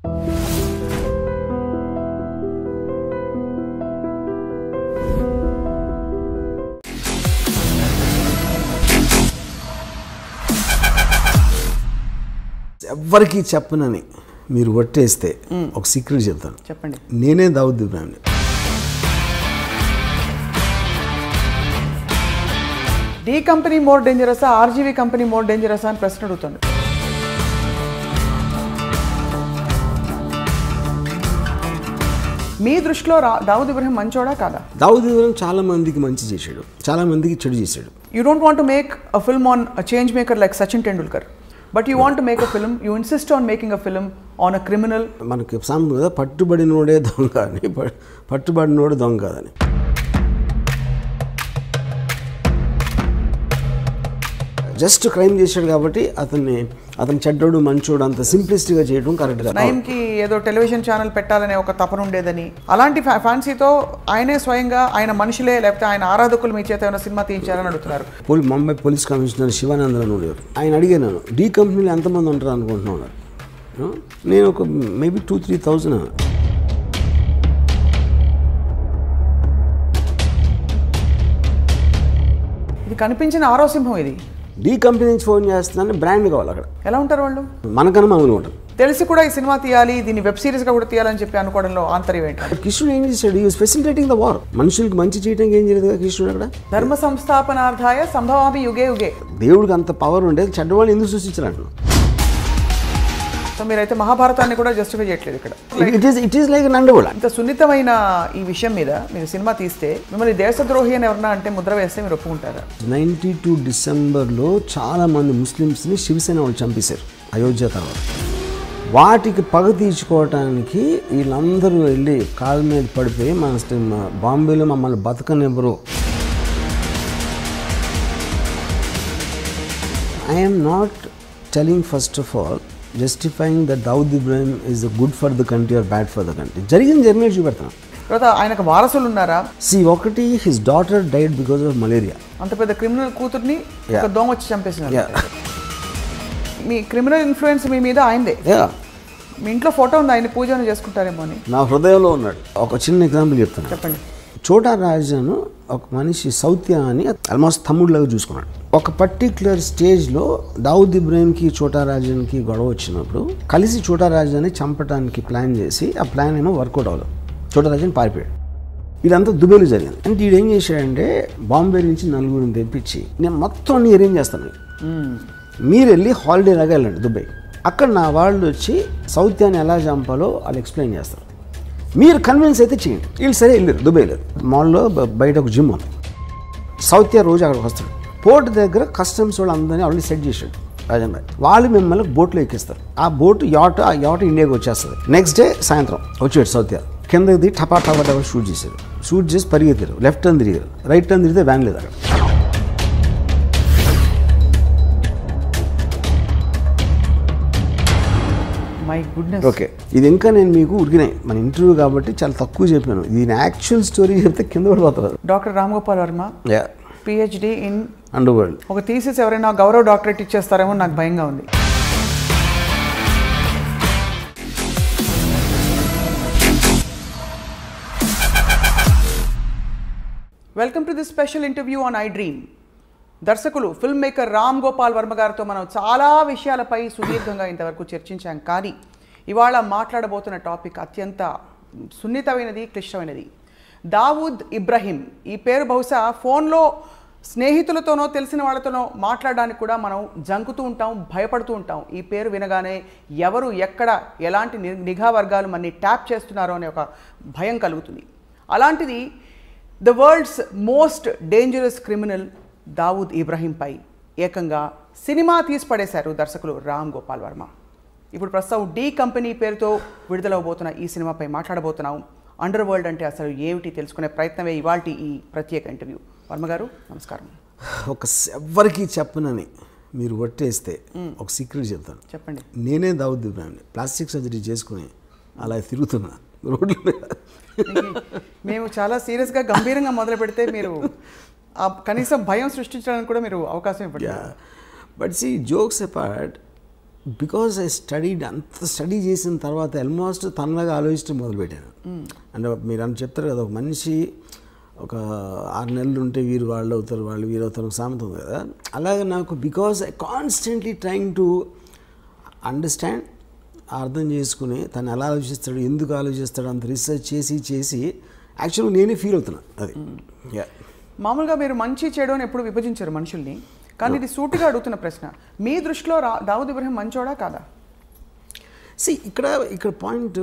ఎవరికి చెప్పనని మీరు ఒట్టేస్తే ఒక సీక్రెట్ చెప్తాను. చెప్పండి. నేనే దావుద్ ఇబ్రాహింని. డి కంపెనీ మోర్ డేంజరసా, ఆర్జీవీ కంపెనీ మోర్ డేంజరసా అని ప్రశ్న అడుగుతుంది. మీ దృష్టిలో దావుద్ ఇబ్రాహిం మంచోడా కాదా? దావుద్ ఇబ్రాహిం చాలా మందికి మంచి చేశాడు, చాలా మందికి చెడు చేశాడు. You don't want to make a film on a change maker like Sachin Tendulkar, but you want to make a film, you insist on making a film on a criminal. మనకి సామెత కదా, పట్టుబడినోడే దొంగ అని, పట్టుబడినోడు దొంగ కాదని. జస్ట్ క్రైమ్ చేశాడు కాబట్టి అతను చెడ్డోడు మంచోడు అంత సింప్లిస్ట్గా చేయడం కరెక్ట్ కాదు. నైమ్కి ఏదో టెలివిజన్ ఛానల్ పెట్టాలనే ఒక తపన ఉండేదని, అలాంటి ఫ్యాన్సీతో ఆయనే స్వయంగా ఆయన మనుషులే లేకపోతే ఆయన ఆరాధకులు మీ చేత ఏమైనా సినిమా తీయించారని అడుగుతున్నారు. ముంబై పోలీస్ కమిషనర్ శివానందన్ ఉండేవారు. ఆయన అడిగాను, డి కంపెనీలో ఎంతమంది ఉంటారు అనుకుంటున్నాను. నేను ఒక మేబీ 2-3,000. ఇది కనిపించిన ఆరో సింహం. ఇది డి కంపెనీ నుంచి ఫోన్ చేస్తున్నాను, బ్రాండ్ కావాలి. అక్కడ ఎలా ఉంటారు వాళ్ళు? మనకన్నా మామూలుగా ఉంటారు. తెలిసి కూడా ఈ సినిమా తీయాలి, దీన్ని వెబ్ సిరీస్గా కూడా తీయాలని చెప్పి అనుకోవడంలో ఆంతర్యం ఏంటి? కృష్ణుడు ఏం చేశాడు? ఈ ఫెసిలిటేటింగ్ ద వార్. మనుషులకి మంచి చేయడానికి ఏం చేయలేదు కదా కృష్ణుడు. అక్కడ ధర్మ సంస్థాపనార్థాయ సంభవామి యుగే యుగే. దేవుడికి అంత పవర్ ఉండేది, చెడ్డవాళ్ళు ఎందుకు సృష్టించారు? సో మీరైతే మహాభారతాన్ని కూడా జస్టిఫై చేయట్లేదు ఇక్కడ. ఇట్ ఈస్ లైక్ నండవల్. ఇంత సున్నితమైన ఈ విషయం మీద మీరు సినిమా తీస్తే మిమ్మల్ని దేశద్రోహి అని ఎవరన్నా అంటే ముద్ర వేస్తే మీరు ఒప్పుకుంటారా? 92 డిసెంబర్లో చాలా మంది ముస్లిమ్స్ని శివసేన వాళ్ళు చంపేశారు అయోధ్య తర్వాత. వాటికి పగ తీర్చుకోవటానికి వీళ్ళందరూ వెళ్ళి కాళ్ళ మీద పడిపోయి మన బాంబేలో మమ్మల్ని బతకనివ్వరు. I'm not telling first of all justifying that Dawood Ibrahim is good for the country or bad for the country. జరిగిన చూపెడతాను. తర్వాత ఆయనకు వారసులు ఉన్నారా? ఒకటి his daughter died because of malaria. అంత పెద్ద క్రిమినల్ కూతుర్ని ఒక దోమ వచ్చి చంపేసినారు. మీ క్రిమినల్ ఇన్ఫ్లుయెన్స్ మీ మీద ఆయనదే. మీ ఇంట్లో ఫోటో ఉంది, ఆయన పూజను చేసుకుంటారేమో అని నా హృదయంలో ఉన్నాడు. ఒక చిన్న ఎగ్జాంపుల్ చెప్తాను. చెప్పండి. చోటా రాజాను ఒక మనిషి సౌత్య అని ఆల్మోస్ట్ తమ్ముడిలాగా చూసుకున్నాడు. ఒక పర్టిక్యులర్ స్టేజ్లో దావుద్ ఇబ్రాహింకి చోటా రాజానికి గొడవ వచ్చినప్పుడు కలిసి చోటా రాజాని చంపడానికి ప్లాన్ చేసి ఆ ప్లాన్ ఏమో వర్కౌట్ అవ్వదు. చోటా రాజాని పారిపోయాడు. ఇదంతా దుబాయ్లో జరిగింది. అంటే వీడు ఏం చేశాడంటే బాంబే నుంచి నలుగురిని తెప్పించి నేను మొత్తం అన్ని అరేంజ్ చేస్తాను, మీరు వెళ్ళి హాలిడే లాగా వెళ్ళండి దుబాయ్. అక్కడ నా వాళ్ళు వచ్చి సౌత్యాన్ని ఎలా చంపాలో వాళ్ళు ఎక్స్ప్లెయిన్ చేస్తారు, మీరు కన్విన్స్ అయితే చేయండి. వీళ్ళు సరే వెళ్ళారు దుబాయ్లో. మాల్లో బయట ఒక జిమ్ ఉంది. సౌత్య రోజు అక్కడికి వస్తాడు. పోర్ట్ దగ్గర కస్టమ్స్ వాళ్ళు అందరినీ ఆల్రెడీ సెట్ చేశాడు రాజన్ భాయ్. వాళ్ళు మిమ్మల్ని బోట్లో ఎక్కిస్తారు. ఆ బోట్ యాట్ ఇండియాకి వచ్చేస్తుంది. నెక్స్ట్ డే సాయంత్రం వచ్చాడు సౌత్య. కిందది టపా షూట్ చేశారు. షూట్ చేసి పరిగెత్తారు. లెఫ్ట్ టర్న్ తిరిగారు, రైట్ టర్న్ తిరిగితే వ్యాన్ లేదు అక్కడ. ఓకే, ఇది ఇంకా నేను మీకు ఉడికినాయి మన ఇంటర్వ్యూ కాబట్టి చాలా తక్కువ చెప్పాను. దీని యాక్చువల్ స్టోరీ చెప్తే కింద పడిపోతారు. Doctor Ram Gopal Varma, PhD in under world. ఒక థీసిస్ ఎవరైనా గౌరవ డాక్టరేట్ ఇచ్చేస్తారేమో నాకు భయంగా ఉంది. Welcome to the special interview on I dream. దర్శకులు ఫిల్మ్ మేకర్ రామ్ గోపాల్ వర్మ గారితో మనం చాలా విషయాలపై సుదీర్ఘంగా ఇంతవరకు చర్చించాం. కానీ ఇవాళ మాట్లాడబోతున్న టాపిక్ అత్యంత సున్నితమైనది, క్లిష్టమైనది. దావూద్ ఇబ్రాహిం. ఈ పేరు బహుశా ఫోన్లో స్నేహితులతోనో తెలిసిన వాళ్ళతోనో మాట్లాడడానికి కూడా మనం జంకుతూ ఉంటాం, భయపడుతూ ఉంటాం. ఈ పేరు వినగానే ఎవరు ఎక్కడ ఎలాంటి నిఘా వర్గాలు మనని ట్యాప్ చేస్తున్నారో అనే ఒక భయం కలుగుతుంది. అలాంటిది the world's most dangerous criminal Dawood ఇబ్రాహింపై ఏకంగా సినిమా తీసి పడేశారు దర్శకులు రామ్ గోపాల్ వర్మ. ఇప్పుడు ప్రస్తుతం డి కంపెనీ పేరుతో విడుదలవబోతున్న ఈ సినిమాపై మాట్లాడబోతున్నాం. అండర్ వరల్డ్ అంటే అసలు ఏమిటి తెలుసుకునే ప్రయత్నమే ఇవాల్టి ఈ ప్రత్యేక ఇంటర్వ్యూ. వర్మ గారు నమస్కారం. ఎవరికి చెప్పనని మీరు ఒట్టేస్తే ఒక సీక్రెట్ చెప్తాను. చెప్పండి. నేనే దావూద్ ఇబ్రాహిం. ప్లాస్టిక్ సర్జరీ చేసుకుని అలా తిరుగుతున్నా రోడ్ల మీద. మేము చాలా సీరియస్గా గంభీరంగా మొదలు పెడితే మీరు కనీసం భయం సృష్టించడానికి కూడా మీరు అవకాశం ఇవ్వండి. But see jokes apart, because I studied అంత స్టడీ చేసిన తర్వాత ఆల్మోస్ట్ తనలాగా ఆలోచించడం మొదలుపెట్టాను. అంటే మీరు అని చెప్తారు కదా, ఒక మనిషి ఒక 6 నెలలు ఉంటే వీరు వాళ్ళు అవుతారు, వాళ్ళు వీరు అవుతారు, సామెత ఉంది కదా. అలాగే నాకు because I constantly trying to understand, అర్థం చేసుకుని తను ఎలా ఆలోచిస్తాడు, ఎందుకు ఆలోచిస్తాడు అంత రీసెర్చ్ చేసి యాక్చువల్గా నేనే ఫీల్ అవుతున్నాను. అది మామూలుగా మీరు మంచి చెడు అని ఎప్పుడు విభజించారు మనుషుల్ని, కానీ ఇది సూటిగా అడుగుతున్న ప్రశ్న, మీ దృష్టిలో దావుద్ ఇబ్రహీం మంచోడా కాదా? ఇక్కడ పాయింట్,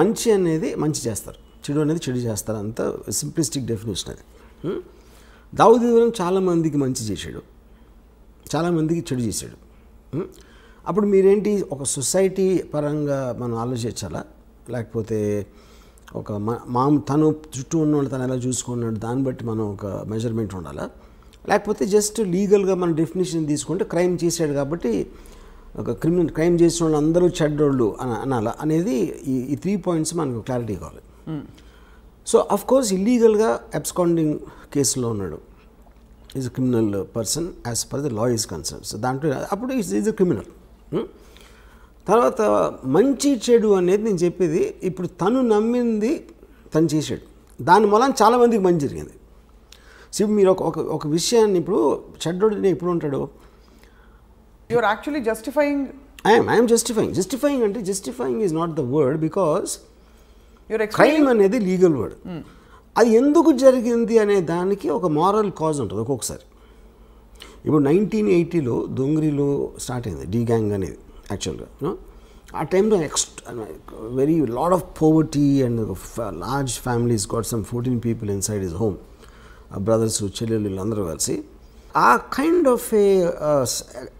మంచి అనేది మంచి చేస్తారు, చెడు అనేది చెడు చేస్తారు, అంత సింప్లిస్టిక్ డెఫినేషన్ అది. దావుద్ ఇబ్రహీం చాలామందికి మంచి చేశాడు, చాలామందికి చెడు చేశాడు. అప్పుడు మీరేంటి, ఒక సొసైటీ పరంగా మనం ఆలోచించాలా, లేకపోతే ఒక తను చుట్టూ ఉన్న వాళ్ళు తను ఎలా చూసుకున్నాడు దాన్ని బట్టి మనం ఒక మెజర్మెంట్ ఉండాలా, లేకపోతే జస్ట్ లీగల్గా మన డెఫినేషన్ తీసుకుంటే క్రైమ్ చేశాడు కాబట్టి ఒక క్రైమ్ చేసిన వాళ్ళు అందరూ చెడ్డోళ్ళు అనాలా అనేది ఈ 3 పాయింట్స్ మనకు క్లారిటీ కావాలి. సో అఫ్ కోర్స్ ఇల్లీగల్గా అబ్స్కాండింగ్ కేసులో ఉన్నాడు, is a criminal person as per the law is concern. So దాంట్లో అప్పుడు ఈజ్ అ క్రిమినల్. తర్వాత మంచి చెడు అనేది నేను చెప్పేది, ఇప్పుడు తను నమ్మింది తను చేశాడు, దాని మూలం చాలామందికి మంచి జరిగింది. సో మీరు ఒక విషయాన్ని ఇప్పుడు చెడ్డోడిని ఎప్పుడు ఉంటాడు, you're actually justifying. I'm justifying అంటే justifying is not the word, because crime అనేది లీగల్ వర్డ్. అది ఎందుకు జరిగింది అనే దానికి ఒక మారల్ కాజ్ ఉంటుంది ఒక్కొక్కసారి. ఇప్పుడు 1980లో దొంగరిలో స్టార్ట్ అయింది డీ గ్యాంగ్ అనేది యాక్చువల్గా. ఆ టైంలో very lot of poverty and large families got some 14 people inside his home, brothers చెల్లెళ్ళు వీళ్ళందరూ కలిసి. ఆ కైండ్ ఆఫ్ ఏ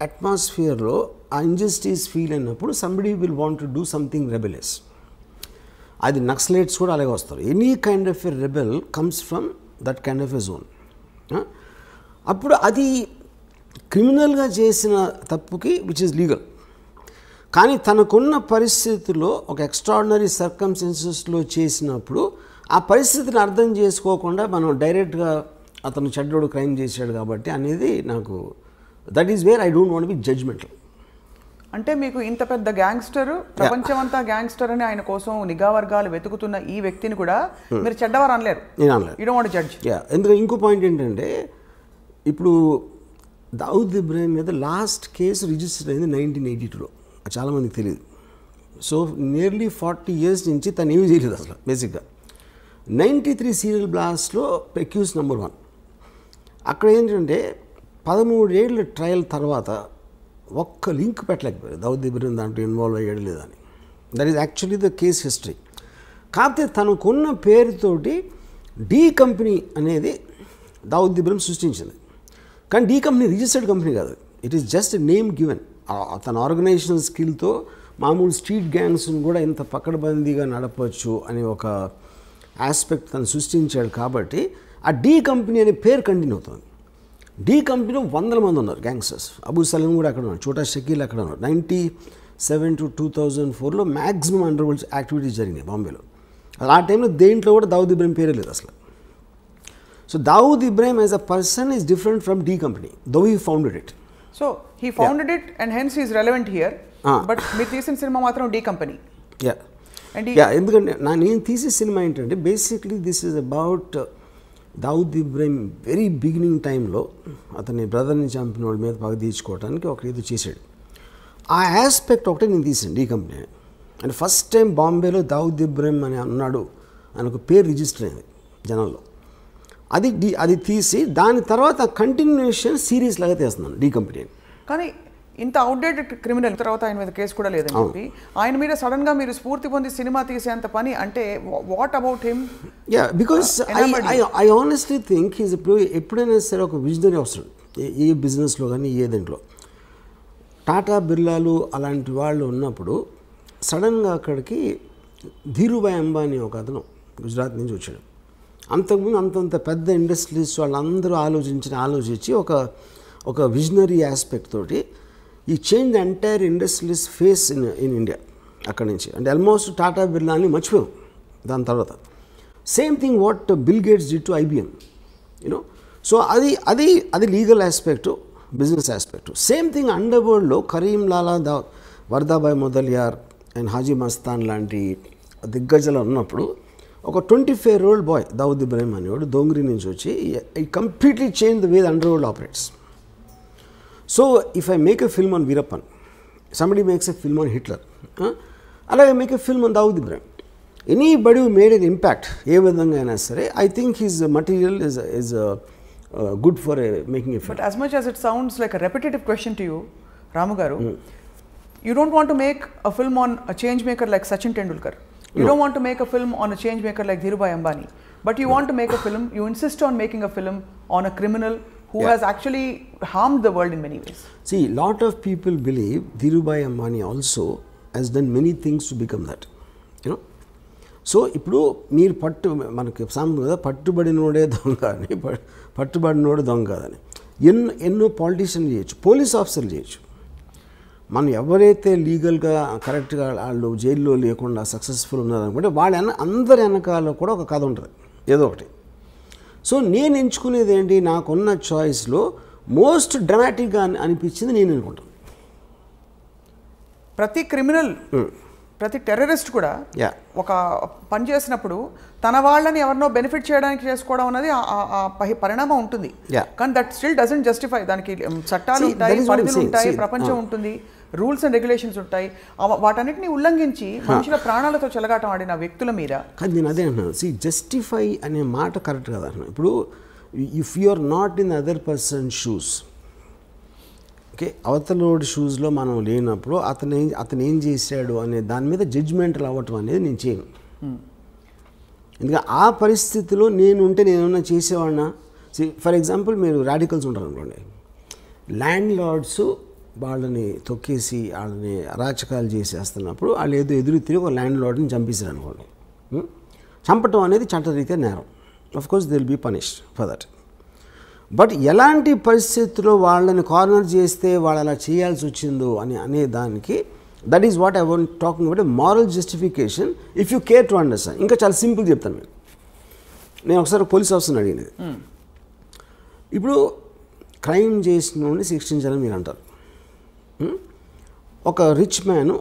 అట్మాస్ఫియర్లో ఆ ఇంజస్టిస్ ఫీల్ అయినప్పుడు somebody will want to do something rebellious. అది నక్సలైట్స్ కూడా అలాగే వస్తారు. Any kind of a rebel comes from that kind of a zone. అప్పుడు అది క్రిమినల్గా చేసిన తప్పుకి విచ్ ఈజ్ లీగల్, కానీ తనకున్న పరిస్థితుల్లో ఒక ఎక్స్ట్రాడినరీ సర్కమ్స్టెన్సెస్లో చేసినప్పుడు ఆ పరిస్థితిని అర్థం చేసుకోకుండా మనం డైరెక్ట్గా అతను చెడ్డోడు క్రైమ్ చేశాడు కాబట్టి అనేది నాకు, that is where I don't want be judgemental. అంటే మీకు ఇంత పెద్ద గ్యాంగ్స్టర్, ప్రపంచమంతా గ్యాంగ్స్టర్ అని ఆయన కోసం నిఘా వర్గాలు వెతుకుతున్న ఈ వ్యక్తిని కూడా మీరు చెడ్డవారు అనలేరు. నేను అనలేదు. You don't want to judge. ఎందుకంటే ఇంకో పాయింట్ ఏంటంటే, ఇప్పుడు దావుద్ ఇబ్రహీం మీద లాస్ట్ కేసు రిజిస్టర్ అయింది 1982లో, చాలామందికి తెలియదు. సో నియర్లీ 40 years నుంచి తను ఏమీ చేయలేదు అసలు. బేసిక్గా 93 సీరియల్ బ్లాస్ట్లో అక్యూజ్ నెంబర్ 1. అక్కడ ఏంటంటే 13 ఏళ్ళ ట్రయల్ తర్వాత ఒక్క లింక్ పెట్టలేకపోయారు దావుద్ ఇబ్రహీం దాంట్లో ఇన్వాల్వ్ అయ్యాడు లేదని. That is actually the case history. కాకపోతే తనకున్న పేరుతోటి డీ కంపెనీ అనేది దావుద్ ఇబ్రహీం సృష్టించింది, కానీ డీ కంపెనీ రిజిస్టర్డ్ కంపెనీ కాదు, it is just name given. తన ఆర్గనైజేషనల్ స్కిల్తో మామూలు స్ట్రీట్ గ్యాంగ్స్ని కూడా ఇంత పకడ్బందీగా నడపచ్చు అనే ఒక ఆస్పెక్ట్ తను సృష్టించాడు. కాబట్టి ఆ డీ కంపెనీ అనే పేరు కంటిన్యూ అవుతుంది. డీ కంపెనీలో 100 మంది ఉన్నారు గ్యాంగ్స్టర్స్. అబూ సలీం కూడా అక్కడ ఉన్నారు, చోటా షకీల్ అక్కడ ఉన్నారు. 97 to 2004లో మ్యాక్సిమం అండర్ వరల్డ్ యాక్టివిటీస్ జరిగినాయి బాంబేలో. ఆ టైంలో దేంట్లో కూడా దావుద్ ఇబ్రహీం పేరే లేదు అసలు. So Dawood Ibrahim as a person is different from D company, though he founded it. So he founded it and hence is relevant here. But మీరు తీసిన సినిమా మాత్రం డీ కంపెనీ. ఎందుకంటే నేను తీసే సినిమా ఏంటంటే basically this is about Dawood Ibrahim very beginning టైంలో అతని బ్రదర్ని చంపిన వాళ్ళ మీద పగ తీర్చుకోవడానికి ఒక ఇది చేశాడు. ఆ ఆస్పెక్ట్ ఒకటే నేను తీసాను D company. And first time బాంబేలో దావుద్ ఇబ్రహీం అని అన్నాడు అని ఒక పేరు రిజిస్టర్ అయింది జనాల్లో. అది తీసి దాని తర్వాత కంటిన్యూషన్ సిరీస్ లాగా తీస్తున్నాను డీ కంపెనీ. కానీ ఇంత అవుట్డేటెడ్ క్రిమినల్ తర్వాత ఆయన మీద కేసు కూడా లేదని చెప్పి ఆయన మీద సడన్గా మీరు స్ఫూర్తి పొంది సినిమా తీసేంత పని అంటే what about him? Because I honestly think he's ఎప్పుడైనా సరే ఒక విజనరీ అవసరం ఏ బిజినెస్లో కానీ ఏ దాంట్లో. టాటా బిర్లాలు అలాంటి వాళ్ళు ఉన్నప్పుడు సడన్గా అక్కడికి ధీరుభాయ్ అంబానీ ఒక అతను గుజరాత్ నుంచి వచ్చాడు. అంతకుముందు అంతంత పెద్ద ఇండస్ట్రీస్ వాళ్ళందరూ ఆలోచించి ఒక విజనరీ ఆస్పెక్ట్ తోటి ఈ change entire industries face in India అక్కడి నుంచి. అంటే ఆల్మోస్ట్ టాటా బిర్లాని మర్చిపోయాం దాని తర్వాత. Same thing what Bill Gates did to IBM, you know. So అది legal aspect, business aspect. Same thing అండర్ వరల్డ్లో కరీం లాలా వర్దాబాయ్ మొదలియార్ అండ్ హాజీ మస్తాన్ లాంటి దిగ్గజాలు ఉన్నప్పుడు ఒక 25-year-old బాయ్ దావుద్ ఇబ్రాహిం అనేవాడు దోంగ్రీ నుంచి వచ్చి ఈ completely change the way the underworld operates. So if I make a film on Veerappan, somebody makes a film on Hitler, అలాగే make a film on Dawood Ibrahim, anybody who made an impact ఏ విధంగా అయినా సరే, I think his material is good for making a film. But as much as it sounds like a repetitive question to you, Ramu garu, you don't want to make a film on a change maker like Sachin Tendulkar. You don't want to make a film on a change maker like Dhirubhai Ambani. But you want to make a film, you insist on making a film on a criminal who has actually harmed the world in many ways. See, lot of people believe Dhirubhai Ambani also has done many things to become that. You know? So ఇప్పుడు మీరు మనకి సామెత కదా, పట్టుబడినోడే దొంగ అని, పట్టుబడినోడు దొంగ కాదని. ఎన్నో పాలిటీషియన్లు చేయొచ్చు, పోలీస్ ఆఫీసర్లు చేయొచ్చు. మనం ఎవరైతే లీగల్గా కరెక్ట్గా వాళ్ళు జైల్లో లేకుండా సక్సెస్ఫుల్ ఉన్నారనుకుంటే వాళ్ళ అందరి వెనకాల కూడా ఒక కథ ఉంటుంది ఏదో ఒకటి. సో నేను ఎంచుకునేది ఏంటి, నాకున్న చాయిస్లో మోస్ట్ డ్రామాటిక్గా అనిపించింది నేను అనుకుంటాను. ప్రతి క్రిమినల్, ప్రతి టెర్రరిస్ట్ కూడా ఒక పని చేసినప్పుడు తన వాళ్ళని ఎవరినో బెనిఫిట్ చేయడానికి చేసుకోవడం అనేది పరిణామం ఉంటుంది. కానీ దట్ స్టిల్ డజంట్ జస్టిఫై. దానికి చట్టాలు ఉంటాయి, పరిధులు ఉంటాయి, ప్రపంచం ఉంటుంది, రూల్స్ అండ్ రెగ్యులేషన్స్ ఉంటాయి. వాటన్నిటిని ఉల్లంఘించి మనుషుల ప్రాణాలతో చెలగాటం ఆడిన వ్యక్తుల మీద. కానీ నేను అదే అంటున్నాను, సి జస్టిఫై అనే మాట కరెక్ట్ కదా అంటున్నాను. ఇప్పుడు if you are not in other person shoes, okay, అవతలోడి షూస్లో మనం లేనప్పుడు అతను ఏం చేశాడు అనే దాని మీద జడ్జ్మెంటల్ అవ్వటం అనేది నేను చేయను. ఎందుకంటే ఆ పరిస్థితిలో నేనుంటే నేనేమన్నా చేసేవాడినా. ఫర్ ఎగ్జాంపుల్ మీరు రాడికల్స్ ఉంటారు అనుకోండి, ల్యాండ్ లార్డ్స్ వాళ్ళని తొక్కేసి వాళ్ళని అరాచకాలు చేసేస్తున్నప్పుడు వాళ్ళు ఏదో ఎదురు తిరిగి ఒక ల్యాండ్ లార్డ్ని చంపేశారు అనుకోండి. చంపటం అనేది చట్టరీత్యా నేరం. Of course they will be punished for that. But ఎలాంటి పరిస్థితుల్లో వాళ్ళని కార్నర్ చేస్తే వాళ్ళు అలా చేయాల్సి వచ్చిందో అనే దానికి, that is what I want talking about, moral justification if you care to understand. ఇంకా చాలా సింపుల్ చెప్తాను మీరు. నేను ఒకసారి పోలీస్ ఆఫీసర్ని అడిగినది, ఇప్పుడు క్రైమ్ చేసిన వాడిని శిక్షించాలని మీరు అంటారు. ఒక రిచ్ మ్యాన్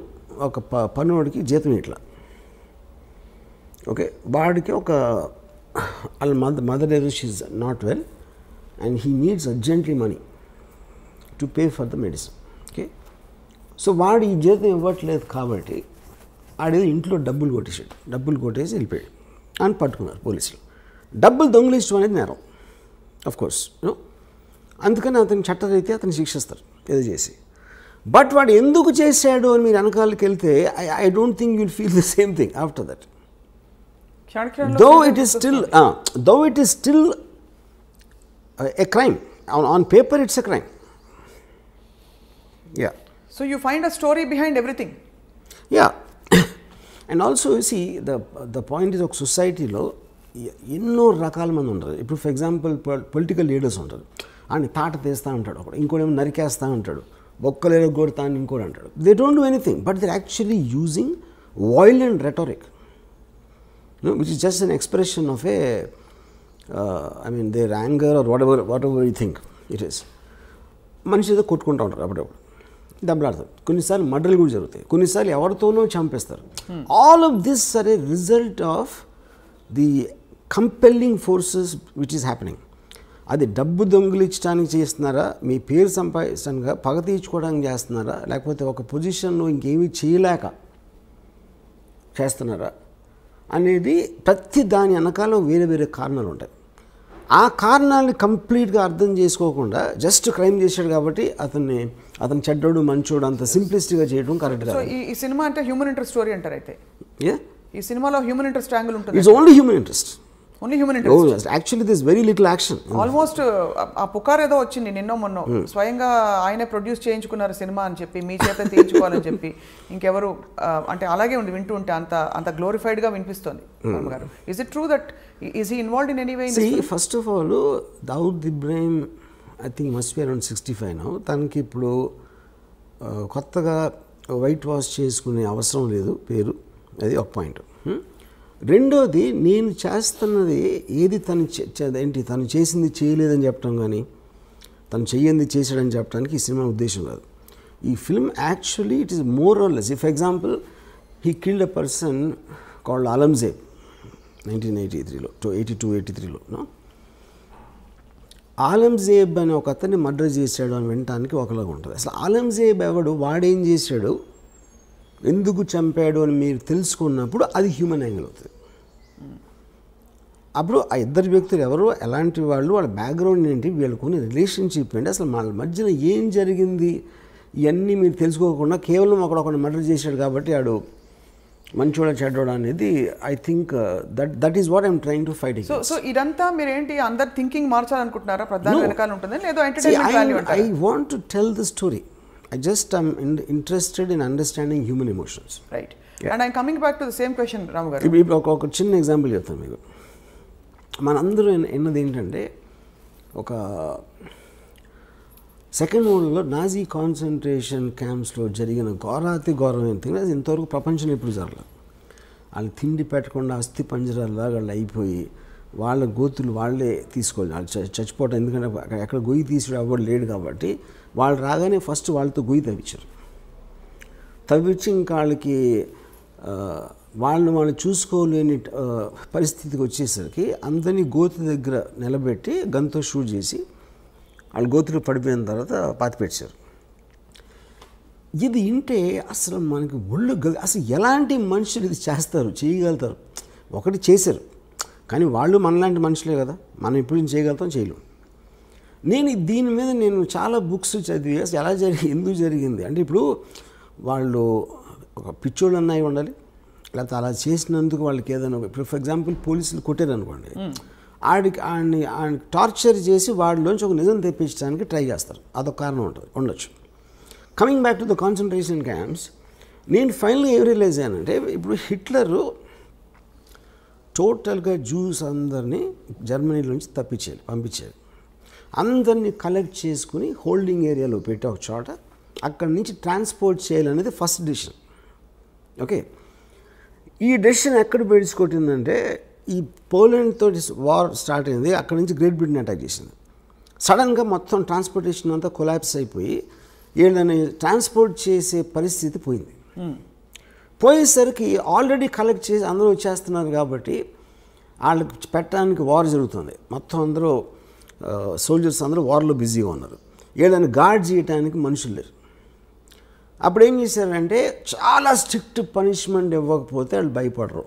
ఒక పనివాడికి జీతం ఇట్లా, ఓకే, వాడికి ఒక వాళ్ళ mother ever she is not well and he needs urgently money to pay for the medicine. Okay, so వాడు ఈ జీతం ఇవ్వట్లేదు కాబట్టి ఆడేదో ఇంట్లో డబ్బులు కొట్టేసి వెళ్ళిపోయాడు అని పట్టుకున్నారు పోలీసులు. డబ్బులు దొంగిలించడం అనేది నేరం, ఆఫ్ కోర్స్, అందుకని అతని చట్టరీత్యా అతను శిక్షిస్తారు ఏదో చేసి. బట్ వాడు ఎందుకు చేశాడు అని మీరు వెనకాలకి వెళ్తే I don't think you'll feel the same thing after that. Though it is still a crime. On paper it's a crime. Yeah. So you find a story behind everything. Yeah. And also you see the point is, ఒక సొసైటీలో ఎన్నో రకాల మంది ఉంటారు. ఇప్పుడు for example political leaders ఉంటారు, ఆయన తాట తీస్తూ ఉంటాడు, ఒకడు ఇంకోటేమో నరికేస్తూ ఉంటాడు, బొక్కలు కొడతా అని ఇంకోటి అంటాడు. They don't do anything but they actually using violent rhetoric, which is just an expression of their anger or whatever you think it is. మనిషి ఏదో కొట్టుకుంటూ ఉంటారు, అప్పుడప్పుడు దెబ్బలాడతారు, కొన్నిసార్లు మర్డర్లు కూడా జరుగుతాయి, కొన్నిసార్లు ఎవరితోనో చంపేస్తారు. All of this are a result of the compelling forces which is happening. అది డబ్బు దొంగిలించడానికి చేస్తున్నారా, మీ పేరు సంపాదించడానికి, పగ తీర్చుకోవడానికి చేస్తున్నారా, లేకపోతే ఒక పొజిషన్లో ఇంకేమీ చేయలేక చేస్తున్నారా అనేది ప్రతి దాని వెనకాల వేరే వేరే కారణాలు ఉంటాయి. ఆ కారణాలని కంప్లీట్గా అర్థం చేసుకోకుండా జస్ట్ క్రైమ్ చేశాడు కాబట్టి అతను చెడ్డోడు మంచోడు అంత సింప్లిస్టిక్గా చేయడం కరెక్ట్ కాదు. ఈ సినిమా అంటే హ్యూమన్ ఇంట్రెస్ట్ స్టోరీ అంటారు. అయితే ఈ సినిమాలో హ్యూమన్ ఇంట్రెస్ట్ యాంగిల్ ఉంటుంది. It's only human interest. Only human interest. Actually this very little action. Almost ఆ పుకార్ ఏదో వచ్చింది నిన్నో మొన్నో, స్వయంగా ఆయనే ప్రొడ్యూస్ చేయించుకున్నారు సినిమా అని చెప్పి, మీ చేత తీయించుకోవాలని చెప్పి. ఇంకెవరు అంటే అలాగే ఉంది, వింటూ ఉంటే అంత గ్లోరిఫైడ్గా వినిపిస్తుంది. గారు, is it true that is he involved in any way? First of all Dawood Ibrahim I think must be around 65 now. తనకి ఇప్పుడు కొత్తగా వైట్ వాష్ చేసుకునే అవసరం లేదు పేరు, అది ఒక పాయింట్. రెండోది, నేను చేస్తున్నది ఏది తను చేసింది చేయలేదని చెప్పడం కానీ, తను చెయ్యింది చేశాడని చెప్పడానికి ఈ సినిమా ఉద్దేశం కాదు. ఈ film actually it is more or less. For example he killed a person called Alamzeb 1983లో 82-83లో. ఆలంజేబ్ అని ఒక అతన్ని మర్డర్ చేశాడు అని వినటానికి ఒకలాగా ఉంటుంది. అసలు ఆలంజేబ్ ఎవడు, వాడేం చేశాడు, ఎందుకు చంపాడు అని మీరు తెలుసుకున్నప్పుడు అది హ్యూమన్ యాంగిల్ అవుతుంది. అప్పుడు ఆ ఇద్దరు వ్యక్తులు ఎవరు, ఎలాంటి వాళ్ళు, వాళ్ళ బ్యాక్గ్రౌండ్ ఏంటి, వీళ్ళకున్న రిలేషన్షిప్ ఏంటి, అసలు వాళ్ళ మధ్యన ఏం జరిగింది, ఇవన్నీ మీరు తెలుసుకోకుండా కేవలం ఒకడు మర్డర్ చేశాడు కాబట్టి ఆడు మంచోడా చెడ్డోడా అనేది I think that is what I'm trying to fight. So ఇదంతా మీరు ఏంటి అందరు థింకింగ్ మార్చాలనుకుంటున్నారా? ప్రధాన వెనకాల ఉంటుంది లేదా ఎంటర్టైన్మెంట్ వాల్యూ అంటారా? I want to tell the story. I just am interested in understanding human emotions. Right. Yeah. And I'm coming back to the same question, Ramu garu. ఇప్పుడు ఒక చిన్న ఎగ్జాంపుల్ చెప్తాను మీకు. మనందరూ ఎన్నది ఏంటంటే, ఒక సెకండ్ వరల్డ్లో నాజీ కాన్సన్ట్రేషన్ క్యాంప్స్లో జరిగిన ఘోరాతి ఘోరమైన థింగ్ అది ఇంతవరకు ప్రపంచంలో ఎప్పుడు జరగలేదు. వాళ్ళు తిండి పెట్టకుండా అస్థి పంజరాల్లాగా వాళ్ళు అయిపోయి వాళ్ళ గోతులు వాళ్ళే తీసుకోవాలి, వాళ్ళు చచ్చిపోవటం. ఎందుకంటే ఎక్కడ గొయ్యి తీసుడు అవ్వడు లేడు కాబట్టి వాళ్ళు రాగానే ఫస్ట్ వాళ్ళతో గొయ్యి తవ్వించారు. తవ్వించి ఇంకా వాళ్ళకి వాళ్ళు చూసుకోలేని పరిస్థితికి వచ్చేసరికి అందరినీ గోతు దగ్గర నిలబెట్టి గన్తో షూట్ చేసి వాళ్ళు గోతులు పడిపోయిన తర్వాత పాతిపెట్టారు. ఇది వింటే అసలు మనకి ఒళ్ళు అసలు ఎలాంటి మనుషులు ఇది చేస్తారు, చేయగలుగుతారు. ఒకటి చేశారు కానీ వాళ్ళు మనలాంటి మనుషులే కదా, మనం ఇప్పుడు చేయగలుగుతాం, చేయలేం. దీని మీద నేను చాలా బుక్స్ చదివి అసలు ఎలా ఎందుకు జరిగింది అంటే, ఇప్పుడు వాళ్ళు ఒక పిచ్చోళ్ళు అన్నవి ఉండాలి, లేకపోతే అలా చేసినందుకు వాళ్ళకి ఏదైనా, ఇప్పుడు ఫర్ ఎగ్జాంపుల్ పోలీసులు కొట్టారు అనుకోండి, ఆడిని టార్చర్ చేసి వాడిలోంచి ఒక నిజం తెప్పించడానికి ట్రై చేస్తారు, అదొక కారణం ఉండొచ్చు. Coming back to the concentration camps, నేను ఫైనల్గా ఏం రియలైజ్ అయ్యానంటే, ఇప్పుడు హిట్లరు టోటల్గా జ్యూస్ అందరినీ జర్మనీలోంచి పంపించారు. అందరినీ కలెక్ట్ చేసుకుని హోల్డింగ్ ఏరియాలో పెట్టి ఒక చోట అక్కడి నుంచి ట్రాన్స్పోర్ట్ చేయాలనేది ఫస్ట్ డెసిషన్. ఓకే, ఈ డెసిషన్ ఎక్కడ బెడిసికొట్టిందంటే, ఈ పోలాండ్ తోటి వార్ స్టార్ట్ అయింది, అక్కడి నుంచి గ్రేట్ బ్రిటన్ అటాక్ చేసింది. సడన్గా మొత్తం ట్రాన్స్పోర్టేషన్ అంతా కొలాప్స్ అయిపోయి వీళ్ళని ట్రాన్స్పోర్ట్ చేసే పరిస్థితి పోయింది. పోయేసరికి ఆల్రెడీ కలెక్ట్ చేసి అందరూ వచ్చేస్తున్నారు కాబట్టి వాళ్ళకి పెట్టడానికి వార్ జరుగుతుంది. మొత్తం అందరూ సోల్జర్స్ అందరూ వార్లో బిజీగా ఉన్నారు. వీళ్ళని గార్డ్ చేయడానికి మనుషులు లేరు. అప్పుడు ఏం చేశారంటే, చాలా స్ట్రిక్ట్ పనిష్మెంట్ ఇవ్వకపోతే వాళ్ళు భయపడరు.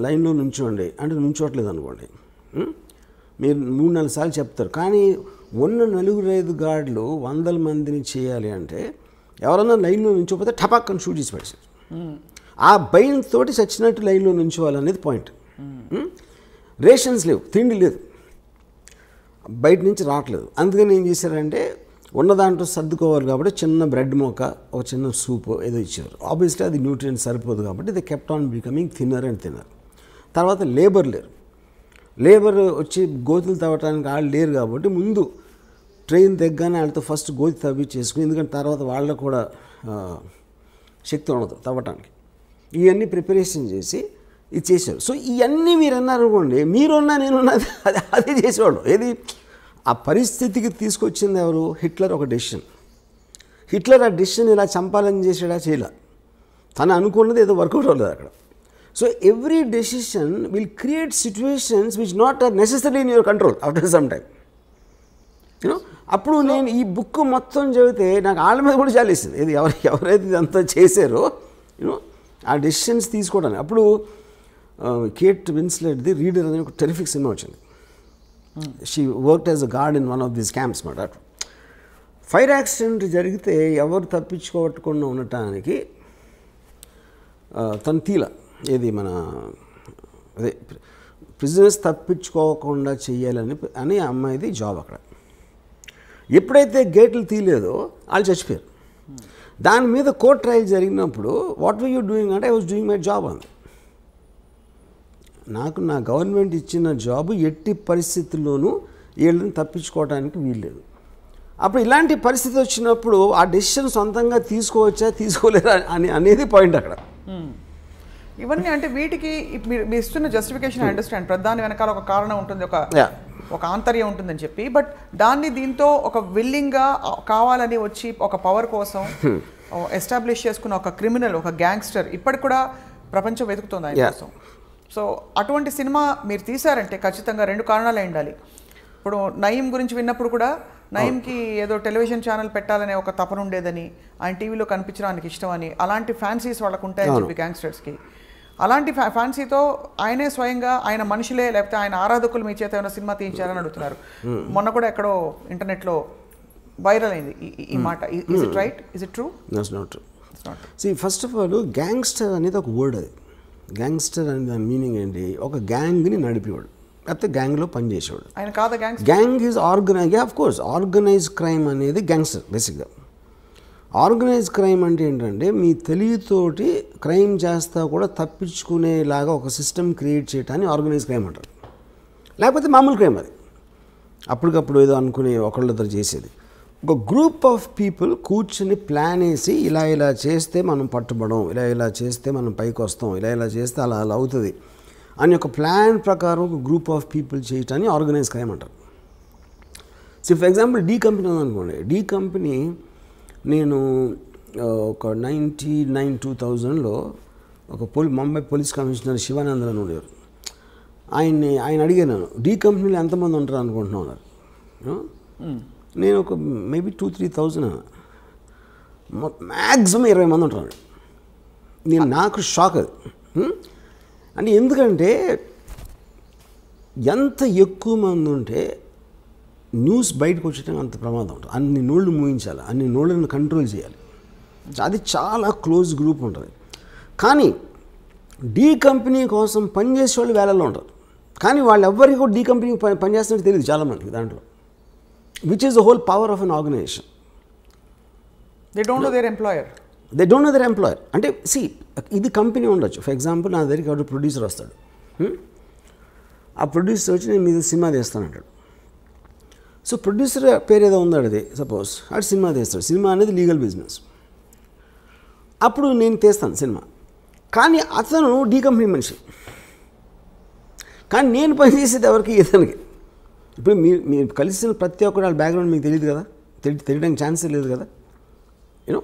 లైన్లో నుంచోండి అంటే నుంచోట్లేదు అనుకోండి, మీరు 3-4 సార్లు చెప్తారు. కానీ ఉన్న 4-5 గార్డులు 100 మందిని చేయాలి అంటే ఎవరన్నా లైన్లో నుంచోపోతే టపాక్కని షూట్ చేసి పడేసారు. ఆ భయంతో చచ్చినట్టు లైన్లో నుంచోవాలనేది పాయింట్. రేషన్స్ లేవు, తిండి లేదు, బయట నుంచి రావట్లేదు. అందుకని ఏం చేశారంటే, ఉన్న దాంట్లో సర్దుకోవాలి కాబట్టి చిన్న బ్రెడ్ మొక్క, ఒక చిన్న సూప్ ఏదో ఇచ్చారు. ఆబ్వియస్లీ అది న్యూట్రియంట్ సరిపోదు కాబట్టి the kept on becoming thinner and thinner. తర్వాత లేబర్ వచ్చి గోతులు తవ్వటానికి వాళ్ళు లేరు కాబట్టి ముందు ట్రైన్ తెగ్గానే వాళ్ళతో ఫస్ట్ గోతి తవ్వి చేసుకుని, ఎందుకంటే తర్వాత వాళ్ళకు కూడా శక్తి ఉండదు తవ్వటానికి. ఇవన్నీ ప్రిపరేషన్ చేసి ఇది చేశారు. సో ఇవన్నీ మీరు అన్నారు అనుకోండి, మీరున్నా నేనున్నా అదే చేసేవాడు. ఏది ఆ పరిస్థితికి తీసుకొచ్చింది ఎవరు? హిట్లర్. ఒక డెసిషన్. హిట్లర్ ఆ డెసిషన్ ఇలా చంపాలని చేసాడా? చేయలే. తను అనుకున్నది ఏదో వర్కౌట్ అవ్వలేదు అక్కడ. So every decision will create situations which not are necessary in your control after some time. You know, అప్పుడు నేను ఈ బుక్ మొత్తం చదివితే నాకు వాళ్ళ మీద కూడా జాలేసింది. ఇది ఎవరైతే ఇదంతా చేశారో యూనో ఆ డెసిషన్స్ తీసుకోవడానికి. అప్పుడు కేట్ విన్స్లెట్ది రీడర్ అనే ఒక టెరిఫిక్ సినిమా వచ్చింది. She worked as a guard in one of these camps మాట. ఫైర్ యాక్సిడెంట్ జరిగితే ఎవరు తప్పించుకోవట్టుకుండా ఉండటానికి తను తీల ఏది మన అదే ప్రిజనర్స్ తప్పించుకోకుండా చెయ్యాలని అమ్మాయిది జాబ్ అక్కడ. ఎప్పుడైతే గేట్లు తీయలేదో వాళ్ళు చచ్చిపోయారు. దాని మీద కోర్ట్ ట్రయల్ జరిగినప్పుడు వాట్ వర్ యూ డూయింగ్ అంటే, I was doing my job అంది. నాకు నా గవర్నమెంట్ ఇచ్చిన జాబు ఎట్టి పరిస్థితుల్లోనూ వీళ్ళని తప్పించుకోవడానికి వీల్లేదు. అప్పుడు ఇలాంటి పరిస్థితి వచ్చినప్పుడు ఆ డెసిషన్ సొంతంగా తీసుకోవచ్చా తీసుకోలేరా అనేది పాయింట్ అక్కడ. ఇవన్నీ అంటే వీటికి మీరు ఇస్తున్న జస్టిఫికేషన్ అండర్స్టాండ్, ప్రధాని వెనకాల ఒక కారణం ఉంటుంది, ఒక ఒక ఆంతర్యం ఉంటుందని చెప్పి, బట్ దాన్ని దీంతో ఒక విల్లింగ్గా కావాలని వచ్చి ఒక పవర్ కోసం ఎస్టాబ్లిష్ చేసుకున్న ఒక క్రిమినల్, ఒక గ్యాంగ్స్టర్ ఇప్పటికి కూడా ప్రపంచం వెతుకుతుంది ఆయన కోసం. సో అటువంటి సినిమా మీరు తీశారంటే ఖచ్చితంగా 2 కారణాలు ఉండాలి. ఇప్పుడు నయీం గురించి విన్నప్పుడు కూడా నయీంకి ఏదో టెలివిజన్ ఛానల్ పెట్టాలనే ఒక తపన ఉండేదని, ఆయన టీవీలో కనిపించడానికి ఇష్టం అని, అలాంటి ఫ్యాన్సీస్ వాళ్ళకు ఉంటాయని చెప్పి గ్యాంగ్స్టర్స్కి, అలాంటి ఫ్యాన్సీతో ఆయనే స్వయంగా ఆయన మనుషులే లేకపోతే ఆయన ఆరాధకులు మీ చేత ఏమైనా సినిమా తీయించారని అడుగుతున్నారు. మొన్న కూడా ఎక్కడో ఇంటర్నెట్లో వైరల్ అయింది ఈ మాట. Is it right? Is it true? That's not true. First of all gangster అనేది ఒక వర్డ్. అది గ్యాంగ్స్టర్ అనే దాని మీనింగ్ ఏంటి? ఒక గ్యాంగ్ని నడిపేవాడు, లేకపోతే గ్యాంగ్లో పనిచేసేవాడు. ఆయన కాదా gangster? Gang is organise, of course organise crime అనేది గ్యాంగ్స్టర్ బేసిక్గా. ఆర్గనైజ్ క్రైమ్ అంటే ఏంటంటే మీ తెలివితోటి క్రైమ్ చేస్తా కూడా తప్పించుకునేలాగా ఒక సిస్టమ్ క్రియేట్ చేయటాన్ని ఆర్గనైజ్ క్రైమ్ అంటారు. లేకపోతే మామూలు క్రైమ్ అది అప్పటికప్పుడు ఏదో అనుకుని ఒకళ్ళిద్దరు చేసేది. ఒక గ్రూప్ ఆఫ్ పీపుల్ కూర్చుని ప్లాన్ వేసి ఇలా ఇలా చేస్తే మనం పట్టుబడం, ఇలా ఇలా చేస్తే మనం పైకి వస్తాం, ఇలా ఇలా చేస్తే అలా అలా అవుతుంది అని ఒక ప్లాన్ ప్రకారం ఒక గ్రూప్ ఆఫ్ పీపుల్ చేయటాన్ని ఆర్గనైజ్ క్రైమ్ అంటారు. So for example D company ఉందనుకోండి. డీ కంపెనీ నేను ఒక 1999-2000లో ఒక ముంబై పోలీస్ కమిషనర్ శివానందన్ ఉండేవారు. ఆయన అడిగాను, డీ కంపెనీలో ఎంతమంది ఉంటారు అనుకుంటున్నాను. నేను ఒక మేబీ 2-3,000, మ్యాక్సిమం 20 మంది ఉంటారు. నాకు షాక్ అది. అంటే ఎందుకంటే ఎంత ఎక్కువ మంది ఉంటే న్యూస్ బయటకు వచ్చేటప్పుడు అంత ప్రమాదం ఉంటుంది. అన్ని నోళ్ళు మూయించాలి, అన్ని నోళ్ళని కంట్రోల్ చేయాలి. అది చాలా క్లోజ్ గ్రూప్ ఉంటుంది. కానీ డీ కంపెనీ కోసం పనిచేసే వాళ్ళు వేలల్లో ఉంటారు. కానీ వాళ్ళు ఎవ్వరికి కూడా డీ కంపెనీకి పనిచేస్తున్నట్టు తెలియదు చాలామందికి దాంట్లో. Which is the whole power of an organisation. They don't know their employer. They don't know their employer. అంటే ఇది కంపెనీ ఉండొచ్చు. ఫర్ ఎగ్జాంపుల్ నా దగ్గరికి ఎవరు ప్రొడ్యూసర్ వస్తాడు. ఆ ప్రొడ్యూసర్ వచ్చి నేను మీద సినిమా తీస్తానంటాడు. సో ప్రొడ్యూసర్ పేరు ఏదో ఉందాడు, అది సపోజ్ అటు సినిమా తీస్తాడు. సినిమా అనేది లీగల్ బిజినెస్. అప్పుడు నేను తీస్తాను సినిమా, కానీ అతను డీ కంపెనీ మనిషి. కానీ నేను పనిచేసేది ఎవరికి? ఇతనికి. ఇప్పుడు మీరు కలిసిన ప్రతి ఒక్కరు వాళ్ళ బ్యాక్గ్రౌండ్ మీకు తెలియదు కదా, తెలియడానికి ఛాన్సే లేదు కదా, you know.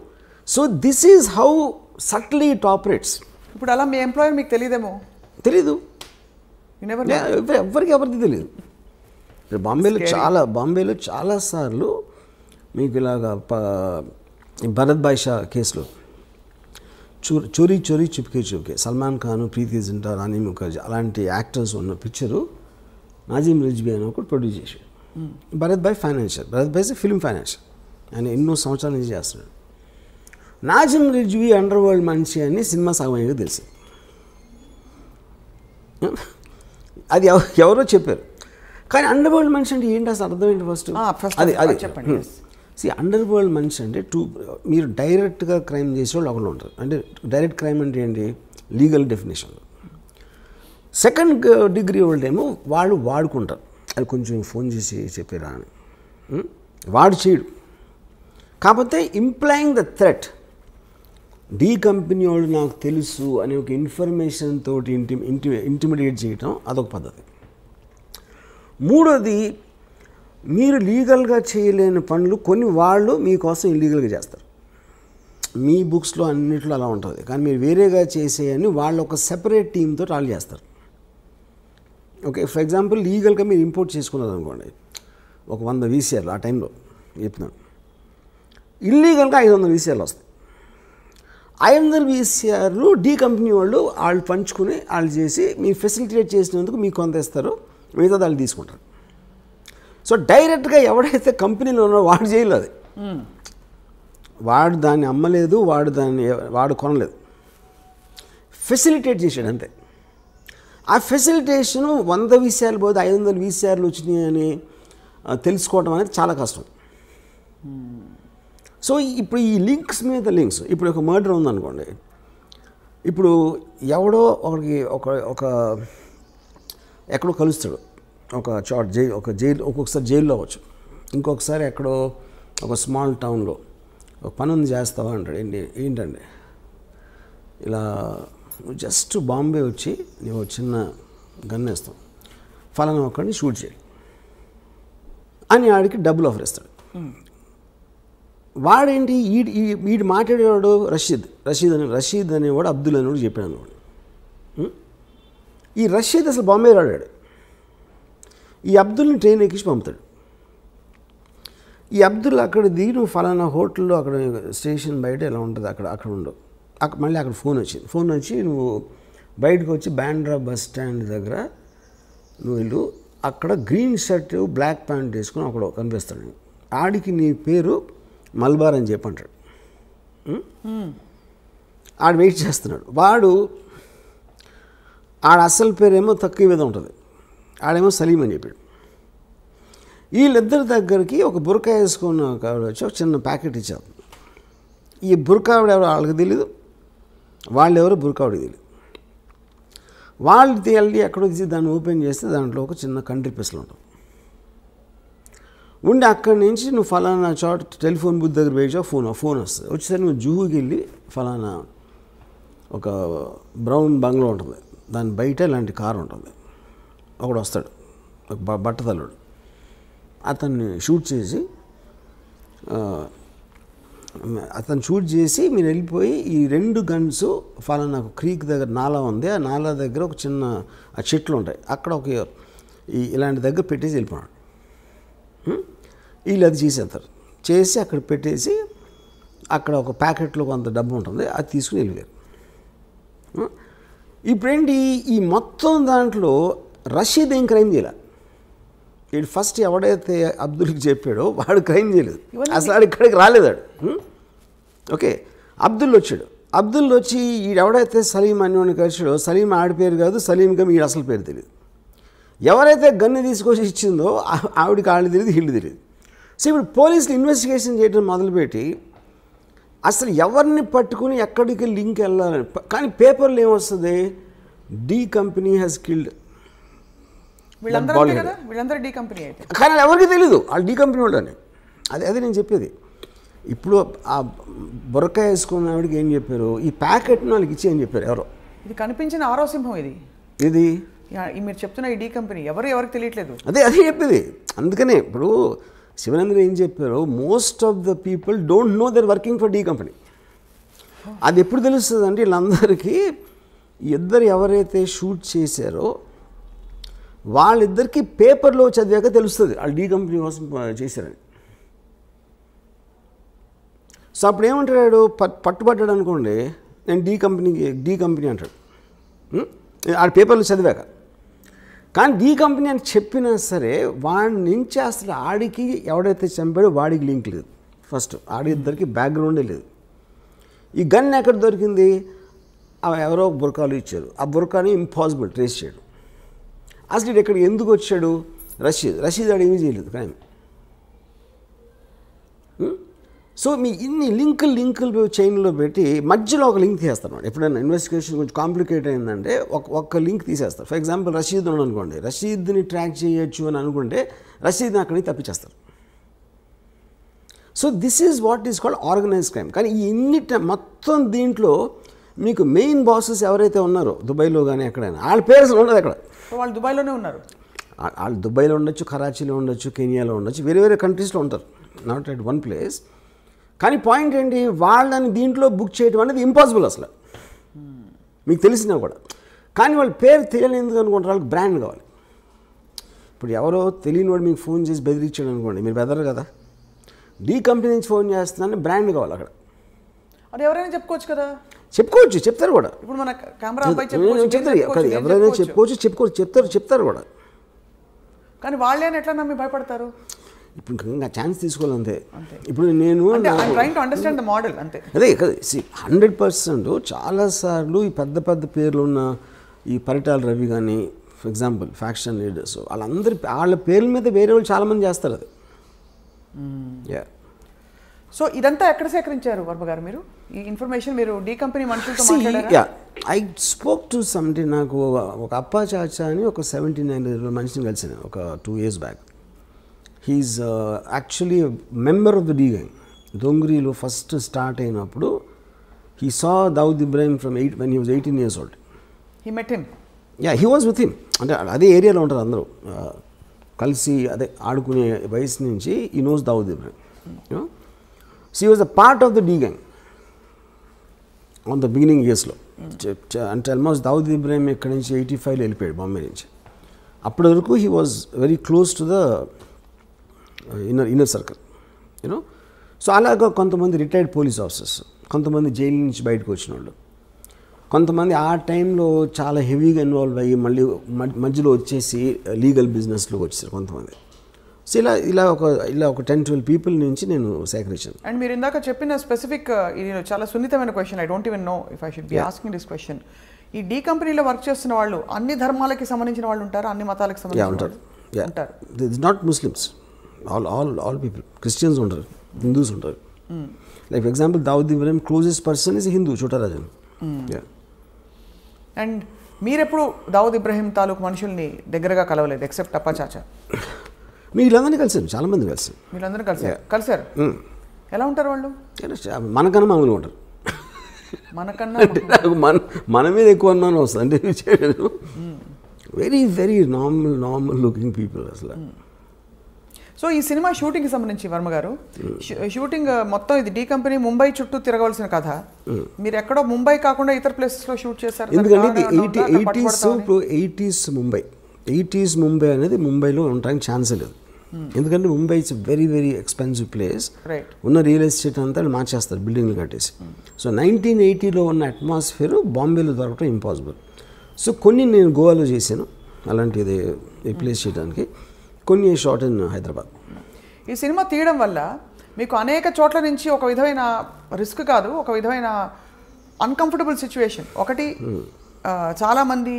So this is how సట్లీ it operates. ఇప్పుడు అలా మీ ఎంప్లాయర్ మీకు తెలియదేమో? తెలీదు, ఎవరికి తెలియదు. బాంబేలో చాలాసార్లు మీకు ఇలాగా భరత్ భాయ్ షా కేసులో చోరీ చోరీ చుప్కే చుప్కే, సల్మాన్ ఖాన్, ప్రీతి జింటా, రాణి ముఖర్జీ అలాంటి యాక్టర్స్ ఉన్న పిక్చరు నాజీమ్ రిజ్వీ అని ఒకటి ప్రొడ్యూస్ చేశాడు. భరత్ భాయ్ ఫిల్మ్ ఫైనాన్షియల్, ఆయన ఎన్నో సంవత్సరాల నుంచి చేస్తున్నాడు. నాజీమ్ రిజ్వీ అండర్ వరల్డ్ మనిషి అని సినిమా సగమయ్యేది తెలిసి, అది ఎవరో చెప్పారు. కానీ అండర్ వరల్డ్ మనిషి అంటే ఏంటి అసలు అర్థం ఏంటి? ఫస్ట్ అది చెప్పండి. అండర్ వరల్డ్ మనిషి అంటే మీరు డైరెక్ట్గా క్రైమ్ చేసే వాళ్ళు ఒకళ్ళు ఉంటారు. అంటే డైరెక్ట్ క్రైమ్ అంటే ఏంటి? లీగల్ డెఫినేషన్లో. సెకండ్ డిగ్రీ వాళ్ళేమో వాళ్ళు వాడుకుంటారు, అది కొంచెం ఫోన్ చేసి చెప్పారా అని. వాడు చేయడు. కాకపోతే employing the threat, D company వాళ్ళు నాకు తెలుసు అనే ఒక ఇన్ఫర్మేషన్ తోటి ఇంటిమిడియేట్ చేయటం అదొక పద్ధతి. మూడోది, మీరు లీగల్గా చేయలేని పనులు కొన్ని వాళ్ళు మీకోసం ఇల్లీగల్గా చేస్తారు. మీ బుక్స్లో అన్నిట్లో అలా ఉంటుంది. కానీ మీరు వేరేగా చేసేయని వాళ్ళు ఒక సెపరేట్ టీమ్తో వాళ్ళు చేస్తారు. ఓకే, ఫర్ ఎగ్జాంపుల్ లీగల్గా మీరు ఇంపోర్ట్ చేసుకున్నారు అనుకోండి, ఒక 100 VCRలు ఆ టైంలో చెప్తున్నాను, ఇల్లీగల్గా 500 VCRలు వస్తాయి. 500 VCRలు డీ కంపెనీ వాళ్ళు పంచుకుని వాళ్ళు చేసి మీరు ఫెసిలిటేట్ చేసినందుకు మీకు కొంత ఇస్తారు, మిగతా వాళ్ళు తీసుకుంటారు. సో డైరెక్ట్గా ఎవడైతే కంపెనీలో ఉన్నాడో వాడు చేయలేదు, అది వాడు దాన్ని అమ్మలేదు, వాడు కొనలేదు, ఫెసిలిటేట్ చేశాడు అంతే. ఆ ఫెసిలిటేషను 100 VCRలు పోతే 500 VCRలు వచ్చినాయి అని తెలుసుకోవడం అనేది చాలా కష్టం. సో ఇప్పుడు ఈ లింక్స్ మీద లింక్స్, ఇప్పుడు ఒక మర్డర్ ఉందనుకోండి, ఇప్పుడు ఎవడో ఒక ఎక్కడో కలుస్తాడు, ఒక జైలు ఒక్కొక్కసారి జైల్లో అవ్వచ్చు, ఇంకొకసారి ఎక్కడో ఒక స్మాల్ టౌన్లో ఒక పని ఉంది చేస్తావా అంటాడు. ఏంటండి ఇలా నువ్వు జస్ట్ బాంబే వచ్చి నువ్వు చిన్న గన్ వేస్తావు, ఫలానా ఒకరిని షూట్ చేయాలి. అని ఆడికి డబ్బులు ఆఫర్ ఇస్తాడు. వాడేంటి వీడు మాట్లాడేవాడు రషీద్ అనేవాడు అబ్దుల్ అనేవాడు చెప్పాడు అన్నవాడు. ఈ రషీద్ అసలు బాంబే రాడాడు. ఈ అబ్దుల్ని ట్రైన్ ఎక్కించి పంపుతాడు. ఈ అబ్దుల్ అక్కడ దిగి నువ్వు ఫలానా హోటల్లో అక్కడ స్టేషన్ బయట ఎలా ఉంటుంది అక్కడ ఉండవు. మళ్ళీ అక్కడ ఫోన్ వచ్చి నువ్వు బయటకు వచ్చి బాండ్రా బస్ స్టాండ్ దగ్గర నువ్వు వెళ్ళు, అక్కడ గ్రీన్ షర్ట్ బ్లాక్ ప్యాంట్ వేసుకుని అక్కడ కనిపిస్తాడు. ఆడికి నీ పేరు మల్బార్ అని చెప్పి అంటాడు. ఆడు వెయిట్ చేస్తున్నాడు. ఆడ అసలు పేరేమో తక్కువ మీద ఉంటుంది, ఆడేమో సలీం అని చెప్పాడు. వీళ్ళిద్దరి దగ్గరికి ఒక బురకా వేసుకున్న ఆవిడ వచ్చి ఒక చిన్న ప్యాకెట్ ఇచ్చారు. ఈ బురకా ఆవిడ ఎవరో వాళ్ళకి తెలీదు, వాళ్ళెవరో బురకా ఆవిడకి తెలియదు. వాళ్ళు వెళ్ళి ఎక్కడో తీసి దాన్ని ఓపెన్ చేస్తే దాంట్లో ఒక చిన్న కంట్రీ పిస్టల్ ఉంటుంది. ఉండి అక్కడి నుంచి నువ్వు ఫలానా చోట టెలిఫోన్ బూత్ దగ్గర వేయచా ఫోన్ వస్తుంది. వచ్చేసరికి నువ్వు జూహుకి వెళ్ళి ఫలానా ఒక బ్రౌన్ బంగ్లా ఉంటుంది, దాని బయట ఇలాంటి కారు ఉంటుంది. ఒకడు వస్తాడు, ఒక బట్టతల్లుడు, అతన్ని షూట్ చేసి మీరు వెళ్ళిపోయి ఈ 2 గన్స్ ఫలానా క్రీక్ దగ్గర నాలా ఉంది, ఆ నాలా దగ్గర ఒక చిన్న చెట్లు ఉంటాయి, అక్కడ ఒక ఇలాంటి దగ్గర పెట్టేసి వెళ్ళిపోయాడు. వీళ్ళు అది చేసి అక్కడ పెట్టేసి అక్కడ ఒక ప్యాకెట్లో కొంత డబ్బు ఉంటుంది, అది తీసుకుని వెళ్ళిపోయారు. ఇప్పుడేంటి ఈ మొత్తం దాంట్లో రషీద్ ఏం క్రైమ్ చేయలే. వీడు ఫస్ట్ ఎవడైతే అబ్దుల్కి చెప్పాడో వాడు క్రైమ్ చేయలేదు, అసలు ఆడు ఇక్కడికి రాలేదాడు. ఓకే, అబ్దుల్ వచ్చి ఎవడైతే సలీం అని కలిసాడో సలీం ఆడి పేరు కాదు, సలీంగా వీడు అసలు పేరు తెలియదు. ఎవరైతే గన్ను తీసుకొచ్చి ఇచ్చిందో ఆవిడికి ఆళ్ళు తెలియదు, వీళ్ళు తెలియదు. సో ఇప్పుడు పోలీసులు ఇన్వెస్టిగేషన్ చేయడం మొదలుపెట్టి అసలు ఎవరిని పట్టుకుని ఎక్కడికి లింక్ వెళ్ళాలని, కానీ పేపర్లు ఏమొస్తుంది, డి కంపెనీ హ్యాస్ కిల్డ్. కానీ ఎవరికి తెలీదు వాళ్ళు డి కంపెనీ వాళ్ళని. అదే నేను చెప్పేది. ఇప్పుడు ఆ బురక వేసుకున్న ఆవిడకి ఏం చెప్పారు, ఈ ప్యాకెట్ను వాళ్ళకి ఇచ్చి ఏం చెప్పారు ఎవరో. ఇది కనిపించిన ఆరో సింహం ఇది మీరు చెప్తున్న ఈ డి కంపెనీ ఎవరికి తెలియట్లేదు. అదే చెప్పేది. అందుకనే ఇప్పుడు శివనందన్ ఏం చెప్పారు, most of the people don't know they're working for D company. అది ఎప్పుడు తెలుస్తుంది అంటే వీళ్ళందరికీ ఇద్దరు ఎవరైతే షూట్ చేశారో వాళ్ళిద్దరికీ పేపర్లో చదివాక తెలుస్తుంది వాళ్ళు డి కంపెనీ కోసం చేశారని. సో అప్పుడు ఏమంటాడు, పట్టుబడ్డాడు అనుకోండి, నేను డి కంపెనీ అంటాడు ఆడ పేపర్లో చదివాక. కానీ డి కంపెనీ అని చెప్పినా సరే వాడి నుంచి అసలు ఆడికి ఎవడైతే చంపాడో వాడికి లింక్ లేదు. ఫస్ట్ ఆడిద్దరికి బ్యాక్గ్రౌండే లేదు. ఈ గన్ ఎక్కడ దొరికింది, ఎవరో బురకాలు ఇచ్చారు, ఆ బురకాని ఇంపాసిబుల్ ట్రేస్ చేయడం. అసలు ఇది ఎక్కడికి ఎందుకు వచ్చాడు, రషీద్ ఆడు ఏమీ చేయలేదు క్రైమ్. సో మీ ఇన్ని లింకులు చైన్లో పెట్టి మధ్యలో ఒక లింక్ తీసేస్తాను. ఎప్పుడైనా ఇన్వెస్టిగేషన్ కొంచెం కాంప్లికేట్ అయిందంటే ఒక లింక్ తీసేస్తారు. ఫర్ ఎగ్జాంపుల్ రషీద్ ఉన్నాడు అనుకోండి, రషీద్ని ట్రాక్ చేయొచ్చు అని అనుకుంటే రషీద్ని అక్కడి నుంచి తప్పించేస్తారు. So this is what is called organised crime. కానీ ఈ మొత్తం దీంట్లో మీకు మెయిన్ బాసెస్ ఎవరైతే ఉన్నారో దుబాయ్లో కానీ ఎక్కడైనా వాళ్ళ పేరు అసలు ఉండదు. అక్కడ వాళ్ళు దుబాయ్లోనే ఉన్నారు. వాళ్ళు దుబాయ్లో ఉండొచ్చు, కరాచీలో ఉండొచ్చు, కెనియాలో ఉండొచ్చు, వేరే కంట్రీస్లో ఉంటారు, నాట్ ఎట్ వన్ ప్లేస్. కానీ పాయింట్ ఏంటి, వాళ్ళని దీంట్లో బుక్ చేయడం అనేది ఇంపాసిబుల్ అసలు మీకు తెలిసినా కూడా. కానీ వాళ్ళ పేరు తెలియని ఎందుకు అనుకుంటారు, వాళ్ళకి బ్రాండ్ కావాలి. ఇప్పుడు ఎవరో తెలియని వాడు మీకు ఫోన్ చేసి బెదిరించాడు అనుకోండి, మీరు బెదరు కదా, డి కంపెనీ నుంచి ఫోన్ చేస్తున్నాను బ్రాండ్ కావాలి అక్కడ. అది ఎవరైనా చెప్పుకోవచ్చు కదా, చెప్తారు కూడా. ఇప్పుడు మన కెమెరా చెప్తారు, ఎవరైనా చెప్తారు కూడా. కానీ వాళ్ళే ఎట్లా నమ్మి భయపడతారు. ఇప్పుడు ఇంకా ఛాన్స్ తీసుకోవాలంతే. ఇప్పుడు నేను అదే కదా 100% చాలాసార్లు ఈ పెద్ద పేర్లు ఉన్న ఈ పరిటాల రవి కానీ ఫర్ ఎగ్జాంపుల్ ఫ్యాక్షన్ లీడర్స్ వాళ్ళ పేర్ల మీద వేరే వాళ్ళు చాలామంది చేస్తారు అది. సో ఇదంతా ఎక్కడ సేకరించారు వర్మ గారు మీరు ఈ ఇన్ఫర్మేషన్? మీరు డి కంపెనీ మనుషులతో మాట్లాడారా? I spoke to somebody. నాకు ఒక అప్పా చాచా అని ఒక 79 మనిషిని కలిసాను ఒక 2 years back. He is actually member of the D gang. దొంగరీలో ఫస్ట్ స్టార్ట్ అయినప్పుడు he saw Dawood Ibrahim when he was 18 years old. He met him? Yeah, he was with him. అంటే అదే ఏరియాలో ఉంటారు అందరూ. కలిసి అదే ఆడుకునే వయసు నుంచి ఈ knows Dawood Ibrahim. So he was a part of the D gang on the beginning ఇయర్స్లో. అంటే ఆల్మోస్ట్ దావుద్ ఇబ్రాహిం ఇక్కడి నుంచి 85లో వెళ్ళిపోయాడు బాంబే నుంచి. అప్పటి వరకు he was very close to the inner circle you know. So అలాగా కొంతమంది రిటైర్డ్ పోలీస్ ఆఫీసర్స్, కొంతమంది జైలు నుంచి బయటకు వచ్చిన వాళ్ళు, కొంతమంది ఆ టైంలో చాలా హెవీగా ఇన్వాల్వ్ అయ్యి మళ్ళీ మధ్యలో వచ్చేసి లీగల్ బిజినెస్లోకి వచ్చేసారు కొంతమంది. సో ఇలా ఒక 10-12 పీపుల్ నుంచి నేను సేకరించాను. అండ్ మీరు ఇందాక చెప్పిన స్పెసిఫిక్ ఇది చాలా సున్నితమైన question. I don't even know if I should be asking this question. ఈ డీ కంపెనీలో వర్క్ చేస్తున్న వాళ్ళు అన్ని ధర్మాలకి సంబంధించిన వాళ్ళు ఉంటారు, అన్ని మతాలకు సంబంధించిన ఉంటారు. It's not Muslims, all people. Christians ఉంటారు, హిందూస్ ఉంటారు. Like for example Dawood Ibrahim closest person is Hindu, చోటా రాజన్. అండ్ మీరెప్పుడు దావుద్ ఇబ్రాహిం తాలూకు మనుషుల్ని దగ్గరగా కలవలేదు ఎక్సెప్ట్ అప్పా చాచా? వీళ్ళందరినీ కలిసాను, చాలామంది కలిసాను. వీళ్ళందరూ కలిసారు. ఎలా ఉంటారు వాళ్ళు? మనకన్నా మామూలుగా ఉంటారు. మనకన్నా మన మీద ఎక్కువ అనుమానం వస్తుంది. అంటే very very normal looking people అసలు. సో ఈ సినిమా షూటింగ్కి సంబంధించి వర్మ గారు, షూటింగ్ మొత్తం ఇది డీ కంపెనీ ముంబై చుట్టూ తిరగవలసిన కథ. మీరు ఎక్కడో ముంబై కాకుండా ఇతర ప్లేసెస్లో షూట్ చేశారు. ఎందుకంటే ఇది 80s ముంబై అనేది ముంబైలో ఉండడానికి ఛాన్స్ లేదు. ఎందుకంటే Mumbai it's very very expensive place. ఉన్న రియల్ ఎస్టేట్ అంతా మార్చేస్తారు బిల్డింగ్లు కట్టేసి. సో 1980లో ఉన్న అట్మాస్ఫియర్ బాంబేలో దొరకడం ఇంపాసిబుల్. సో కొన్ని నేను గోవాలో చేశాను అలాంటిది రీప్లేస్ చేయడానికి, కొన్ని షాట్ ఇన్ హైదరాబాద్. ఈ సినిమా తీయడం వల్ల మీకు అనేక చోట్ల నుంచి ఒక విధమైన రిస్క్ కాదు, ఒక విధమైన అన్కంఫర్టబుల్ సిచ్యువేషన్. ఒకటి, చాలామంది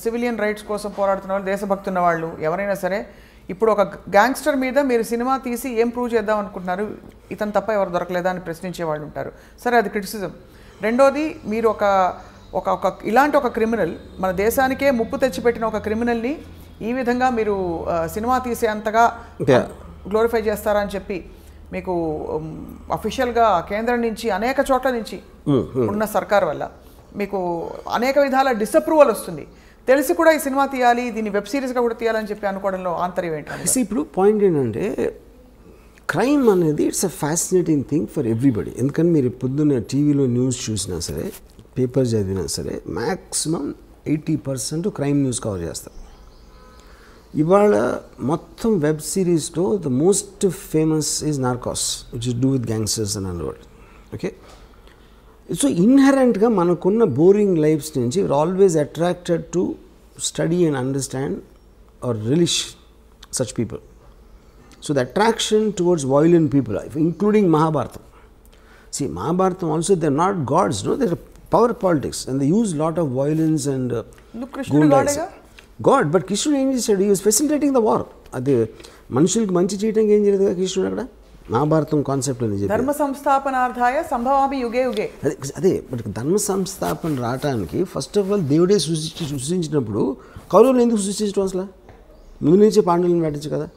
సివిలియన్ రైట్స్ కోసం పోరాడుతున్న వాళ్ళు, దేశభక్తున్న వాళ్ళు ఎవరైనా సరే ఇప్పుడు ఒక గ్యాంగ్స్టర్ మీద మీరు సినిమా తీసి ఏం ప్రూవ్ చేద్దాం అనుకుంటున్నారు, ఇతను తప్ప ఎవరు దొరకలేదా అని ప్రశ్నించే వాళ్ళు ఉంటారు. సరే, అది క్రిటిసిజం. రెండోది, మీరు ఒక ఇలాంటి ఒక క్రిమినల్, మన దేశానికే ముప్పు తెచ్చిపెట్టిన ఒక క్రిమినల్ని ఈ విధంగా మీరు సినిమా తీసేంతగా గ్లోరిఫై చేస్తారా అని చెప్పి మీకు అఫీషియల్గా కేంద్రం నుంచి అనేక చోట్ల నుంచి ఉన్న సర్కార్ వల్ల మీకు అనేక విధాల డిసప్రూవల్ వస్తుంది. తెలిసి కూడా ఈ సినిమా తీయాలి, దీన్ని వెబ్ సిరీస్గా కూడా తీయాలని చెప్పి అనుకోవడంలో ఆంతర్యం ఏంటంటే, ఇప్పుడు పాయింట్ ఏంటంటే క్రైమ్ అనేది it's a fascinating thing for everybody. ఎందుకంటే మీరు పొద్దున్న టీవీలో న్యూస్ చూసినా సరే, పేపర్ చదివినా సరే, మ్యాక్సిమం 80% క్రైమ్ న్యూస్ కవర్ చేస్తారు. ఇవాళ మొత్తం వెబ్ సిరీస్లో the most famous is Narcos, which is do with gangsters and underworld. Okay, so ఇన్హెరెంట్గా మనకున్న బోరింగ్ లైఫ్స్ నుంచి we are always attracted to study and understand or relish such people. So the attraction towards violent people, including Mahabharatam. See, Mahabharatam also, they're not gods, no, they're power politics and they use lot of violence and gundais. God, but Krishna ఏం చేశాడు? He was facilitating the war. అది మనుషులకు మంచి చేయడానికి ఏం చేయలేదు కదా కృష్ణుడు అక్కడ. మహాభారతం కాన్సెప్ట్ అని చెప్పి ధర్మ సంస్థాపనార్థాయ సంభవామి యుగే యుగే. అదే బట్ ధర్మ సంస్థాపన రావడానికి ఫస్ట్ ఆఫ్ ఆల్ దేవుడే సృష్టించినప్పుడు కౌరవులు ఎందుకు సృష్టించడం అసలు? ముందు నుంచి పాండవులను పెట్టచ్చు కదా.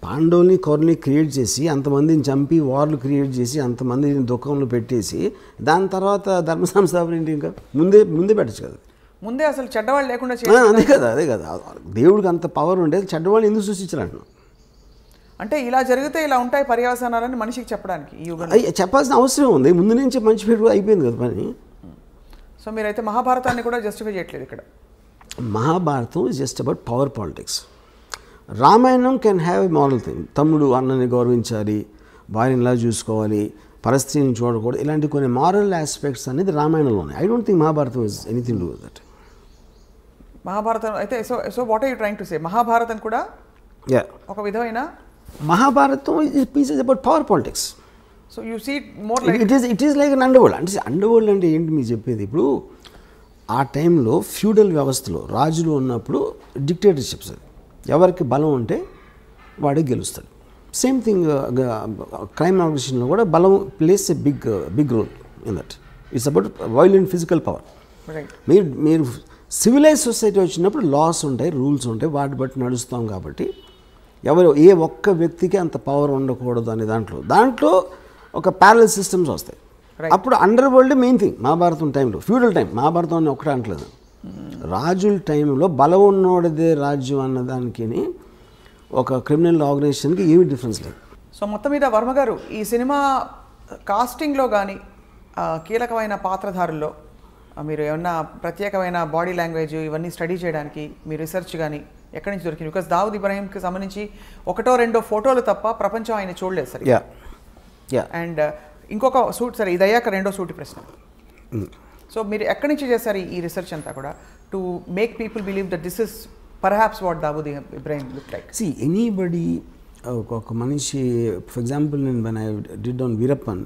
పాండవుల్ని కౌరవుల్ని క్రియేట్ చేసి అంతమందిని చంపి వార్లు క్రియేట్ చేసి అంతమందిని దుఃఖంలో పెట్టేసి దాని తర్వాత ధర్మ సంస్థాపన ఏంటి? ఇంకా ముందే పెట్టచ్చు కదా. ముందే అసలు చెడ్డవాళ్ళు లేకుండా అదే కదా దేవుడికి అంత పవర్ ఉండేది. చెడ్డవాళ్ళు ఎందుకు సృష్టించాలంటున్నాను అంటే ఇలా జరిగితే ఇలా ఉంటాయి పర్యవసానాలని మనిషికి చెప్పడానికి చెప్పాల్సిన అవసరం ఉంది. ముందు నుంచి మంచి పెట్టు అయిపోయింది కదా పని. సో మీరైతే మహాభారతాన్ని కూడా జస్టిఫై చేయట్లేదు ఇక్కడ. Mahabharatam is just about power politics. Ramayanam can have a moral thing. తమ్ముడు అన్నని గౌరవించాలి, భార్యని ఇలా చూసుకోవాలి, పరిస్థితిని చూడకూడదు, ఇలాంటి కొన్ని మారల్ ఆస్పెక్ట్స్ అనేది రామాయణంలో ఉన్నాయి. I don't think Mahabharatam is anything to with that. Mahabharatam అయితే so what are you trying to say? Mahabharatam కూడా ఒక విధమైన Mahabharatam is about power politics. So you see more like it is like an underworld. అంటే underworld అంటే ఏంటి మీకు చెప్పేది? ఇప్పుడు ఆ టైంలో ఫ్యూడల్ వ్యవస్థలో రాజులు ఉన్నప్పుడు డిక్టేటర్షిప్స్, అది ఎవరికి బలం ఉంటే వాడే గెలుస్తాడు. సేమ్ థింగ్ క్రైమ్ ఆర్గనైజేషన్లో కూడా బలం plays a big role in that. It's about violent physical power. మీరు సివిలైజ్ సొసైటీ వచ్చినప్పుడు లాస్ ఉంటాయి, రూల్స్ ఉంటాయి, వాటి బట్టి నడుస్తాం. కాబట్టి ఏ ఒక్క వ్యక్తికి అంత పవర్ ఉండకూడదు అనే దాంట్లో ఒక ప్యారలల్ సిస్టమ్స్ వస్తాయి. అప్పుడు under world main thing. Mahabharatam టైంలో ఫ్యూడల్ టైం, మహాభారతం అని ఒకటే అంటలేదు. రాజుల టైంలో బలం ఉన్నోడిదే రాజ్యం అన్నదానికి ఒక క్రిమినల్ ఆర్గనైజేషన్కి ఏమీ డిఫరెన్స్ లేదు. సో మొత్తం మీద వర్మ గారు ఈ సినిమా కాస్టింగ్లో కానీ కీలకమైన పాత్రధారుల్లో మీరు ఏమన్నా ప్రత్యేకమైన బాడీ లాంగ్వేజ్ ఇవన్నీ స్టడీ చేయడానికి మీ రీసెర్చ్ కానీ ఎక్కడి నుంచి దొరికింది? బికాస్ దావుద్ ఇబ్రాహీంకి సంబంధించి ఒకటో రెండో ఫోటోలు తప్ప ప్రపంచం ఆయన చూడలేదు సరే. అండ్ ఇంకొక సూట్ సరే ఇది అయ్యాక రెండో సూటి ప్రశ్న. సో మీరు ఎక్కడి నుంచి చేశారు ఈ రీసెర్చ్ అంతా కూడా to make people believe that this is perhaps what Dawood Ibrahim look like? See anybody ఒక మనిషి ఫర్ ఎగ్జాంపుల్ నేను when I did on Veerappan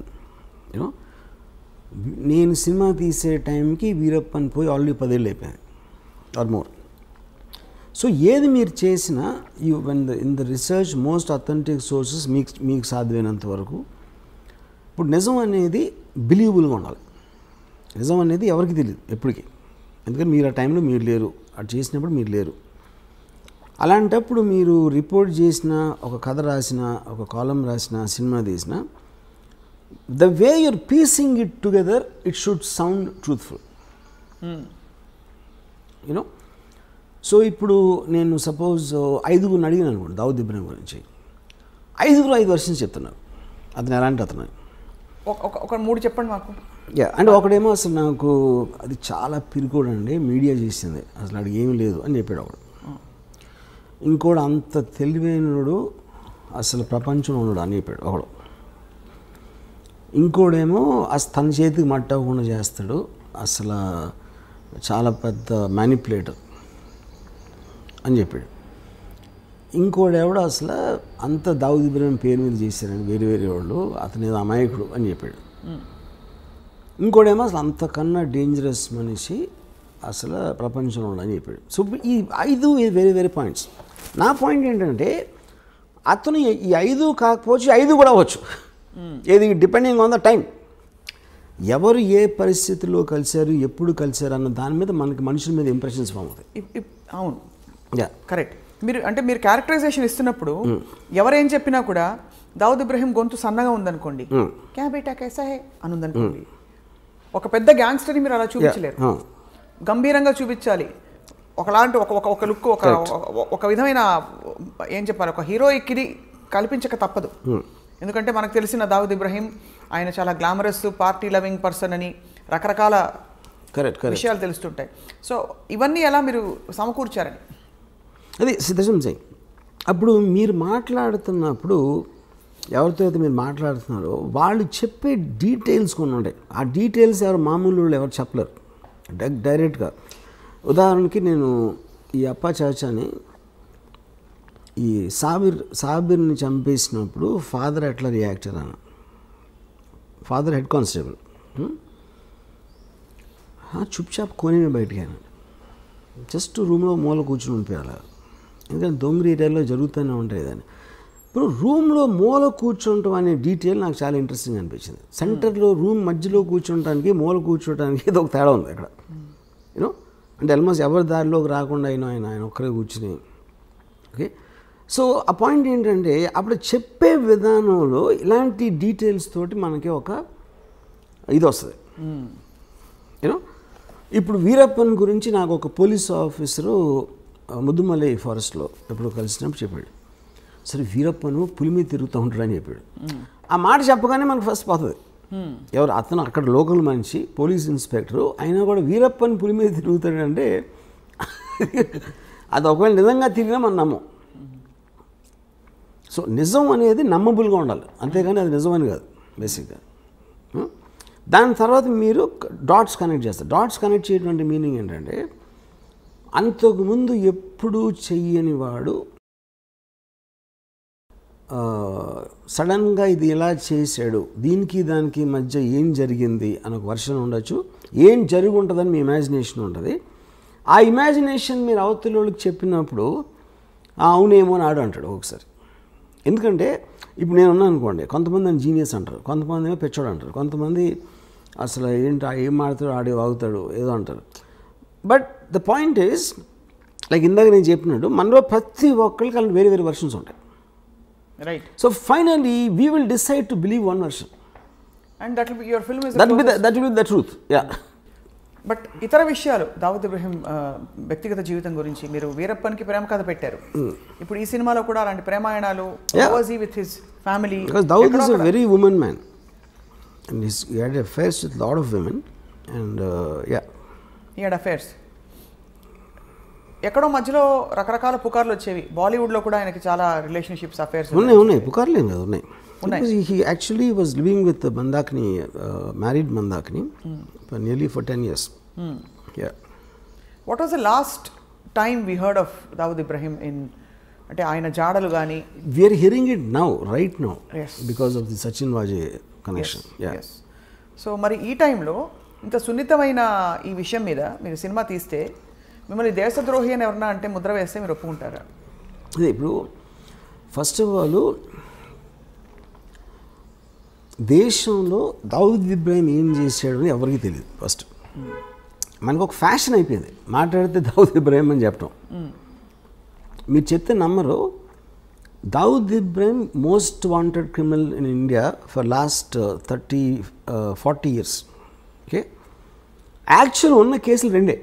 you know నేను సినిమా తీసే టైంకి వీరప్పన్ పోయి ఆల్రెడీ 10 ఏళ్ళు అయిపోయాయి ఆర్ మోర్. సో ఏది మీరు చేసినా in the research most authentic sources మీకు సాధ్యమైనంత వరకు. ఇప్పుడు నిజం అనేది బిలీవబుల్గా ఉండాలి. నిజం అనేది ఎవరికి తెలియదు ఎప్పటికీ, ఎందుకంటే మీరు ఆ టైంలో మీరు లేరు, అది చేసినప్పుడు మీరు లేరు. అలాంటప్పుడు మీరు రిపోర్ట్ చేసిన, ఒక కథ రాసిన, ఒక కాలం రాసిన, సినిమా తీసిన, the way your piecing it together it should sound truthful you know. So ఇప్పుడు నేను సపోజ్ 5 అడిగినాను అనుకోండి దావుద్ ఇబ్రాహీం గురించి, 5 వర్షన్స్ చెప్తున్నారు అతను ఎలాంటి అతను. ఒక 3 చెప్పండి మాకు. అంటే ఒకడేమో అసలు నాకు అది చాలా పిరికోడు అండి, మీడియా చేసింది, అసలు అడిగి ఏమీ లేదు అని చెప్పాడు ఒకడు. ఇంకోడు అంత తెలివైనడు అసలు ప్రపంచంలో ఉన్నాడు అని చెప్పాడు ఒకడు. ఇంకోడేమో అసలు తన చేతికి మట్టకుండా చేస్తాడు, అసలు చాలా పెద్ద మ్యానిపులేటర్ అని చెప్పాడు. ఇంకోడెవడో అసలు అంత దావుద్ ఇబ్రాహీం పేరు మీద చేశారని వేరే వాళ్ళు, అతను ఏదో అమాయకుడు అని చెప్పాడు. ఇంకోడేమో అసలు అంతకన్నా డేంజరస్ మనిషి అసలు ప్రపంచంలో అని చెప్పాడు. సో ఈ 5 వేరే పాయింట్స్. నా పాయింట్ ఏంటంటే అతను ఈ 5 కాకపోవచ్చు 5 కూడా అవ్వచ్చు, ఏది డిపెండింగ్ ఆన్ ద టైం. ఎవరు ఏ పరిస్థితుల్లో కలిశారు, ఎప్పుడు కలిశారు అన్న దాని మీద మనకి మనుషుల మీద ఇంప్రెషన్స్ ఫామ్ అవుతాయి. అవును, కరెక్ట్. మీరు క్యారెక్టరైజేషన్ ఇస్తున్నప్పుడు ఎవరేం చెప్పినా కూడా దావుద్ ఇబ్రాహీం గొంతు సన్నగా ఉందనుకోండి, క్యా బేటా కైసా హే అని ఉందనుకోండి, ఒక పెద్ద గ్యాంగ్స్టర్ని మీరు అలా చూపించలేరు, గంభీరంగా చూపించాలి. ఒకలాంటి ఒక లుక్, ఒక విధమైన ఏం చెప్పాలి, ఒక హీరోయిక్కి కల్పించక తప్పదు. ఎందుకంటే మనకు తెలిసిన దావుద్ ఇబ్రాహీం ఆయన చాలా గ్లామరస్, పార్టీ లవింగ్ పర్సన్ అని రకరకాల విషయాలు తెలుస్తుంటాయి. సో ఇవన్నీ ఎలా మీరు సమకూర్చారని? అది సిద్ధం చేయి. అప్పుడు మీరు మాట్లాడుతున్నప్పుడు ఎవరితో అయితే మీరు మాట్లాడుతున్నారో వాళ్ళు చెప్పే డీటెయిల్స్ కొన్ని ఉంటాయి. ఆ డీటెయిల్స్ ఎవరు మామూలు వాళ్ళు ఎవరు చెప్పలేరు డైరెక్ట్గా. ఉదాహరణకి నేను ఈ అప్పా చాచాని, ఈ సాబిర్ని చంపేసినప్పుడు ఫాదర్ ఎట్లా రియాక్ట్ అయ్యాను. ఫాదర్ హెడ్ కానిస్టేబుల్, చుప్చాప్ కొని బయటికి ఆయన జస్ట్ రూమ్లో మూల కూర్చుని ఉండిపోయాలి, ఎందుకంటే దొంగరి ఏరియాలో జరుగుతూనే ఉంటాయి దాన్ని. ఇప్పుడు రూమ్లో మూల కూర్చుంటాం అనే డీటెయిల్ నాకు చాలా ఇంట్రెస్టింగ్ అనిపించింది. సెంటర్లో రూమ్ మధ్యలో కూర్చుంటానికి మూల కూర్చోటానికి ఏదో ఒక తేడా ఉంది అక్కడ యూనో. అంటే ఆల్మోస్ట్ ఎవరి దారిలోకి రాకుండా ఆయన ఒక్కరే కూర్చుని. ఓకే, సో ఆ పాయింట్ ఏంటంటే అప్పుడు చెప్పే విధానంలో ఇలాంటి డీటెయిల్స్ తోటి మనకి ఒక ఇది వస్తుంది యూనో. ఇప్పుడు వీరప్పన్ గురించి నాకు ఒక పోలీస్ ఆఫీసరు ముద్దుమలై ఫారెస్ట్లో ఎప్పుడు కలిసినప్పుడు చెప్పాడు, సరే వీరప్పను పులి మీద తిరుగుతూ ఉంటాడని చెప్పాడు. ఆ మాట చెప్పగానే మనకు ఫస్ట్ పోతుంది, ఎవరు అతను అక్కడ లోకల్ మనిషి, పోలీస్ ఇన్స్పెక్టరు, అయినా కూడా వీరప్పన్ పులి మీద తిరుగుతాడంటే అది ఒకవేళ నిజంగా తిరిగినా మనం నమ్మం. సో నిజం అనేది నమ్మబుల్గా ఉండాలి, అంతేగాని అది నిజమని కాదు బేసిక్గా. దాని తర్వాత మీరు డాట్స్ కనెక్ట్ చేస్తారు. డాట్స్ కనెక్ట్ చేయటువంటి మీనింగ్ ఏంటంటే అంతకుముందు ఎప్పుడూ చెయ్యని వాడు సడన్గా ఇది ఎలా చేశాడు, దీనికి దానికి మధ్య ఏం జరిగింది అని ఒక వర్షన్ ఉండొచ్చు, ఏం జరిగి ఉంటుందని మీ ఇమాజినేషన్ ఉంటుంది. ఆ ఇమాజినేషన్ మీరు అవతల వాళ్ళకి చెప్పినప్పుడు అవునేమో అని ఆడు అంటాడు ఒకసారి. ఎందుకంటే ఇప్పుడు నేను ఉన్నాను అనుకోండి, కొంతమంది నన్ను జీనియస్ అంటారు, కొంతమంది ఏమో పెచ్చోడు అంటారు, కొంతమంది అసలు ఏంటి ఏం మాడతాడు ఆడే వాగుతాడు ఏదో అంటారు. But the point is like ఇందాక నేను చెప్పినట్టు మనలో ప్రతి ఒక్కరికి అలా వేరే వర్షన్స్ ఉంటాయి. Right. So finally, we will decide to believe one version. And that will be your film is that will be the truth. Yeah. But ఇతర విషయాలు దావుద్ ఇబ్రహీం వ్యక్తిగత జీవితం గురించి మీరు వీరప్పన్కి ప్రేమ కథ పెట్టారు. ఇప్పుడు ఈ సినిమాలో కూడా అలాంటి ప్రేమాయణాలు with his family. Dawood is a very woman man and he had affairs with a lot of women and he had affairs. ఎక్కడో మధ్యలో రకరకాల పుకార్లు వచ్చేవి. బాలీవుడ్లో కూడా ఆయనకి చాలా రిలేషన్షిప్స్ అఫేర్స్ ఉన్నాయి. పుకార్లు ఏం కాదు, ఉన్నాయి. He actually was living with Mandakini, married Mandakini for nearly 10 years. Yeah. What was the last time we heard of Dawood Ibrahim in అంటే ఆయన జాడలు కానీ? We are hearing it now, right now, yes, because of the Sachin Vajay connection. Yes. So మరి ఈ టైంలో ఇంత సున్నితమైన ఈ విషయం మీద మీరు సినిమా తీస్తే మిమ్మల్ని దేశద్రోహి అని ఎవరన్నా అంటే ముద్ర వేస్తే మీరు ఒప్పుకుంటారా? అదే ఇప్పుడు ఫస్ట్ ఆఫ్ ఆల్ దేశంలో దావుద్ ఇబ్రాహిం ఏం చేశాడు అని ఎవరికి తెలియదు. ఫస్ట్ మనకు ఒక ఫ్యాషన్ అయిపోయింది మాట్లాడితే దావుద్ ఇబ్రాహిం అని చెప్పడం. మీరు చెప్తే నమ్మరు, Dawood Ibrahim most wanted criminal in India for last 30-40 years. Okay, actual ఉన్న కేసులు రెండే.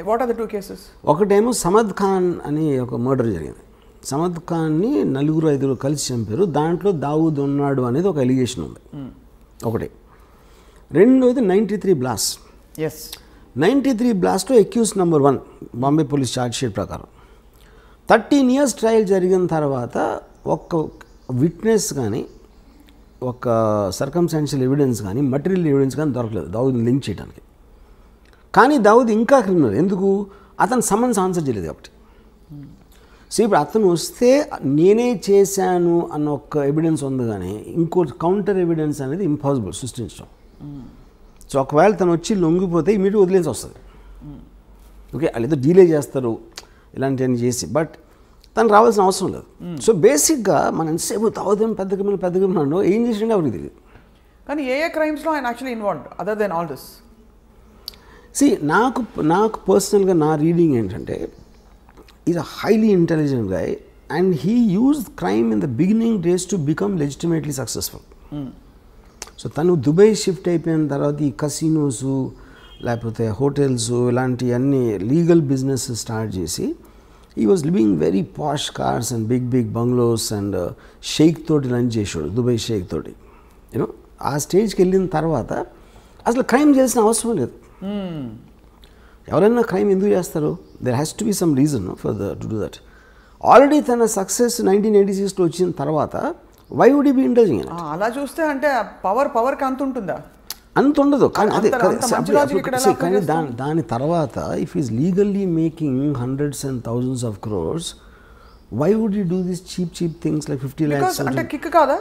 What are the 2 cases? ఒకటేమో సమద్ ఖాన్ అని ఒక మర్డర్ జరిగింది. సమద్ ఖాన్ని 4-5 కలిసి చంపారు. దాంట్లో దావుద్ ఉన్నాడు అనేది ఒక ఎలిగేషన్ ఉంది, ఒకటి. రెండోది 93 బ్లాస్ట్. 93 బ్లాస్ట్లో accuse number 1 Bombay police chargesheet ప్రకారం 13 ఇయర్స్ ట్రయల్ జరిగిన తర్వాత ఒక్క విట్నెస్ కానీ, ఒక సర్కమ్స్టాన్షియల్ ఎవిడెన్స్ కానీ, మటీరియల్ ఎవిడెన్స్ కానీ దొరకలేదు దావుద్ని లింక్ చేయడానికి. కానీ దావుద్ ఇంకా క్రిమినల్. ఎందుకు? అతను సమన్స్ ఆన్సర్ చేయలేదు కాబట్టి. సో ఇప్పుడు అతను వస్తే నేనే చేశాను అన్న ఒక ఎవిడెన్స్ ఉంది, కానీ ఇంకో కౌంటర్ ఎవిడెన్స్ అనేది ఇంపాసిబుల్ సృష్టించడం. సో ఒకవేళ తను వచ్చి లొంగిపోతే ఇమీడియట్ వదిలేసి వస్తుంది. ఓకే, వాళ్ళు ఏదో డీలే చేస్తారు ఇలాంటివన్నీ చేసి, బట్ తను రావాల్సిన అవసరం లేదు. సో బేసిక్గా మనం ఎంతసేపు దావుద్ పెద్ద క్రిమినల్ ఏం చేసిండే ఎవరికి తెలియదు. కానీ ఏ క్రైమ్స్లో ఆయన actually involved other than all this? నాకు పర్సనల్గా నా రీడింగ్ ఏంటంటే, is a highly intelligent guy and he used crime in the beginning days to become legitimately successful. So తను దుబాయ్ షిఫ్ట్ అయిపోయిన తర్వాత ఈ కసినోస్ లేకపోతే హోటల్స్ ఇలాంటివన్నీ లీగల్ బిజినెస్ స్టార్ట్ చేసి ఈ was living very posh cars and big bungalows and షేక్ తోటి లంచ్ చేసాడు, దుబాయ్ షేక్ తోటి. యూనో ఆ స్టేజ్కి వెళ్ళిన తర్వాత అసలు క్రైమ్ చేయాల్సిన అవసరం లేదు. ఎవరైనా క్రైమ్ ఎందుకు చేస్తారు? There has to be some reason for to do that. Already తన సక్సెస్ 1986లో వచ్చిన తర్వాత వై వుడ్ బి ఇండల్జింగ్? అలా చూస్తే అంటే పవర్కి అంత ఉంటుందా? అంత ఉండదు. కానీ అదే కానీ దాని తర్వాత if is legally making hundreds and thousands of crores, why would you do these cheap things like 50 lakhs? అంటే కిక్ కాదా?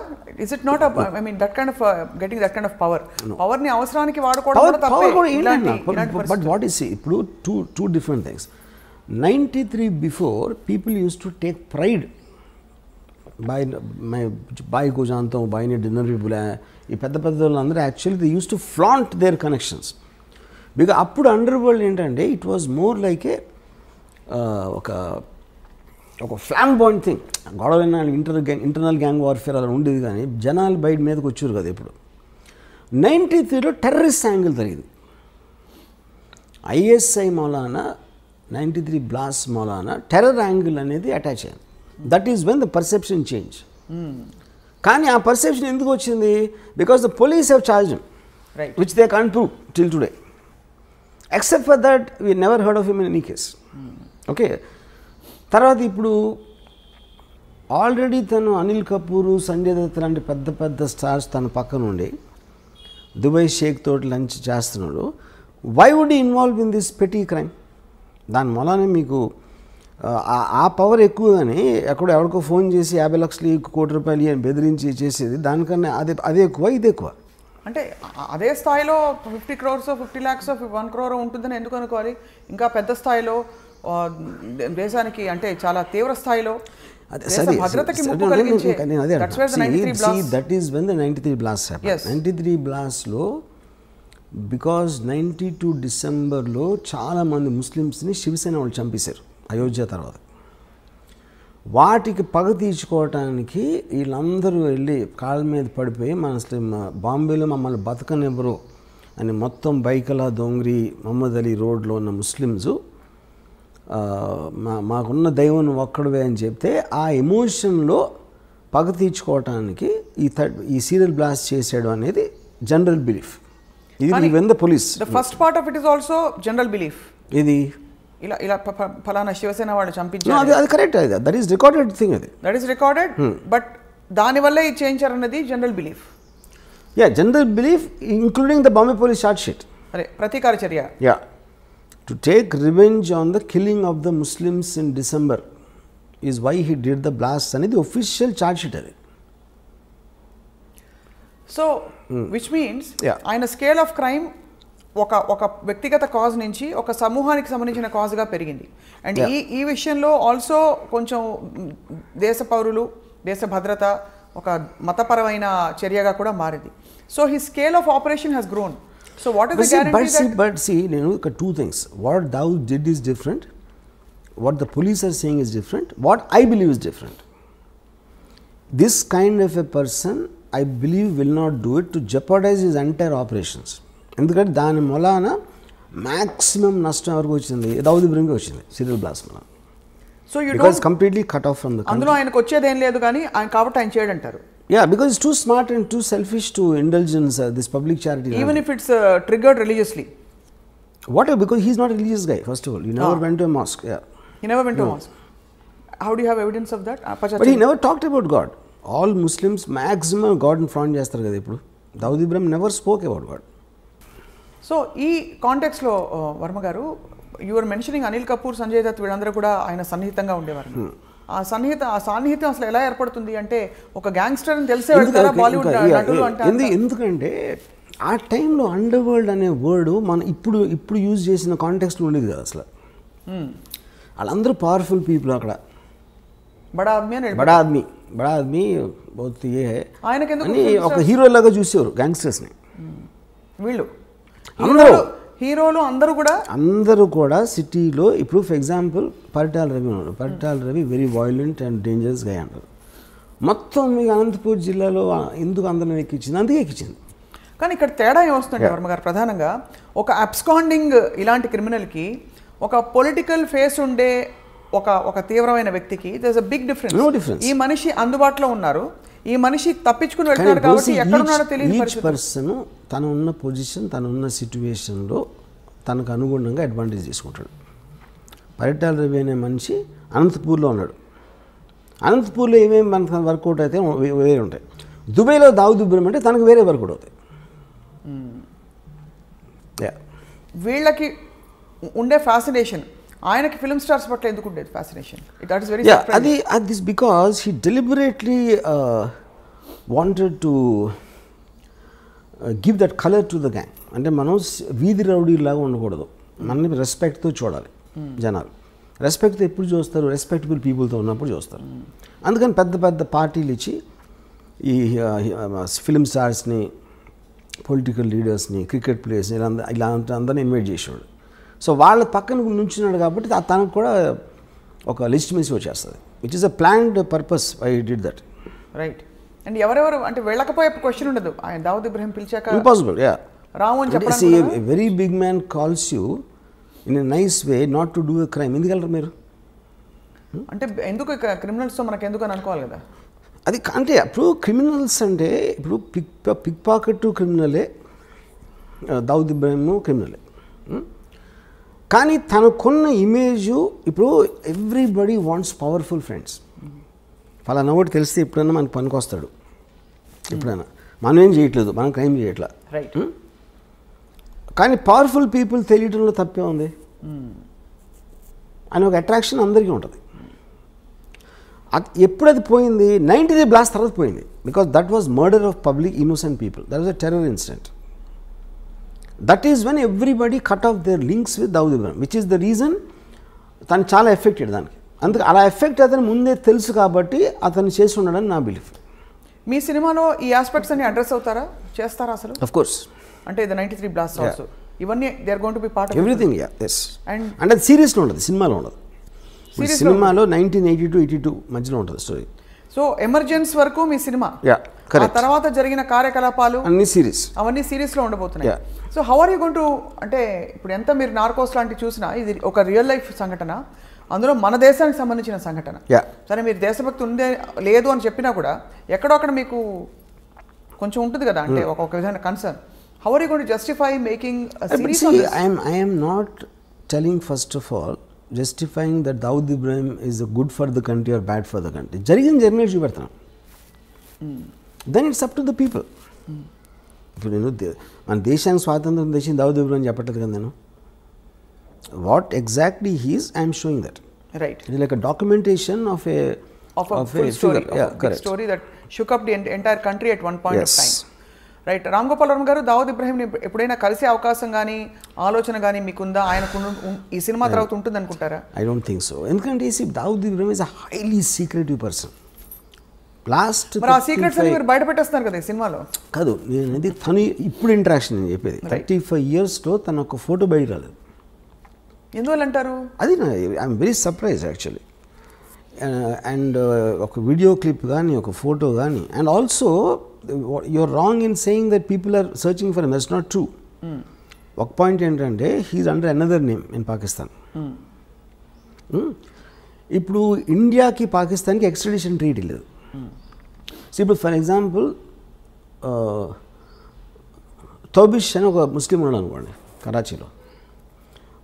Is it not I mean that kind of getting that kind of power? Power ని అవసరానికి వాడుకోవడం కూడా తప్పే. But what is ఇప్పుడు two different things. 93 before people used to take pride బాయ్ को जानता हूँ, బాయ్ ने डिनर भी बुलाया. ఈ పెద్ద వాళ్ళందరూ actually they use to flaunt their connections. Because అప్పుడు అండర్ వరల్డ్ ఏంటంటే it was more like a ఒక ఫ్లాంబాయింట్ థింగ్. గొడవైన ఇంటర్నల్ గ్యాంగ్ వార్ఫేర్ అలా ఉండేది, కానీ జనాలు బయట మీదకి వచ్చారు కదా. ఇప్పుడు 93లో టెర్రరిస్ట్ యాంగిల్ జరిగింది. ఐఎస్ఐ మౌలానా 93 బ్లాస్ట్ మౌలానా టెర్రర్ యాంగిల్ అనేది అటాచ్ అయింది. That is when the perception change. కానీ ఆ పర్సెప్షన్ ఎందుకు వచ్చింది? Because the police have charged him, which they can't prove till today. Except for that we never heard of him in any case. Okay, తర్వాత ఇప్పుడు already తను అనిల్ కపూర్, సంజయ్ దత్ లాంటి పెద్ద stars తన పక్కన ఉండి దుబాయ్ షేక్ తోటి లంచ్ చేస్తున్నాడు. వై వుడ్ ఈ involve in this petty crime? దాని మూలానే మీకు ఆ పవర్ ఎక్కువ. కానీ ఎవరికో ఫోన్ చేసి 50 లక్షలు 1 కోటి రూపాయలు అని బెదిరించి చేసేది దానికన్నా అదే ఎక్కువ, ఇది ఎక్కువ. అంటే అదే స్థాయిలో 50 crores 50 lakhs 1 crore ఉంటుందని ఎందుకు అనుకోవాలి? ఇంకా పెద్ద స్థాయిలో దేశానికి అంటే చాలా తీవ్ర స్థాయిలో భద్రతకి ముప్పు కలిగించే. That is when the 93 blast happened. 93 బ్లాస్ట్లో బికాజ్ 92 డిసెంబర్లో చాలామంది ముస్లిమ్స్ని శివసేన వాళ్ళు చంపేశారు అయోధ్య తర్వాత. వాటికి పగ తీర్చుకోవటానికి వీళ్ళందరూ వెళ్ళి కాళ్ళ మీద పడిపోయి మన బాంబేలో మమ్మల్ని బతకనివ్వరు, అని మొత్తం బైకలా దొంగరి మహమ్మద్ అలీ రోడ్లో ఉన్న ముస్లిమ్స్ మాకున్న దైవం ఒక్కడవే అని చెప్తే ఆ ఎమోషన్లో పగ తీర్చుకోవటానికి ఈ సీరియల్ బ్లాస్ట్ చేసాడు అనేది జనరల్ బిలీఫ్. ఇది when the police the first part of it is also general belief. ఇది ఇలా ఫలానా శివసేన వాళ్ళు చంపించారు, అది కరెక్ట్, అది దట్ ఈస్ రికార్డెడ్ థింగ్, అది దట్ ఈస్ రికార్డెడ్. బట్ దానివల్లే ఇది చేయించారన్నది general belief. Yeah, general belief including the Bombay police chargesheet. అరే ప్రతీకార చర్య. Yeah, to take revenge on the killing of the Muslims in December is why he did the blast అనేది official charge sheet అది. So which means ఆయన scale of crime ఒక వ్యక్తిగత cause నుంచి ఒక సమూహానికి సంబంధించిన కాజ్గా పెరిగింది. అండ్ ఈ విషయంలో ఆల్సో కొంచెం దేశ పౌరులు, దేశ భద్రత, ఒక మతపరమైన చర్యగా కూడా మారింది. So he scale of operation has grown. So what is the guarantee? But see, నేను ఒక two things. What Dawood did is different, what the police are saying is different, what I believe is different. This kind of a person I believe will not do it to jeopardize his entire operations. ఎందుకంటే దాని మూలాన maximum నష్టం ఎవరికి వచ్చింది? దావుద్ ఇబ్రహీంకి వచ్చింది serial blast మూలాన. So you because completely cut off from the country. అందులో ఆయనకు వచ్చేది ఏం లేదు కానీ ఆయన కాబట్టి ఆయన చేయడంటారు. Yeah, because it's too smart and too selfish to indulgence this public charity. Even if it's triggered religiously. What? Because he is not a religious guy, first of all. He never went to a mosque. Yeah. He never went to a mosque. How do you have evidence of that? But he never talked about God. All Muslims maximum God in front చేస్తారు కదా ఇప్పుడు. Dawood Ibrahim never spoke about God. So ఈ కాంటెక్స్లో వర్మ గారు, your mentioning Anil Kapoor, Sanjay Dutt వీళ్ళందరూ కూడా ఆయన సన్నిహితంగా ఉండేవారు. ఆ సాన్నిహిత్యం అసలు ఎలా ఏర్పడుతుంది అంటే ఒక గ్యాంగ్స్టర్ అని తెలిసే వెళ్తారా బాలీవుడ్ నటులు అంటే? ఎందుకంటే ఆ టైంలో అండర్ వరల్డ్ అనే వర్డ్ మనం ఇప్పుడు యూజ్ చేసిన కాంటెక్స్లో ఉండేది కదా అసలు. వాళ్ళందరూ పవర్ఫుల్ పీపుల్ అక్కడ. బడా ఆద్మీ బహుత్ ఏ అని ఒక హీరో లాగా చూసేవారు గ్యాంగ్స్టర్స్ని. వీళ్ళు హీరోలు అందరూ కూడా సిటీలో. ఇప్పుడు ఫర్ ఎగ్జాంపుల్ పరిటాల రవి ఉన్నాడు. Paritala Ravi very violent and dangerous గా అంటారు. మొత్తం మీకు అనంతపూర్ జిల్లాలో ఎందుకు అందరిని ఎక్కించింది? అందుకే ఎక్కించింది. కానీ ఇక్కడ తేడా ఏమొస్తుందంటే వర్మ గారు, ప్రధానంగా ఒక అబ్స్కాండింగ్ ఇలాంటి క్రిమినల్కి ఒక పొలిటికల్ ఫేస్ ఉండే ఒక తీవ్రమైన వ్యక్తికి there is a big difference. ఈ మనిషి అందుబాటులో ఉన్నారు, ఈ మనిషి తప్పించుకుని వెళ్తాడు కాబట్టి ఎక్కడ ఉన్నాడో తెలియదు. ఈచ్ పర్సన్ తను ఉన్న పొజిషన్, తను ఉన్న సిచ్యువేషన్లో తనకు అనుగుణంగా అడ్వాంటేజ్ తీసుకుంటాడు. పరిటాల రవి అనే మనిషి అనంతపూర్లో ఉన్నాడు. అనంతపూర్లో ఏమేమి మనకు వర్కౌట్ అయితే వేరే ఉంటాయి. దుబాయ్లో దావుద్ ఇబ్రహీం అంటే తనకు వేరే వర్కౌట్ అవుతాయి. వీళ్ళకి ఉండే ఫ్యాసినేషన్ ఆయనకి ఫిల్మ్ స్టార్స్ పట్ల ఎందుకు ఉండేది fascination? That is very this because he deliberately wanted to give that colour to the gang. అంటే మనం వీధి రౌడీలాగా ఉండకూడదు, మనని రెస్పెక్ట్తో చూడాలి. జనాలు రెస్పెక్ట్తో ఎప్పుడు చూస్తారు? రెస్పెక్టబుల్ పీపుల్తో ఉన్నప్పుడు చూస్తారు. అందుకని పెద్ద పెద్ద పార్టీలు ఇచ్చి ఈ ఫిల్మ్ స్టార్స్ని, పొలిటికల్ లీడర్స్ని, క్రికెట్ ప్లేయర్స్ని ఇలా అందరినీ ఇన్వైట్ చేసేవాడు. సో వాళ్ళ పక్కన నుంచున్నాడు కాబట్టి తనకు కూడా ఒక లెజిటిమసీ వచ్చేస్తుంది. It is a planned purpose I did that. Right. And ఎవరెవరు అంటే వెళ్ళకపోయే క్వశ్చన్ ఉండదు. ఆయన దావుద్ ఇబ్రహీం పిలిచాక ఇంపాసిబుల్. యా, రాము అని చెప్పడానికి a very big man calls you in a nice way not to do a crime. ఎందుకు వెళ్ళరు మీరు? అంటే ఎందుకు క్రిమినల్స్తో మనకు ఎందుకు అని అనుకోవాలి కదా. అది అంటే ఇప్పుడు క్రిమినల్స్ అంటే ఇప్పుడు పిక్ పాకెట్ క్రిమినలే, దావుద్ ఇబ్రహీం క్రిమినలే. కానీ తనకున్న ఇమేజు ఇప్పుడు ఎవ్రీబడి వాంట్స్ పవర్ఫుల్ ఫ్రెండ్స్. ఫలానా ఒకటి తెలిస్తే ఎప్పుడైనా మనకు పనికొస్తాడు. ఎప్పుడైనా మనం ఏం చేయట్లేదు, మనం క్రైమ్ చేయట్లా. రైట్. కానీ పవర్ఫుల్ పీపుల్ తెలియటంలో తప్పే ఉంది అని ఒక అట్రాక్షన్ అందరికీ ఉంటుంది. ఎప్పుడది పోయింది? 90 బ్లాస్ట్ తర్వాత పోయింది. Because that was murder of public innocent people. That was a terror incident. That is when everybody cut of their links with Dawood Ibrahim, which is the reason తను చాలా ఎఫెక్టెడ్ దానికి. అందుకే అలా ఎఫెక్ట్ అతను ముందే తెలుసు కాబట్టి అతను చేసి ఉన్నాడని నా బిలీఫ్. మీ సినిమాలో ఈ ఆస్పెక్ట్స్ అన్ని అడ్రస్ అవుతారా, చేస్తారా అసలు? Of course. అంటే ది 93 బ్లాస్ట్ ఆల్సో ఇవన్నీ they are going to be part of everything. Yeah, yes. And అది సీరియస్లో ఉండదు, సినిమాలో ఉండదు. సినిమాలో 1982-82 మధ్యలో ఉంటుంది స్టోరీ. సో ఎమర్జెన్స్ వరకు మీ సినిమా. యా. ఆ తర్వాత జరిగిన కార్యకలాపాలు అన్ని సిరీస్, అవన్నీ సిరీస్లో ఉండబోతున్నాయి. So how are you going to, అంటే ఇప్పుడు ఎంత మీరు నార్కోస్ లాంటివి చూసినా ఇది ఒక రియల్ లైఫ్ సంఘటన, అందులో మన దేశానికి సంబంధించిన సంఘటన. సరే మీరు దేశభక్తి ఉందే లేదు అని చెప్పినా కూడా ఎక్కడో అక్కడ మీకు కొంచెం ఉంటుంది కదా, అంటే ఒక విధమైన concern. How are you going to justify making series on this? I am not telling first of all justifying that Dawood Ibrahim is good for the country or bad for the country. జరిగిన చూపెడతాను. Then it's up to the people. ఇప్పుడు నేను మన దేశానికి స్వాతంత్రం తెచ్చింది దావుద్ ఇబ్రాహిం చెప్పట్లేదు కదా నేను. What exactly he's I'm showing that. Right. It like a documentation of a story that shook up the entire country at one point of time. Right. Ram Gopal Varma గారు దావుద్ ఇబ్రాహింని ఎప్పుడైనా కలిసే అవకాశం కానీ ఆలోచన కానీ మీకుందా? ఆయనకు ఈ సినిమా తర్వాత ఉంటుంది అనుకుంటారా? I don't think so. ఎందుకంటే Dawood Ibrahim is a highly secretive person. Last ఆ సీక్రెట్స్ మీరు బయట పెట్టేస్తున్నారు కదా ఈ సినిమాలో. కాదు, నేను అది తను ఇప్పుడు ఇంటరాక్షన్ నేను చెప్పేది. 35 yearsలో తన ఒక ఫోటో బయట రాలేదు. ఎందువల్ల అంటారు? అది I'm very surprise actually. And ఒక వీడియో క్లిప్ కానీ ఒక ఫోటో కానీ. And also you're wrong in saying that people are searching for him. That's not true. ఒక పాయింట్ ఏంటంటే he is under another name in Pakistan. ఇప్పుడు ఇండియాకి పాకిస్తాన్కి ఎక్స్ట్రడిషన్ ట్రీటీ లేదు. సో ఇప్పుడు ఫర్ ఎగ్జాంపుల్ తోబిష్ అని ఒక ముస్లిం ఉన్నాడు అనుకోండి కరాచీలో,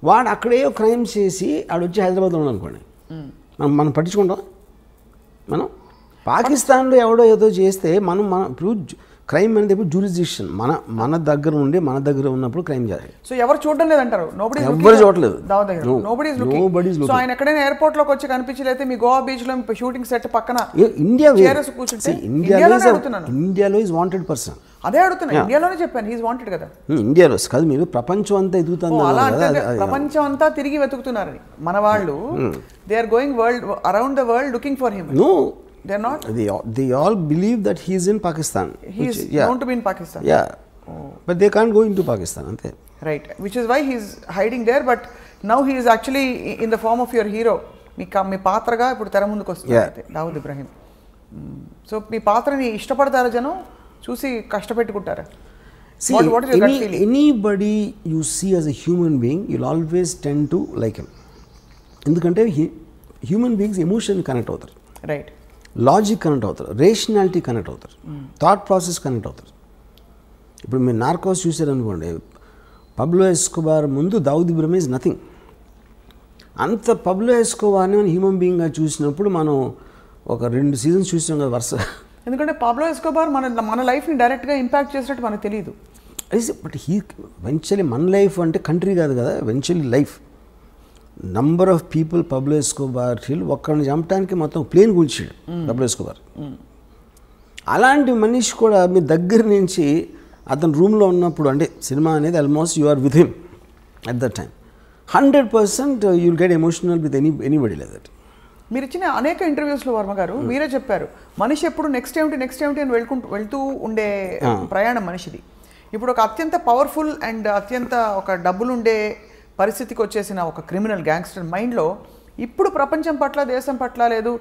వాడు అక్కడే క్రైమ్ చేసి ఆడు వచ్చి హైదరాబాద్లో ఉన్నాడు అనుకోండి, మనం పట్టించుకుంటాం. మనం పాకిస్తాన్లో ఎవడో ఏదో చేస్తే మనం ఇప్పుడు క్రైమ్ అనేది ఇప్పుడు జ్యూరిస్డిక్షన్ మన దగ్గర ఉండి మన దగ్గర ఉన్నప్పుడు క్రైమ్ చేయాలి. సో ఎవరు చూడడం లేదంటారు? ఎవరు చూడలేదు. సో ఆయన ఎక్కడైనా ఎయిర్పోర్ట్ లోకి వచ్చి కనిపించలేతే మీ గోవా బీచ్ లో షూటింగ్ సెట్ పక్కన ఇండియాలో ఈజ్ వాంటెడ్ పర్సన్. అదే అడుగుతున్నా, ఇండియాలోనే చెప్పాను హీస్ వాంటెడ్ కదా. ఇండియాలో కాదు, మీరు ప్రపంచం అంతా ఎదుగుతున్నారు. అలా అంటే ప్రపంచం అంతా తిరిగి వెతుకుతున్నారని మన వాళ్ళు. They are going world around the world looking for him. No, they're not. They all believe that he is in Pakistan. He is known to be in Pakistan. Yeah. But they can't go into Pakistan, ante. Right. Which is why he is hiding there. But now he is actually in the form of your hero. మీ పాత్రగా ఇప్పుడు తెర ముందుకు వస్తుంది Dawood Ibrahim. So మీ పాత్రని ఇష్టపడతారా జనం? చూసి కష్టపెట్టుకుంటారా? See, what is your gut feeling? Anybody you see as a human being, you'll always tend to like him. ఎందుకంటే హ్యూమన్ బీయింగ్స్ ఎమోషన్ కనెక్ట్ అవుతారు. రైట్. లాజిక్ కనెక్ట్ అవుతారు, రేషనాలిటీ కనెక్ట్ అవుతారు, థాట్ ప్రాసెస్ కనెక్ట్ అవుతారు. ఇప్పుడు మీరు Narcos చూసారనుకోండి, పబ్లో Escobar ముందు Dawood Ibrahim is nothing. అంత పబ్లో ఎస్కోబార్ని మనం హ్యూమన్ బీయింగ్గా చూసినప్పుడు మనం ఒక 2 seasons చూసాం కదా వరుస. ఎందుకంటే పబ్లో ఎస్కోబార్ మన లైఫ్ని డైరెక్ట్గా ఇంపాక్ట్ చేసినట్టు మనకు తెలియదు. బట్ వెంచువల్లీ మన లైఫ్ అంటే కంట్రీ కాదు కదా, eventually life. Number of people Pablo Escobar ఒక్కడిని చంపడానికి మొత్తం ప్లేన్ కూల్చాడు పబ్లో ఎస్కోబార్. అలాంటి మనిషి కూడా మీ దగ్గర నుంచి అతను రూమ్లో ఉన్నప్పుడు, అంటే సినిమా అనేది almost you are with him at that time. 100% you will get emotional with anybody like that. మీరు ఇచ్చిన అనేక ఇంటర్వ్యూస్లో వర్మ గారు మీరే చెప్పారు, మనిషి ఎప్పుడు నెక్స్ట్ ఏమిటి అని వెళ్తూ ఉండే ప్రయాణం మనిషిది. ఇప్పుడు ఒక అత్యంత పవర్ఫుల్ అండ్ అత్యంత ఒక డబ్బులుండే పరిస్థితికి వచ్చేసిన ఒక క్రిమినల్ గ్యాంగ్స్టర్ మైండ్లో ఇప్పుడు ప్రపంచం పట్ల, దేశం పట్ల, లేదు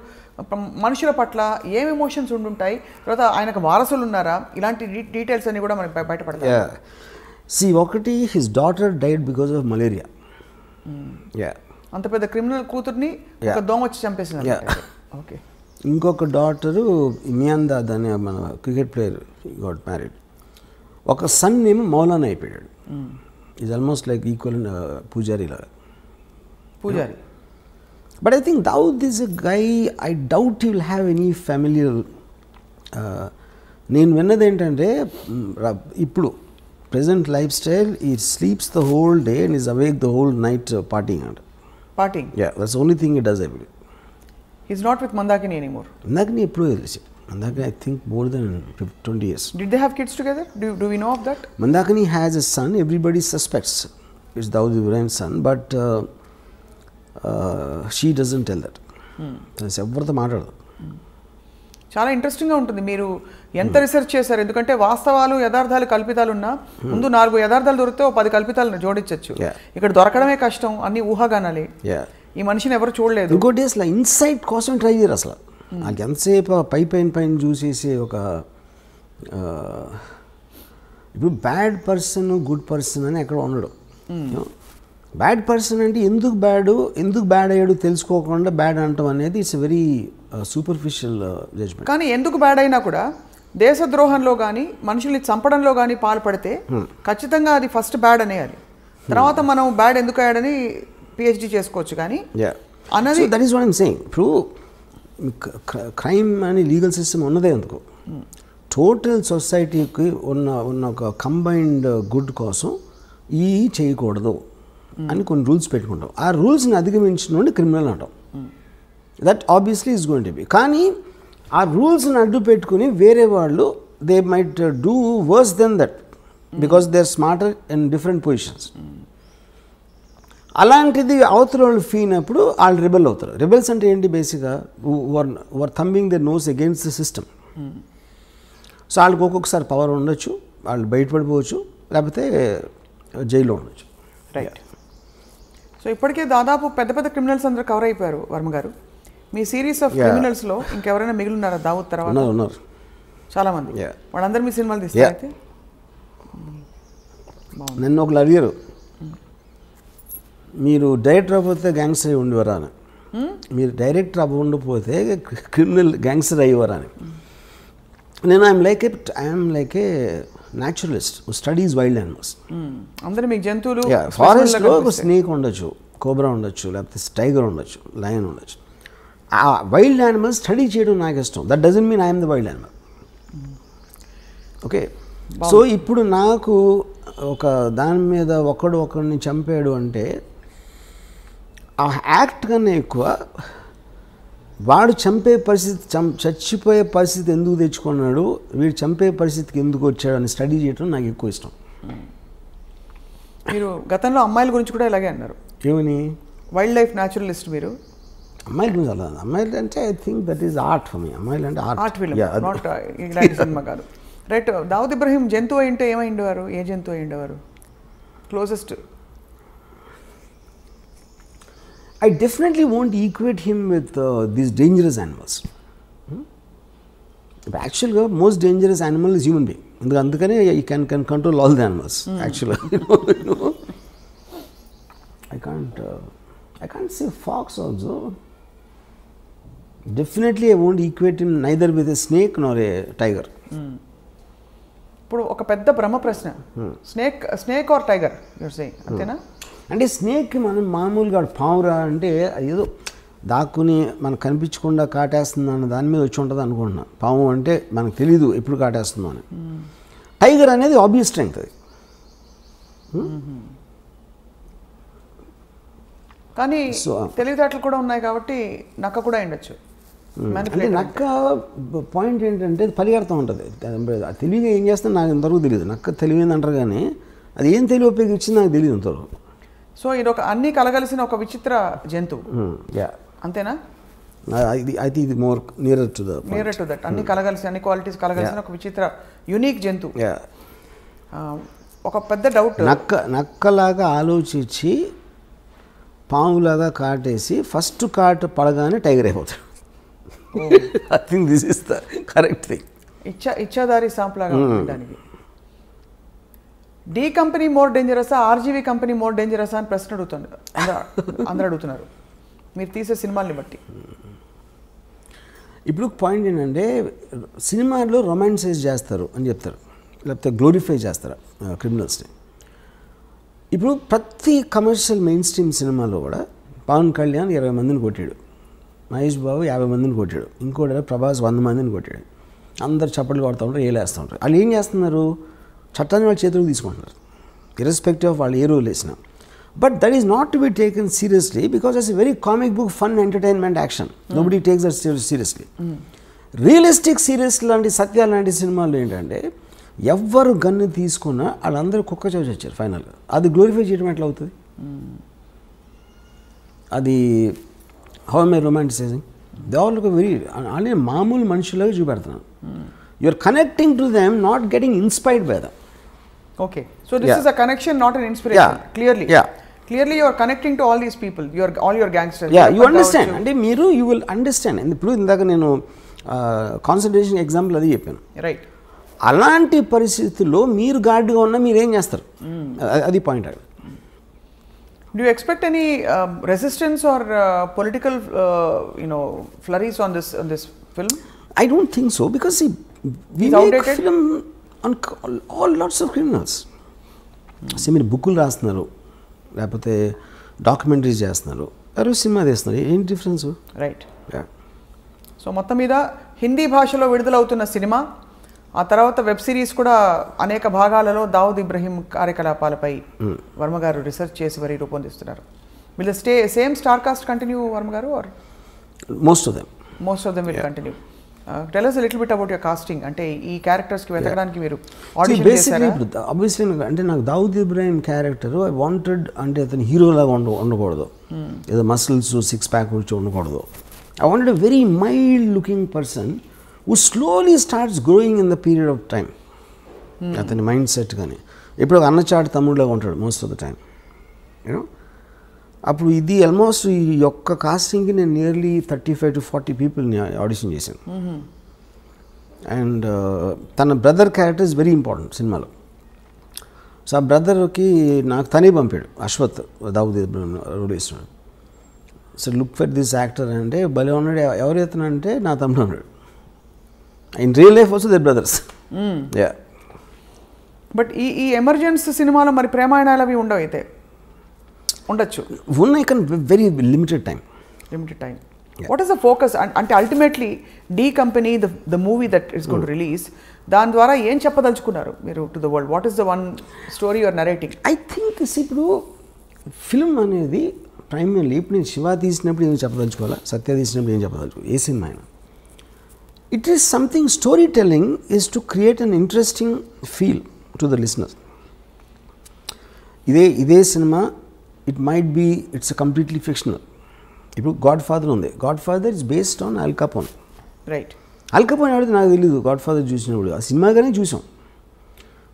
మనుషుల పట్ల ఏం ఎమోషన్స్ ఉండుంటాయి, తర్వాత ఆయనకు వారసులు ఉన్నారా, ఇలాంటి డీటెయిల్స్ అన్ని కూడా మనకి బయటపడతాయి. ఒకటి his daughter died because of malaria. అంత పెద్ద క్రిమినల్ కూతుర్ని ఒక దోమ వచ్చి చంపేసింది. ఓకే. ఇంకొక డాటరు మియాందా దాని మన క్రికెట్ ప్లేయర్ గాట్ మ్యారీడ్. ఒక సన్ ఏమో మౌలానా అయిపోయాడు. Is almost like equal Pujari లాగా. Pujari. But I think Dawood is a guy, I doubt he will have any familiar. నేను విన్నది ఏంటంటే ఇప్పుడు present lifestyle, he sleeps the whole day and is awake the whole night partying అంట. Partying? Yeah, that's only thing he does every day. He is not with Mandakini anymore. Mandakini ఎప్పుడూ తెలిసి. Mandakini, I think more than 20 years. Did they have kids together? Do we know of that? Mandakini has a son. Everybody suspects it's Dawood Ibrahim's son, but she doesn't tell that. ఎవరితో మాట్లాడదు. చాలా ఇంట్రెస్టింగ్గా ఉంటుంది. మీరు ఎంత research చేశారు? ఎందుకంటే వాస్తవాలు, యథార్థాలు, కల్పితాలు ఉన్నా ముందు 4 యథార్థాలు దొరికితే 10 కల్పితాలను జోడించవచ్చు. ఇక్కడ దొరకడమే కష్టం, అన్ని ఊహాగానాలే. ఈ మనిషిని ఎవరు చూడలేదు. ఇంకోటి అసలు ఇన్సైట్ కోసం ట్రై చేయరు అసలు. నాకు ఎంతసేపు పైన చూసేసి ఒక ఇప్పుడు బ్యాడ్ పర్సన్ గుడ్ పర్సన్ అని ఎక్కడ ఉండడు. బ్యాడ్ పర్సన్ అంటే ఎందుకు బ్యాడ్ అయ్యాడు తెలుసుకోకుండా బ్యాడ్ అంటాం అనేది ఇట్స్ వెరీ సూపర్ఫిషియల్ జడ్జ్మెంట్. కానీ ఎందుకు బ్యాడ్ అయినా కూడా దేశద్రోహంలో కానీ మనుషుల్ని చంపడంలో కానీ పాల్పడితే ఖచ్చితంగా అది ఫస్ట్ బ్యాడ్ అనేయాలి. తర్వాత మనం బ్యాడ్ ఎందుకు అయ్యాడని పిహెచ్డి చేసుకోవచ్చు. కానీ అన్నది that is what I'm saying. ఇప్పుడు క్రైమ్ అని లీగల్ సిస్టమ్ ఉన్నదే ఎందుకు, టోటల్ సొసైటీకి ఉన్న ఒక కంబైన్డ్ గుడ్ కోసం ఈ చేయకూడదు అని కొన్ని రూల్స్ పెట్టుకుంటాం. ఆ రూల్స్ని అధిగమించిన క్రిమినల్ అంటాం. That obviously is going to be. కానీ ఆ రూల్స్ని అడ్డు పెట్టుకుని వేరే వాళ్ళు they might do worse than that because they are smarter in different positions. అలాంటిది అవతల వాళ్ళు ఫీల్ అయినప్పుడు వాళ్ళు రిబెల్ అవుతారు. రిబెల్స్ అంటే ఏంటి, బేసిక్గా were thumbing the nose against the system. So వాళ్ళకి ఒక్కొక్కసారి పవర్ ఉండొచ్చు, వాళ్ళు బయటపడిపోవచ్చు, లేకపోతే జైల్లో ఉండొచ్చు. రైట్. సో ఇప్పటికే దాదాపు పెద్ద పెద్ద క్రిమినల్స్ అందరూ కవర్ అయిపోయారు వర్మ గారు. మీ సిరీస్ ఆఫ్ క్రిమినల్స్లో ఇంకెవరైనా మిగిలిన్నారా దావుద్ తర్వాత? ఉన్నారు చాలామంది. వాళ్ళందరూ మీ సినిమాలు తీస్తారు అయితే? నన్ను ఒకళ్ళు అడిగారు, మీరు డైరెక్టర్ అవ్వకపోతే గ్యాంగ్స్టర్ అయి ఉండేవారా అని. మీరు డైరెక్టర్ అవ్వకపోతే క్రిమినల్ గ్యాంగ్స్టర్ అయ్యేవారా అని. నేను I'm like A naturalist studies wild animals. అందరూ మీకు జంతువులు, ఫారెస్ట్లో ఒక స్నేక్ ఉండొచ్చు, కోబ్రా ఉండొచ్చు, లేకపోతే టైగర్ ఉండొచ్చు, లయన్ ఉండొచ్చు. ఆ వైల్డ్ యానిమల్స్ స్టడీ చేయడం నాకు ఇష్టం. That doesn't mean I'm the wild animal. Okay. So ఇప్పుడు నాకు ఒక దాని మీద ఒకడిని చంపాడు అంటే ఆ యాక్ట్ కన్నా ఎక్కువ వాడు చంపే పరిస్థితి, చచ్చిపోయే పరిస్థితి ఎందుకు తెచ్చుకున్నాడు, వీడు చంపే పరిస్థితికి ఎందుకు వచ్చాడు అని స్టడీ చేయడం నాకు ఎక్కువ ఇష్టం. మీరు గతంలో అమ్మాయిల గురించి కూడా ఇలాగే అన్నారు. ఏమని? వైల్డ్ లైఫ్ న్యాచురలిస్ట్ మీరు. అమ్మాయిల గురించి అలా, అమ్మాయిలు అంటే I think that is art for me. అమ్మాయిలు అంటే ఆర్ట్ ఫిల్మ్, నాట్ ఇలాంటి సినిమా కాదు. రైట్. దావుద్ ఇబ్రహీం జంతువు అయింటే ఏమైండేవారు? ఏ జంతువు అయిండేవారు closest? I definitely won't equate him with these dangerous animals. But actually, the most dangerous animal is human being. Andukane you can control all the animals. Actually, you know. I can't say fox also. Definitely, I won't equate him neither with a snake nor a tiger. ఇప్పుడు ఒక పెద్ద బ్రహ్మ ప్రశ్న, snake or tiger you're saying, అంతేనా? అంటే స్నేక్కి మనం మామూలుగా పావురా అంటే ఏదో దాక్కుని మనకు కనిపించకుండా కాటేస్తుంది అన్న దాని మీద వచ్చి ఉంటుంది అనుకుంటున్నాను. పాము అంటే మనకు తెలీదు ఎప్పుడు కాటేస్తుందో అని. టైగర్ అనేది ఆబ్వియస్ స్ట్రెంగ్త్ అది. కానీ తెలివితేటలు కూడా ఉన్నాయి కాబట్టి నక్క కూడా ఉండొచ్చు. అంటే నక్క పాయింట్ ఏంటంటే పరిగెడతా ఉంటుంది. తెలివిగా ఏం చేస్తుందో నాకు ఇంతవరకు తెలియదు. నక్క తెలివింది అంటారు కానీ అది ఏం తెలివి ఉపయోగించింది నాకు తెలియదు ఇంతవరకు. సో ఇది ఒక అన్ని కలగలిసిన ఒక విచిత్ర జంతువు, అంతేనా? అయితే ఇది మోర్ నియర్ టు దట్. అన్ని కలగలిసి, అన్ని క్వాలిటీస్ కలగలిసిన ఒక విచిత్ర యూనిక్ జంతువు. ఒక పెద్ద డౌట్, నక్కలాగా ఆలోచించి పాములాగా కాటేసి ఫస్ట్ కాటు పడగానే టైగర్ అయిపోతాడు. I think this is the correct thing. ఇచ్చాదారి సాంప్లాగా ఉండడానికి. డి కంపెనీ మోర్ డేంజరసా, ఆర్జీవీ కంపెనీ మోర్ డేంజరసా అని ప్రశ్న అడుగుతున్నారు, అందరూ అడుగుతున్నారు మీరు తీసే సినిమాల్ని బట్టి. ఇప్పుడు పాయింట్ ఏంటంటే సినిమాలో రొమాన్సైజ్ చేస్తారు అని చెప్తారు, లేకపోతే గ్లోరిఫై చేస్తారు క్రిమినల్స్ని. ఇప్పుడు ప్రతి కమర్షియల్ మెయిన్ స్ట్రీమ్ సినిమాలో కూడా పవన్ కళ్యాణ్ 20 మందిని కొట్టాడు, మహేష్ బాబు 50 మందిని కొట్టాడు, ఇంకోటి ప్రభాస్ 100 మందిని కొట్టాడు. అందరు చప్పట్లు కొడుతూ ఉంటారు, ఏలేస్తూ ఉంటారు. వాళ్ళు ఏం చేస్తున్నారు, చట్టాన్ని వాళ్ళ చేతులకు తీసుకుంటున్నారు, ఇర్రెస్పెక్టివ్ ఆఫ్ వాళ్ళు ఏ రోల్ వేసినా. But that is not to be taken seriously because it's a very comic book, fun, entertainment, action. Nobody takes that seriously. Realistic serious లాంటి సత్యాలు లాంటి సినిమాలు ఏంటంటే ఎవ్వరు గన్ను తీసుకున్నా వాళ్ళందరూ కుక్క చోచి వచ్చారు ఫైనల్గా. అది గ్లోరిఫై చేయడం ఎట్లా అవుతుంది? అది how am I romanticising? They all look very అంటే మామూలు మనుషులాగా చూపెడుతున్నాను. You are connecting to them, not getting inspired by them. Okay, so this is a connection, not an inspiration. Clearly you are connecting to all these people, all your gangsters. You understand, and you will understand. And ఇప్పుడు ఇందాక నేను concentration example అది చెప్పాను, right? అలాంటి పరిస్థితుల్లో మీరు గార్డ్గా ఉన్నా మీరు ఏం చేస్తారు? అది point. Do you expect any resistance or political, flurries on this film? I don't think so, because see, we It's make outdated? film on all lots of criminals. మీరు బుక్కులు రాస్తున్నారు, లేకపోతే డాక్యుమెంటరీస్ చేస్తున్నారు, ఎవరు సినిమా తీస్తున్నారు, ఏంటి డిఫరెన్స్? రైట్. సో మొత్తం మీద హిందీ భాషలో విడుదలవుతున్న సినిమా, ఆ తర్వాత వెబ్ సిరీస్ కూడా అనేక భాగాలలో దావుద్ ఇబ్రహీం కార్యకలాపాలపై వర్మ గారు రీసెర్చ్ చేసి మరి రూపొందిస్తున్నారు. Will the same star cast continue Varma garu, or most of them will continue? Tell us a little bit about your casting. అంటే ఈ క్యారెక్టర్స్కి వెతకడానికి మీరు ఆడిషన్ చేశారా? ఆబ్వియస్లీ అంటే నాకు Dawood Ibrahim character I wanted, అంటే అతను హీరోలాగా ఉండకూడదు, ఏదో మసిల్స్ 6 ప్యాక్ వచ్చి ఉండకూడదు. I wanted a very mild looking person who slowly starts growing in the period of time. అతని మైండ్ సెట్ కానీ ఇప్పుడు ఒక అన్నచాటు తమ్ముడులాగా ఉంటాడు most of the time, you know. అప్పుడు ఇది ఆల్మోస్ట్ ఈ యొక్క కాస్టింగ్కి నేను నియర్లీ 35 to 40 పీపుల్ని ఆడిషన్ చేశాను. అండ్ తన brother character is very important సినిమాలో. సో ఆ బ్రదర్కి నాకు తనే పంపాడు, అశ్వత్ దావుద్ ఇబ్రాహిం రోల్ వేస్తున్నాడు. So look for this actor అంటే భలే ఉన్నాడు, ఎవరైతే అంటే నా తమ్ముడు ఉన్నాడు. In real life also their brothers. Yeah. But ఈ ఎమర్జెన్సీ సినిమాలో మరి ప్రేమాయణాలు అవి ఉండవు, అయితే ఉండొచ్చు, ఉన్నాయి కానీ very limited time. What is the focus? అంటే ultimately D company the movie that is going to release, దాని ద్వారా ఏం చెప్పదలుచుకున్నారు మీరు to the world? What is the one story your narrating? I think ఇప్పుడు ఫిల్మ్ అనేది ప్రైమర్లీ, ఇప్పుడు నేను శివ తీసినప్పుడు ఏం చెప్పదలుచుకోవాలా, సత్య తీసినప్పుడు ఏం చెప్పదలుచుకోవాలి, ఏ సినిమా అయినా, it is something, storytelling is to create an interesting feel to the listener. ఇదే cinema it might be, it's a completely fictional. ఇప్పుడు గాడ్ ఫాదర్ ఉంది, Godfather is based on Al Capone. Right. Al Capone ఎవరైతే నాకు తెలియదు, God father చూసినప్పుడు ఆ సినిమాగానే చూసాం.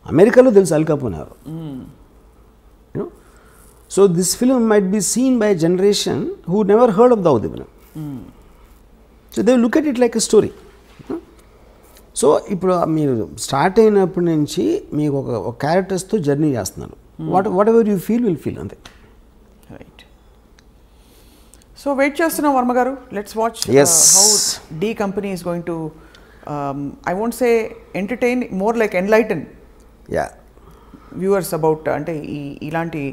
అమెరికాలో తెలుసు అల్ కపోన్ ఎవరు, you know. So this film might be seen by a generation who never heard of Dawood Ibrahim. So they look at it like a story. So ఇప్పుడు మీరు స్టార్ట్ అయినప్పటి నుంచి మీకు ఒక క్యారెక్టర్స్తో జర్నీ చేస్తున్నారు. Whatever you feel will feel, అంతే. Right. So wait చేస్తున్నాం Varma garu. Let's watch how D company is going to, I won't say entertain, more like enlighten viewers about, అంటే ఇలాంటి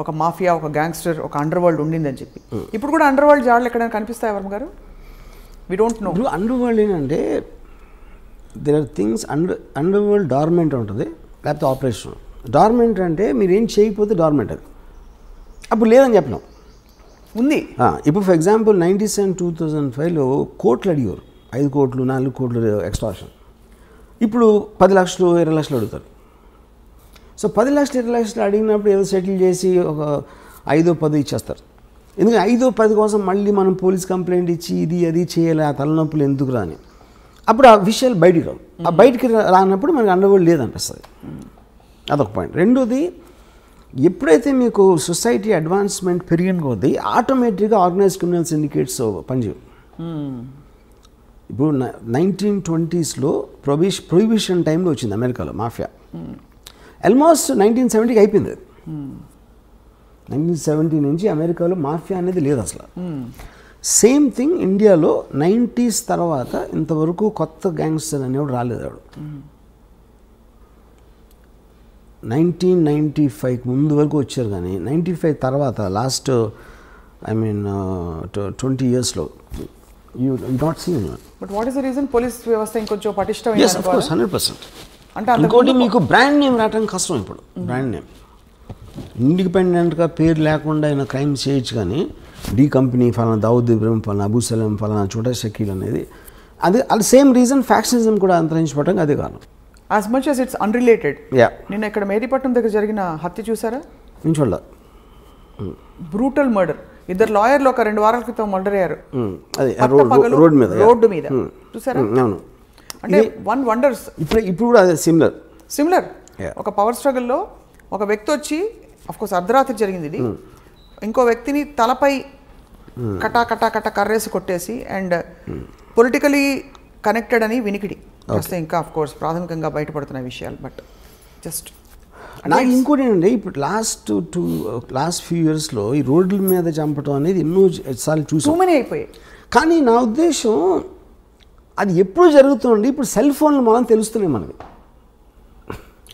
ఒక మాఫియా, ఒక గ్యాంగ్స్టర్, ఒక అండర్ వరల్డ్ ఉండిందని చెప్పి. ఇప్పుడు కూడా అండర్ వరల్డ్ జాడలు ఎక్కడైనా కనిపిస్తాయి Varma garu? We don't know. ఇప్పుడు అండర్ వరల్డ్ ఏంటంటే there are things, underworld dormant ఉంటుంది, లేకపోతే ఆపరేషన్. డార్మెంట్ అంటే మీరు ఏం చేయకపోతే డార్మెంట్, అది అప్పుడు లేదని చెప్పినాం ఉంది. ఇప్పుడు ఫర్ ఎగ్జాంపుల్ 97-2005లో కోట్లు అడిగారు, 5 కోట్లు 4 కోట్లు ఎక్స్ట్రాక్షన్. ఇప్పుడు 10 లక్షలు 20 లక్షలు అడుగుతారు. సో 10 లక్షలు 20 లక్షలు అడిగినప్పుడు ఏదో సెటిల్ చేసి ఒక 5-10 ఇచ్చేస్తారు. ఎందుకంటే 5-10 కోసం మళ్ళీ మనం పోలీస్ కంప్లైంట్ ఇచ్చి ఇది అది చేయాలి, ఆ తలనొప్పులు ఎందుకు రాని, అప్పుడు ఆ విషయాలు బయటికి రావు. ఆ బయటికి రానప్పుడు మనకి అండర్ వరల్డ్ లేదనిపిస్తుంది. అదొక పాయింట్. రెండోది, ఎప్పుడైతే మీకు సొసైటీ అడ్వాన్స్మెంట్ పెరిగిన కొద్దీ ఆటోమేటిక్గా ఆర్గనైజ్డ్ క్రిమినల్ సిండికేట్స్ పనిచేయవు. ఇప్పుడు 1920sలో ప్రొహిబిషన్ టైంలో వచ్చింది అమెరికాలో మాఫియా. ఆల్మోస్ట్ 1970కి అయిపోయింది. 1970 నుంచి అమెరికాలో మాఫియా అనేది లేదు అసలు. సేమ్ థింగ్ ఇండియాలో 90s తర్వాత ఇంతవరకు కొత్త గ్యాంగ్స్టర్ అనేవాడు రాలేదు. ఆవిడ 1995 ముందు వరకు వచ్చారు, కానీ 95 తర్వాత లాస్ట్ 20 yearsలో you not seen. But what is the reason? Police వ్యవస్థ ఇంకొంచెం పటిష్టమైంది. yes, of course, 100%. అంటే ఇంకోటి, మీకు బ్రాండ్ నేమ్ రావడం కష్టం. ఇప్పుడు బ్రాండ్ నేమ్ ఇండిపెండెంట్గా పేరు లేకుండా ఆయన క్రైమ్ చేయొచ్చు, కానీ డీ కంపెనీ ఫలానా దావుద్ ఇబ్రాహిం, ఫలానా అబూ సలీం, ఫలానా చోటా షకీల్ అనేది, అది సేమ్ రీజన్. ఫ్యాక్షనిజం కూడా అంతరించిపోవడానికి అదే కారణం. As much as it's unrelated. నిన్న ఇక్కడ మేదీపట్నం దగ్గర జరిగిన హత్య చూసారా? నేను చూడలే. Brutal murder. 2 లాయర్లు ఒక 2 వారాల క్రితం మర్డర్ అయ్యారు. రోడ్డు మీద చూసారా? అవును. అంటే వన్ వండర్స్. ఇప్పుడు కూడా అదే సిమిలర్. ఒక పవర్ స్ట్రగుల్లో ఒక వ్యక్తి వచ్చి, అఫ్కోర్స్ అర్ధరాత్రి జరిగింది ఇది, ఇంకో వ్యక్తిని తలపై కటా కటా కటా కర్రేసి కొట్టేసి, అండ్ పొలిటికలీ కనెక్టెడ్ అని వినికిడి. వస్తే ఇంకా ఆఫ్ కోర్స్ ప్రాథమికంగా బయటపడుతున్న విషయాలు, బట్ జస్ట్ నాకు ఇంకోటి ఏంటంటే ఇప్పుడు లాస్ట్ ఫ్యూ ఇయర్స్లో ఈ రోడ్ల మీద చంపడం అనేది ఎన్నో సార్లు చూసాం, టూ మెనీ అయిపోయాయి. కానీ నా ఉద్దేశం అది ఎప్పుడు జరుగుతుంది, ఇప్పుడు సెల్ ఫోన్లు మనం తెలుస్తున్నాయి మనకి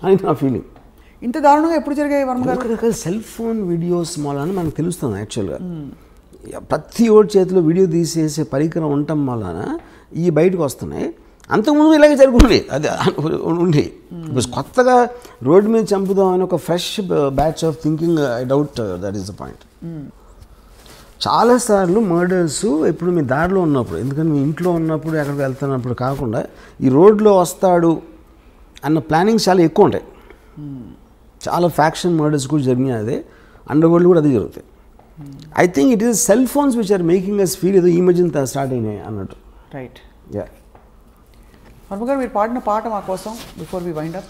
అని నా ఫీలింగ్. ఇంత దారుణంగా ఎప్పుడు జరిగాయి వర్మ గారు? రకరకాల సెల్ ఫోన్ వీడియోస్ వలన మనకు తెలుస్తుంది. యాక్చువల్గా ప్రతి ఓడి చేతిలో వీడియో తీసేసే పరికరం ఉండటం వలన ఈ బయటకు వస్తున్నాయి. అంతకుముందు ఇలాగే జరుగుతుంది, అది ఉండి ఇప్పుడు కొత్తగా రోడ్డు మీద చంపుదాం అని ఒక fresh batch of thinking, I doubt that is the point. చాలాసార్లు మర్డర్స్ ఎప్పుడు మీ దారిలో ఉన్నప్పుడు, ఎందుకంటే మీ ఇంట్లో ఉన్నప్పుడు ఎక్కడికి వెళ్తున్నప్పుడు కాకుండా ఈ రోడ్లో వస్తాడు అన్న ప్లానింగ్స్ చాలా ఎక్కువ ఉంటాయి. చాలా ఫ్యాక్షన్ మర్డర్స్ కూడా జరిగినాయి, అదే అండర్ వరల్డ్ కూడా అదే జరుగుతాయి. I think it is cell phones which are making us feel ఏదో ఈ మధ్యన స్టార్ట్ అయినాయి అన్నట్టు. రైట్. యా వర్మ గారు, మీరు పాడిన పాట మా కోసం బిఫోర్ వి వైండ్ అప్,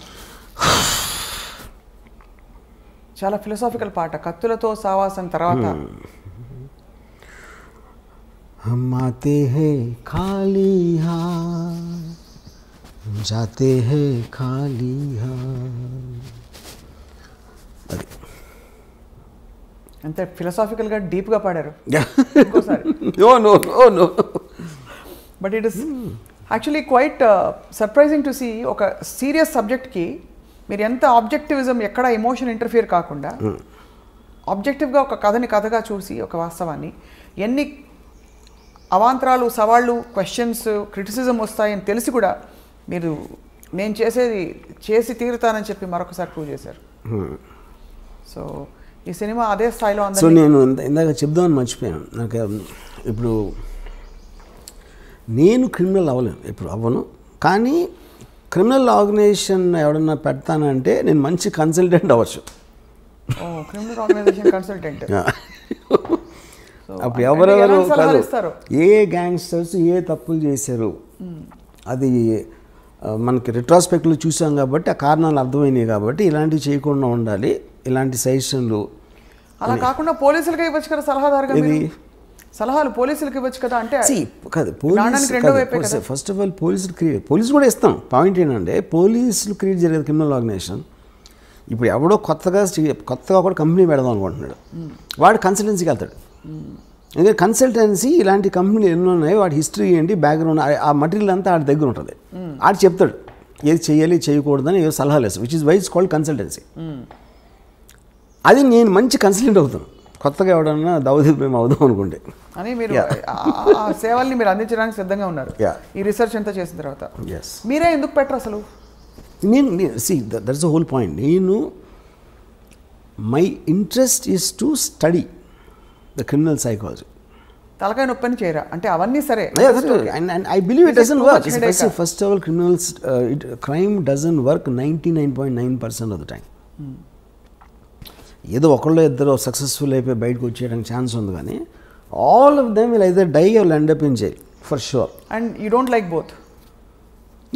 చాలా ఫిలసాఫికల్ పాట, కత్తులతో సావాసం తర్వాత. हम आते हैं खाली हाथ, जाते हैं खाली हाथ. అది అంతే ఫిలసాఫికల్గా డీప్గా పాడారు. ఇంకోసారి no but it is actually quite surprising to see ఒక సీరియస్ సబ్జెక్ట్కి మీరు ఎంత ఆబ్జెక్టివిజం, ఎక్కడ ఎమోషన్ ఇంటర్ఫియర్ కాకుండా ఆబ్జెక్టివ్గా ఒక కథని కథగా చూసి ఒక వాస్తవాన్ని ఎన్ని అవాంతరాలు, సవాళ్ళు, క్వశ్చన్స్, క్రిటిసిజం వస్తాయని తెలిసి కూడా మీరు నేను చేసి తీరుతానని చెప్పి మరొకసారి ప్రూవ్ చేశారు. సో ఈ సినిమా అదే స్థాయిలో ఉంది. సో నేను ఇందాక చెప్దామని మర్చిపోయాను. నాకు ఇప్పుడు నేను క్రిమినల్ అవ్వలేను, ఇప్పుడు అవ్వను. కానీ క్రిమినల్ ఆర్గనైజేషన్ ఎవడన్నా పెడతానంటే నేను మంచి కన్సల్టెంట్ అవ్వచ్చు. Criminal organisation consultant. అప్పుడు ఎవరెవరు కాదు, ఏ గ్యాంగ్స్టర్స్ ఏ తప్పులు చేశారు అది మనకి రిట్రాస్పెక్ట్లో చూసాం కాబట్టి ఆ కారణాలు అర్థమైనాయి. కాబట్టి ఇలాంటివి చేయకుండా ఉండాలి, ఇలాంటి సజెషన్లు. అలా కాకుండా పోలీసులకే ఇవ్వచ్చు కదా సలహాదారుగా, సలహాలు పోలీసులకి ఇవ్వచ్చు కదా. అంటే కాదు, ఫస్ట్ ఆఫ్ ఆల్ పోలీసు కూడా ఇస్తాం. పాయింట్ ఏంటంటే పోలీసులు క్రియేట్ జరిగేది క్రిమినల్ ఆర్గనైజేషన్. ఇప్పుడు ఎవడో కొత్తగా కూడా కంపెనీ పెడదాం అనుకుంటున్నాడు, వాడు కన్సల్టెన్సీకి వెళ్తాడు. ఎందుకంటే కన్సల్టెన్సీ ఇలాంటి కంపెనీలు ఎన్నో ఉన్నాయి, వాడి హిస్టరీ ఏంటి, బ్యాక్గ్రౌండ్, ఆ మటీరియల్ అంతా ఆడి దగ్గర ఉంటుంది. ఆడు చెప్తాడు ఏది చేయాలి చేయకూడదని ఏదో సలహాలు ఇస్తాడు, which is why it's called consultancy. అది నేను మంచి కన్సల్టెంట్ అవుతాను, కొత్తగా ఎవడన్నా దావుద్ ఇబ్రహీం అవుదాం అనుకుంటే అని. మీరు ఆ సేవల్ని మీరు అందించడానికి సిద్ధంగా ఉన్నారు ఈ రీసెర్చ్ అంతా చేసిన తర్వాత. మీరే ఎందుకు పెట్టరు అసలు? That's the whole point. My interest is to study the criminal psychology. తలకాయ నొప్పని చేయరా అంటే అవన్నీ సరే. And I believe it doesn't work. First of all, crime doesn't work 99.9% of the time. ఏదో ఒకళ్ళు ఇద్దరు సక్సెస్ఫుల్ అయిపోయి బయటకు వచ్చేయడానికి ఛాన్స్ ఉంది, కానీ all of them will either die or end up in jail for sure. And you don't like both?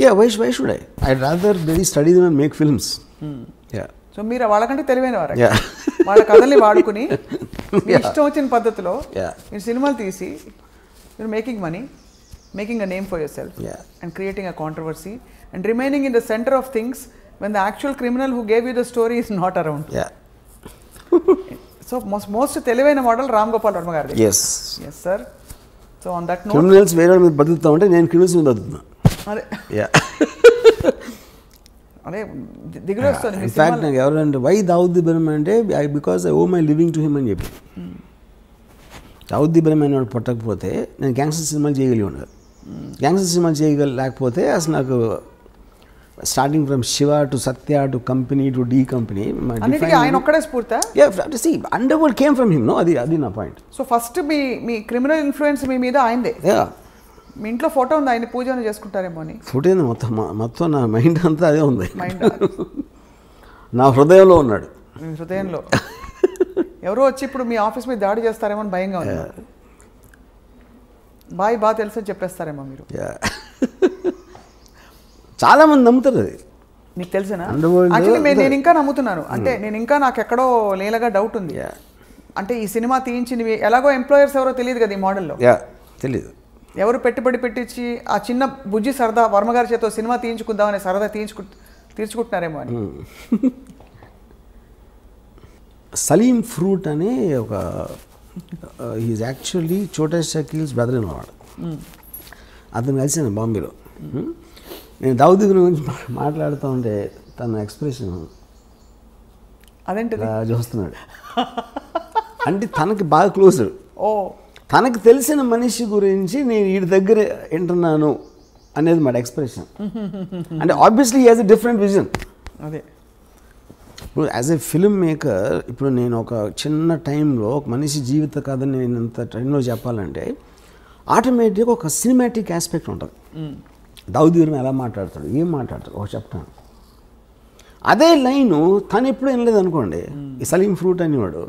Yeah, why should I rather very study them and make films. Yeah, so మీరు వాళ్ళకంటే తెలివైన వారు, వాళ్ళ కథల్ని వాడుకుని ఇష్టం వచ్చిన పద్ధతిలో మీరు సినిమాలు తీసి మీరు making money, making a name for your self and creating a controversy and remaining in the centre of things when the actual criminal who gave you the story is not around. Yeah. So most తెలివైన model Ram Gopal Varma గారిది. Yes sir. So on that note, criminals వేరే మీద బతుకుతా ఉంటే నేను criminals మీద బతుకుతున్నా. అదే yeah. అదే దిగులు వస్తుంది. In fact నాకు ఎవరంటే వై దావుద్ ఇబ్రహీం అంటే because I owe my living to him అని చెప్పి. దావుద్ ఇబ్రహీం అనేవాడు పుట్టకపోతే నేను గ్యాంగ్స్టర్ సినిమాలు చేయగలిగాను. గ్యాంగ్స్టర్ సినిమాలు చేయలేకపోతే అసలు నాకు starting from Shiva to Satya to company to D company ఆయన ఒక్కడే స్ఫూర్తా? see underworld came from him, no, అది నా పాయింట్. సో ఫస్ట్ మీ క్రిమినల్ ఇన్ఫ్లుయెన్స్ మీ మీద ఆయనదే. మీ ఇంట్లో ఫోటో ఉంది, ఆయన పూజ చేసుకుంటారేమో అని. ఫోటో ఏంది, మొత్తం నా మైండ్ అంతా అదే ఉంది. నా హృదయంలో ఉన్నాడు. హృదయంలో ఎవరో వచ్చి ఇప్పుడు మీ ఆఫీస్ మీద దాడి చేస్తారేమో అని భయంగా ఉంది. బాగా తెలుసు చెప్పేస్తారేమో మీరు. చాలా మంది నమ్ముతారు అది. మీకు తెలిసిన యాక్చువల్లీ నేను ఇంకా నమ్ముతున్నాను. అంటే నేను ఇంకా నాకు ఎక్కడో లేలగా డౌట్ ఉంది. అంటే ఈ సినిమా తీయించింది ఎలాగో ఎంప్లాయర్స్ ఎవరో తెలియదు కదా ఈ మోడల్లో. తెలియదు. ఎవరు పెట్టుబడి పెట్టించి ఆ చిన్న బుజ్జి సరదా వర్మగారి చేత సినిమా తీయించుకుందామనే సరదా తీర్చుకుంటున్నారేమో అని. సలీం ఫ్రూట్ అనే ఒక ఈజ్ యాక్చువల్లీ చోటా షకీల్స్ బ్రదర్ వాడు. అతను కలిసాను బాంబేలో. నేను దావుద్ ఇబ్రహీం గురించి మాట్లాడుతూ ఉంటే తన ఎక్స్ప్రెషన్ అదేంటిది చూస్తున్నాడు. అంటే తనకి బాగా క్లోజ్. తనకు తెలిసిన మనిషి గురించి నేను వీడి దగ్గర వింటున్నాను అనేది మాట ఎక్స్ప్రెషన్. అంటే obviously has a different vision. అదే ఇప్పుడు యాజ్ ఎ ఫిల్మ్ మేకర్ ఇప్పుడు నేను ఒక చిన్న టైంలో ఒక మనిషి జీవిత కథని నేను ఇంత టైంలో చెప్పాలంటే ఆటోమేటిక్గా ఒక సినిమాటిక్ ఆస్పెక్ట్ ఉంటుంది. దావుద్ ఇబ్రహీం ఎలా మాట్లాడతాడు, ఏం మాట్లాడతాడు ఒక చెప్తాను. అదే లైను తను ఎప్పుడు వినలేదు అనుకోండి, ఈ సలీం ఫ్రూట్ అనేవాడు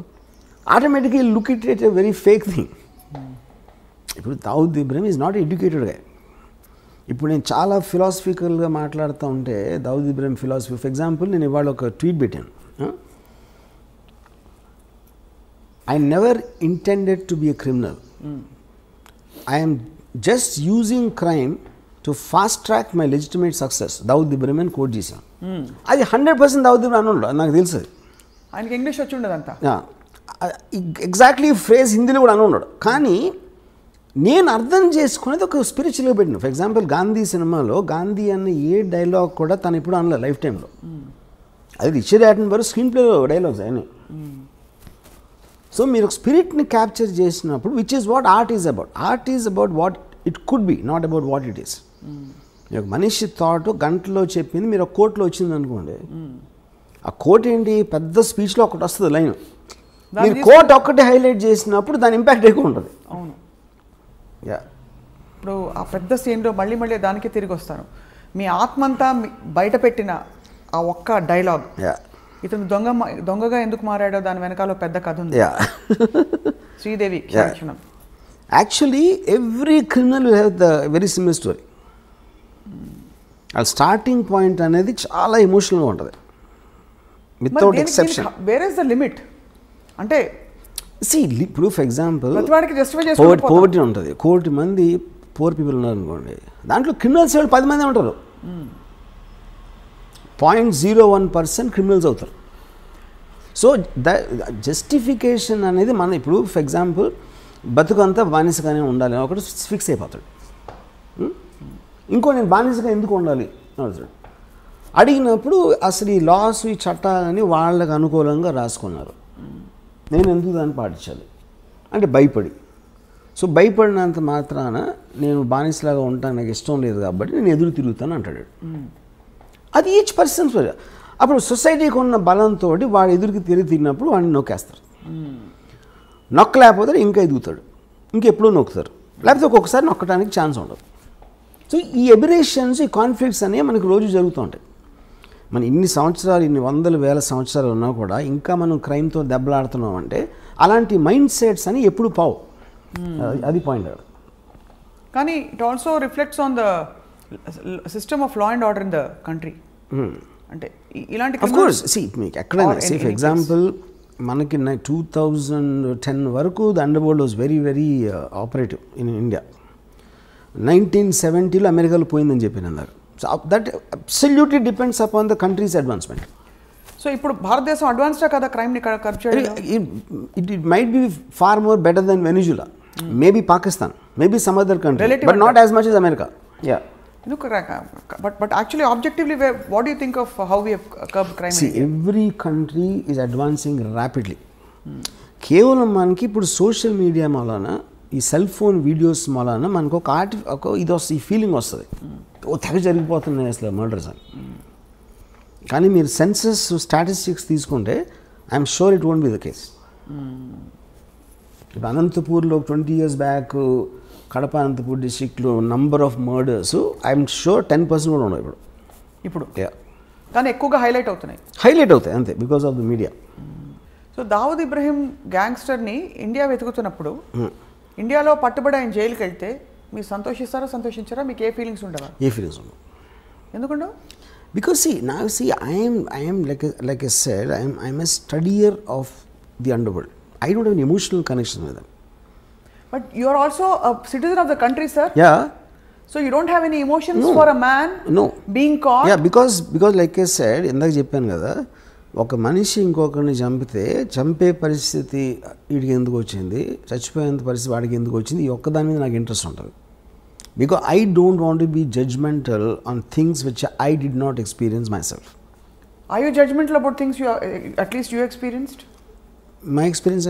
ఆటోమేటిక్గా look it a very fake thing. ఇప్పుడు Dawood Ibrahim is not educated గా. ఇప్పుడు నేను చాలా ఫిలాసఫికల్గా మాట్లాడుతూ ఉంటే Dawood Ibrahim philosophy, for example నేను ఇవాళ ఒక ట్వీట్ పెట్టాను, I never intended to be a criminal, I'm just using crime to fast track my legitimate success. Dawood Ibrahim అని కోట్ చేశాను. అది 100% దావుద్ ఇబ్రహీం అని ఉండదు, నాకు తెలుసు. ఆయనకి ఇంగ్లీష్ వచ్చి ఉండదంతా ఎగ్జాక్ట్లీ ఫ్రేజ్ హిందీలో కూడా అని ఉన్నాడు. కానీ నేను అర్థం చేసుకునేది ఒక స్పిరిచువల్గా పెట్టిన. ఫర్ ఎగ్జాంపుల్ గాంధీ సినిమాలో గాంధీ అన్న ఏ డైలాగ్ కూడా తను ఇప్పుడు అనలేదు లైఫ్ టైంలో. అది రిచర్డ్ యాటన్బర్గ్ స్క్రీన్ ప్లేలో డైలాగ్స్ అని. సో మీరు ఒక స్పిరిట్ని క్యాప్చర్ చేసినప్పుడు which is what art is about. Art is about what it could be, not about what it is. ఒక మనిషి థాట్ గంటలో చెప్పింది మీరు ఒక కోట్లో వచ్చింది అనుకోండి, ఆ కోట్ ఏంటి పెద్ద స్పీచ్లో ఒకటి వస్తుంది లైన్, మీరు కోట్ ఒక్కటి హైలైట్ చేసినప్పుడు దాని ఇంపాక్ట్ ఎక్కువ ఉంటుంది. అవును. ఇప్పుడు ఆ పెద్ద సీన్లో మళ్ళీ మళ్ళీ దానికి తిరిగి వస్తాను. మీ ఆత్మంతా బయట పెట్టిన ఆ ఒక్క డైలాగ్, ఇతను దొంగగా ఎందుకు మారాడో దాని వెనకాల పెద్ద కథ ఉంది. Sridevi actually every criminal will have the very similar story. ఆ స్టార్టింగ్ పాయింట్ అనేది చాలా ఎమోషనల్గా ఉంటుంది without exception. Where is the limit అంటే ఇప్పుడు ఫర్ ఎగ్జాంపుల్ పోవర్టీ ఉంటుంది, 1 కోటి మంది పూర్ పీపుల్ ఉన్నారు అనుకోండి, దాంట్లో క్రిమినల్స్ 10 మంది ఉంటారు, 0.01% క్రిమినల్స్ అవుతారు. సో ద జస్టిఫికేషన్ అనేది మన ఇప్పుడు ఫర్ ఎగ్జాంపుల్ బతుకంతా బానిసగానే ఉండాలి ఒకటి ఫిక్స్ అయిపోతాడు. ఇంకో నేను బానిసగా ఎందుకు ఉండాలి అడుగుతాడు. అడిగినప్పుడు అసలు ఈ లాస్ ఈ చట్టాలని వాళ్ళకు అనుకూలంగా రాసుకున్నారు, నేను ఎందుకు దాన్ని పాటించాలి అంటే భయపడి. సో భయపడినంత మాత్రాన నేను బానిసలాగా ఉంటాను, నాకు ఇష్టం లేదు కాబట్టి నేను ఎదురు తిరుగుతాను అంటాడు. అది ఈచ్ పర్సన్. అప్పుడు సొసైటీకి ఉన్న బలంతో వాడు ఎదురుకి తిరిగినప్పుడు వాడిని నొక్కేస్తారు. నొక్కలేకపోతే ఇంకా ఎదుగుతాడు, ఇంకెప్పుడూ నొక్కుతారు, లేకపోతే ఒక్కొక్కసారి నొక్కడానికి ఛాన్స్ ఉండదు. సో ఈ ఎబిరేషన్స్, ఈ కాన్ఫ్లిక్ట్స్ అనేవి మనకు రోజు జరుగుతూ ఉంటాయి. మన ఇన్ని సంవత్సరాలు, ఇన్ని వందల వేల సంవత్సరాలు ఉన్నా కూడా ఇంకా మనం క్రైమ్తో దెబ్బలాడుతున్నాం అంటే అలాంటి మైండ్ సెట్స్ అని ఎప్పుడు పావు. అది పాయింట్. కానీ it also reflects on the system of law and order in the country. అంటే ఇలాంటి ఆఫ్ కోర్స్ మీకు ఎక్కడైనా ఫర్ ఎగ్జాంపుల్ మనకి 2010 వరకు the underworld was very very operative in India. 1970లో అమెరికాలో పోయిందని చెప్పి అన్నారు. So that absolutely depends upon the country's advancement. So ఇప్పుడు భారతదేశం అడ్వాన్స్డా కదా క్రైమ్ని కర్బ్ చేయడం? It might be far more better than Venezuela, maybe Pakistan, maybe some other country, but not as much as America. But actually objectively, what do you think of how we have curbed crime? See, every country is advancing rapidly. కేవలం మనకి ఇప్పుడు social media మూలాన, ఈ cell phone videos మూలాన మనకు ఒక ఇది వస్తుంది, ఈ ఫీలింగ్ వస్తుంది, తెగ జరిగిపోతున్నాయి అసలు మర్డర్స్ అని. కానీ మీరు సెన్సస్ స్టాటిస్టిక్స్ తీసుకుంటే I'm sure it won't be the case. ఇప్పుడు అనంతపూర్లో 20 years బ్యాక్ కడప అనంతపూర్ డిస్ట్రిక్ట్లో number of murders I'm sure 10% కూడా ఉన్నాయి ఇప్పుడు. కానీ ఎక్కువగా హైలైట్ అవుతాయి అంతే, because of the media. So Dawood Ibrahim గ్యాంగ్స్టర్ని ఇండియా వెతుకుతున్నప్పుడు ఇండియాలో పట్టుబడి ఆయన జైలుకి వెళ్తే మీరు సంతోషించారా? మీకు ఏ ఫీలింగ్స్ ఉండవా? ఏ ఫీలింగ్స్ ఉండవు. ఎందుకుండవు? Because I am like I said, I am a studier of the underworld. I don't have an emotional connection with them. But you are also a citizen of the country, sir. Yeah. So you don't have any emotions for a man being caught? Yeah, because like I said, ఇందాక చెప్పాను కదా, ఒక మనిషి ఇంకొకరిని చంపే పరిస్థితి వీడికి ఎందుకు వచ్చింది, చచ్చిపోయేంత పరిస్థితి వాడికి ఎందుకు వచ్చింది, ఈ ఒక్కదాని మీద నాకు ఇంట్రెస్ట్ ఉంటుంది. Because I don't want to be judgmental on things which I did not experience myself. Are you judgmental about things at least you experienced? My experience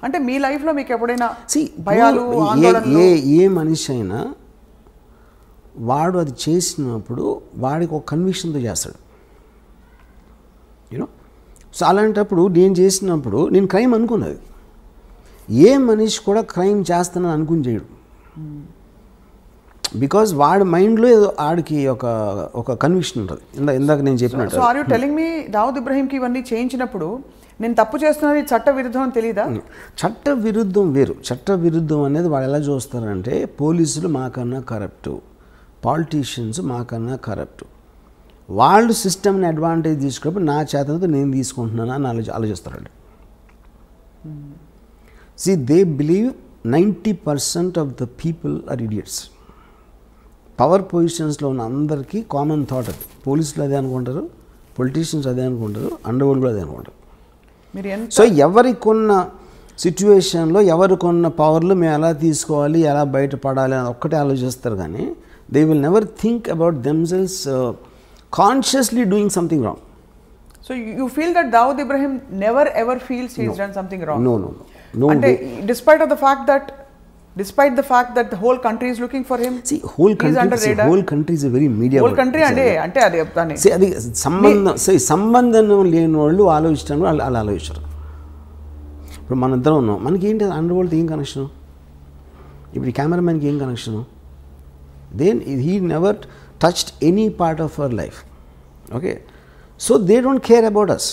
అంటే మీ లైఫ్లో మీకు ఎప్పుడైనా భయాలు, ఏ మనిషి అయినా వాడు అది చేసినప్పుడు వాడికి ఒక కన్విక్షన్తో చేస్తాడు. యూనో, సో అలాంటప్పుడు నేను చేసినప్పుడు నేను క్రైమ్ అనుకున్నది. ఏ మనిషి కూడా క్రైమ్ చేస్తానని అనుకుని చేయడు. బికాజ్ వాడి మైండ్లో ఏదో ఆడికి ఒక కన్విక్షన్ ఉంటుంది. ఇందాక నేను చెప్పినట్టు. So are you telling me Dawood ఇబ్రహీంకి ఇవన్నీ చేయించినప్పుడు నేను తప్పు చేస్తున్నది చట్ట విరుద్ధం అని తెలీదా? చట్ట విరుద్ధం వేరు. చట్ట విరుద్ధం అనేది వాళ్ళు ఎలా చూస్తారంటే, పోలీసులు మాకన్నా కరప్టు, పాలిటీషియన్స్ మాకన్నా కరప్టు, వాళ్ళు సిస్టమ్ని అడ్వాంటేజ్ తీసుకున్నప్పుడు నా చేతనతో నేను తీసుకుంటున్నాను అని ఆలోచిస్తారండి. See they believe 90% of the people are idiots. Power పొజిషన్స్లో ఉన్న అందరికీ కామన్ థాట్ అది. పోలీసులు అదే అనుకుంటారు, పొలిటీషియన్స్ అదే అనుకుంటారు, అండర్ వరల్డ్ కూడా అదే అనుకుంటారు. సో ఎవరికొన్న సిచ్యువేషన్లో ఎవరికొన్న పవర్లు మేము ఎలా తీసుకోవాలి, ఎలా బయటపడాలి అని ఒక్కటే ఆలోచిస్తారు. కానీ they will never think about themselves consciously doing something wrong. So you feel that Dawood Ibrahim never ever feels he has done something wrong? No. అంటే despite the fact that the whole country is looking for him. See, whole country is a very media. Whole country అంటే అది చెప్తానే. See, అది సంబంధం లేని వాళ్ళు ఆలోచిస్తాను, వాళ్ళు ఆలోచిస్తారు. ఇప్పుడు మన ఇద్దరం ఉన్నాం, మనకి ఏంటి అండర్ వరల్డ్ ఏం కనెక్షను? ఇప్పుడు ఈ కెమెరామెన్కి ఏం connection? Then he never touched any part of our life. Okay, so they don't care about us.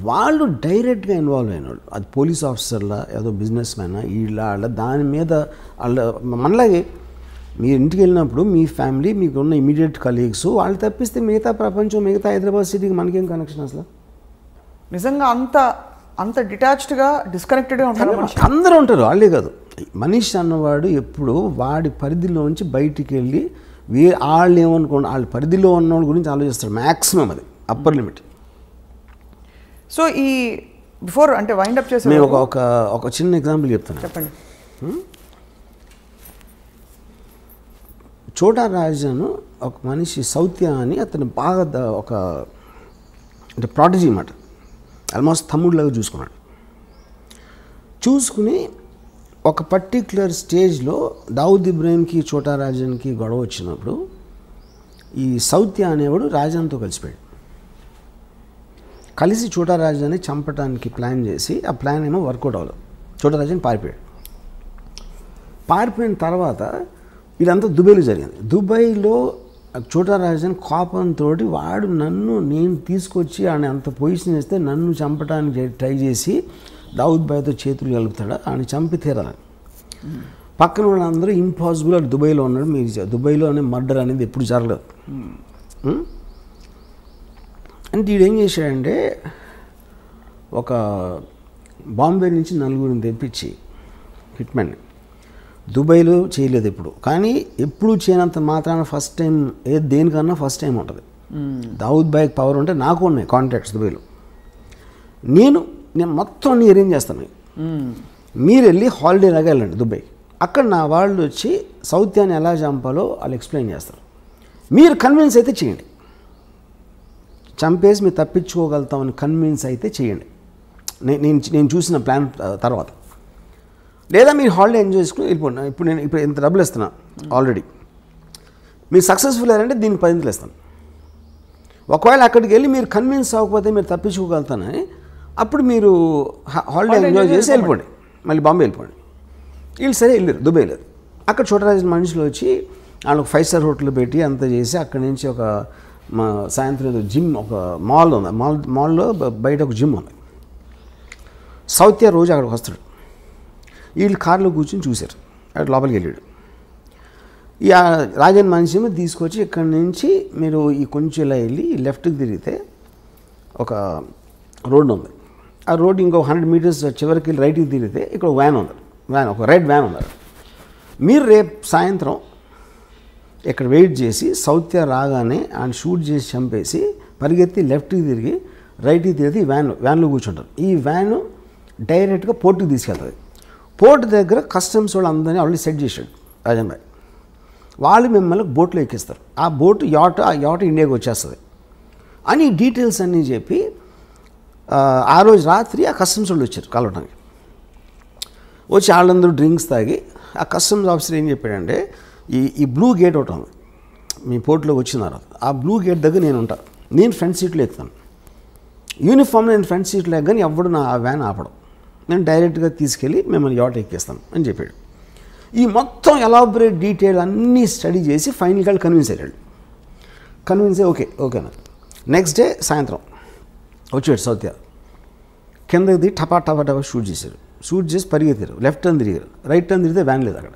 వాళ్ళు డైరెక్ట్గా ఇన్వాల్వ్ అయిన వాళ్ళు, అది పోలీస్ ఆఫీసర్లా, ఏదో బిజినెస్ మ్యానా, వాళ్ళ దాని మీద వాళ్ళ మనలాగే మీరు ఇంటికి వెళ్ళినప్పుడు మీ ఫ్యామిలీ, మీకు ఉన్న ఇమీడియట్ కలీగ్స్, వాళ్ళు తప్పిస్తే మిగతా ప్రపంచం, మిగతా హైదరాబాద్ సిటీకి మనకేం కనెక్షన్ అసలు? నిజంగా అంత డిటాచ్డ్గా, డిస్కనెక్టెడ్గా ఉంటారు. అందరూ ఉంటారు, వాళ్ళే కాదు. మనిషి అన్నవాడు ఎప్పుడు వాడి పరిధిలోంచి బయటికి వెళ్ళి వాళ్ళు ఏమనుకోండి, వాళ్ళ పరిధిలో ఉన్న వాళ్ళ గురించి ఆలోచిస్తారు మ్యాక్సిమం. అది అప్పర్ లిమిట్. సో ఈ బిఫోర్ అంటే వైండ్ అప్ చేసే మేము ఒక చిన్న ఎగ్జాంపుల్ చెప్తాను. చెప్పండి. చోటా రాజన్ ఒక మనిషి సౌత్య అని, అతను బాగా అంటే ప్రాటజీ అన్నమాట, ఆల్మోస్ట్ తమ్ముడిలాగా చూసుకుని ఒక పర్టిక్యులర్ స్టేజ్లో దావుద్ ఇబ్రహీంకి చోటా రాజన్కి గొడవ వచ్చినప్పుడు ఈ సౌత్య అనేవాడు రాజన్తో కలిసి చోటా రాజాని చంపడానికి ప్లాన్ చేసి, ఆ ప్లాన్ ఏమో వర్కౌట్ అవ్వలేదు. చోటా రాజాని పారిపోయిన తర్వాత ఇదంతా దుబాయ్లో జరిగింది. దుబాయ్లో చోటా రాజాని కోపంతో వాడు నేను తీసుకొచ్చి ఆయన అంత పొజిషన్ చేస్తే నన్ను చంపడానికి ట్రై చేసి దావుద్ భాయ్తో చేతులు కలుపుతాడు, ఆయన చంపి తీరాలి. పక్కన వాళ్ళందరూ ఇంపాసిబుల్, అది దుబాయ్లో ఉన్నాడు, మీరు దుబాయ్లో అనే మర్డర్ అనేది ఎప్పుడు జరగలేదు. అంటే వీడు ఏం చేశాడంటే, ఒక బాంబే నుంచి 4 తెప్పించి హిట్మెన్ దుబాయ్లో చేయలేదు ఎప్పుడు, కానీ ఎప్పుడు చేయనంత మాత్రాన ఫస్ట్ టైం దేనికన్నా ఫస్ట్ టైం ఉంటుంది. దావుద్ భాయ్కి పవర్ ఉంటే నాకు ఉన్నాయి కాంటాక్ట్స్ దుబాయ్లో. నేను మొత్తం అన్ని అరేంజ్ చేస్తాను. మీరు వెళ్ళి హాలిడే లాగా వెళ్ళండి దుబాయ్, అక్కడ నా వాళ్ళు వచ్చి సౌత్యాన్ని ఎలా చంపాలో వాళ్ళు ఎక్స్ప్లెయిన్ చేస్తారు. మీరు కన్విన్స్ అయితే చేయండి, చంపేసి మీరు తప్పించుకోగలుగుతామని కన్విన్స్ అయితే చేయండి నేను చూసిన ప్లాన్ తర్వాత. లేదా మీరు హాలిడే ఎంజాయ్ చేసుకుని వెళ్ళిపోండి. ఇప్పుడు ఇంత డబ్బులు ఇస్తున్నా ఆల్రెడీ, మీరు సక్సెస్ఫుల్ అయ్యారంటే దీనికి 10 ఇస్తాను. ఒకవేళ అక్కడికి వెళ్ళి మీరు కన్విన్స్ అవ్వకపోతే మీరు తప్పించుకోగలుగుతానని, అప్పుడు మీరు హాలిడే ఎంజాయ్ చేసి వెళ్ళిపోండి, మళ్ళీ బాంబే వెళ్ళిపోండి. వీళ్ళు సరే వెళ్ళారు, దుబాయ్ వెళ్ళారు. అక్కడ చోటరాజన్ మనుషులు వచ్చి వాళ్ళకి 5 స్టార్ హోటల్ పెట్టి అంతా చేసి, అక్కడి నుంచి ఒక సాయంత్రం జిమ్, ఒక మాల్ ఉంది, మాల్లో బయట ఒక జిమ్ ఉంది. సౌత్య రోజు అక్కడికి వస్తాడు. వీళ్ళు కార్లో కూర్చొని చూశారు, అక్కడ లోపలికి వెళ్ళాడు. ఈ రాజన్ మనిషి తీసుకొచ్చి ఇక్కడి నుంచి మీరు ఈ కొంచెం ఇలా వెళ్ళి లెఫ్ట్కి తిరిగితే ఒక రోడ్డు ఉంది, ఆ రోడ్డు ఇంకో 100 మీటర్స్ చివరికి రైట్కి తిరిగితే ఇక్కడ వ్యాన్ ఉంది, ఒక రెడ్ వ్యాన్ ఉంది. మీరు రేపు సాయంత్రం ఇక్కడ వెయిట్ చేసి సౌత్య రాగానే ఆయన షూట్ చేసి చంపేసి పరిగెత్తి లెఫ్ట్కి తిరిగి రైట్కి తిరిగి వ్యాన్లో కూర్చుంటారు. ఈ వ్యాను డైరెక్ట్గా పోర్టుకి తీసుకెళ్తుంది. పోర్టు దగ్గర కస్టమ్స్ వాళ్ళు అందరినీ ఆల్రెడీ సెట్ చేశాడు రాజన్ భాయ్. వాళ్ళు మిమ్మల్ని బోట్లో ఎక్కిస్తారు. ఆ యాట ఇండియాకి వచ్చేస్తుంది అని డీటెయిల్స్ అన్నీ చెప్పి ఆ రోజు రాత్రి ఆ కస్టమ్స్ వాళ్ళు వచ్చారు కలవడానికి. వచ్చి వాళ్ళందరూ డ్రింక్స్ తాగి ఆ కస్టమ్స్ ఆఫీసర్ ఏం చెప్పాడంటే ఈ బ్లూ గేట్ ఒకటి ఉంది మీ పోర్టులోకి వచ్చిన తర్వాత, ఆ బ్లూ గేట్ దగ్గర నేను ఉంటాను, నేను ఫ్రంట్ సీట్లో ఎక్కుతాను, యూనిఫామ్ నేను ఫ్రంట్ సీట్లో ఎక్కగానే ఎవడు నా ఆ వ్యాన్ ఆపడం, నేను డైరెక్ట్గా తీసుకెళ్ళి మిమ్మల్ని యాట ఎక్కిస్తాను అని చెప్పాడు. ఈ మొత్తం ఎలాబరేట్ డీటెయిల్ అన్నీ స్టడీ చేసి ఫైనల్గా కన్విన్స్ అయ్యాడు. కన్విన్స్ అయ్యి ఓకేనా. నెక్స్ట్ డే సాయంత్రం వచ్చాడు సౌత్య. కిందది టపా షూట్ చేశారు. షూట్ చేసి పరిగెత్తారు. లెఫ్ట్ టర్న్ తిరిగారు. రైట్ టర్న్ తిరిగితే వ్యాన్ లేదు అక్కడ.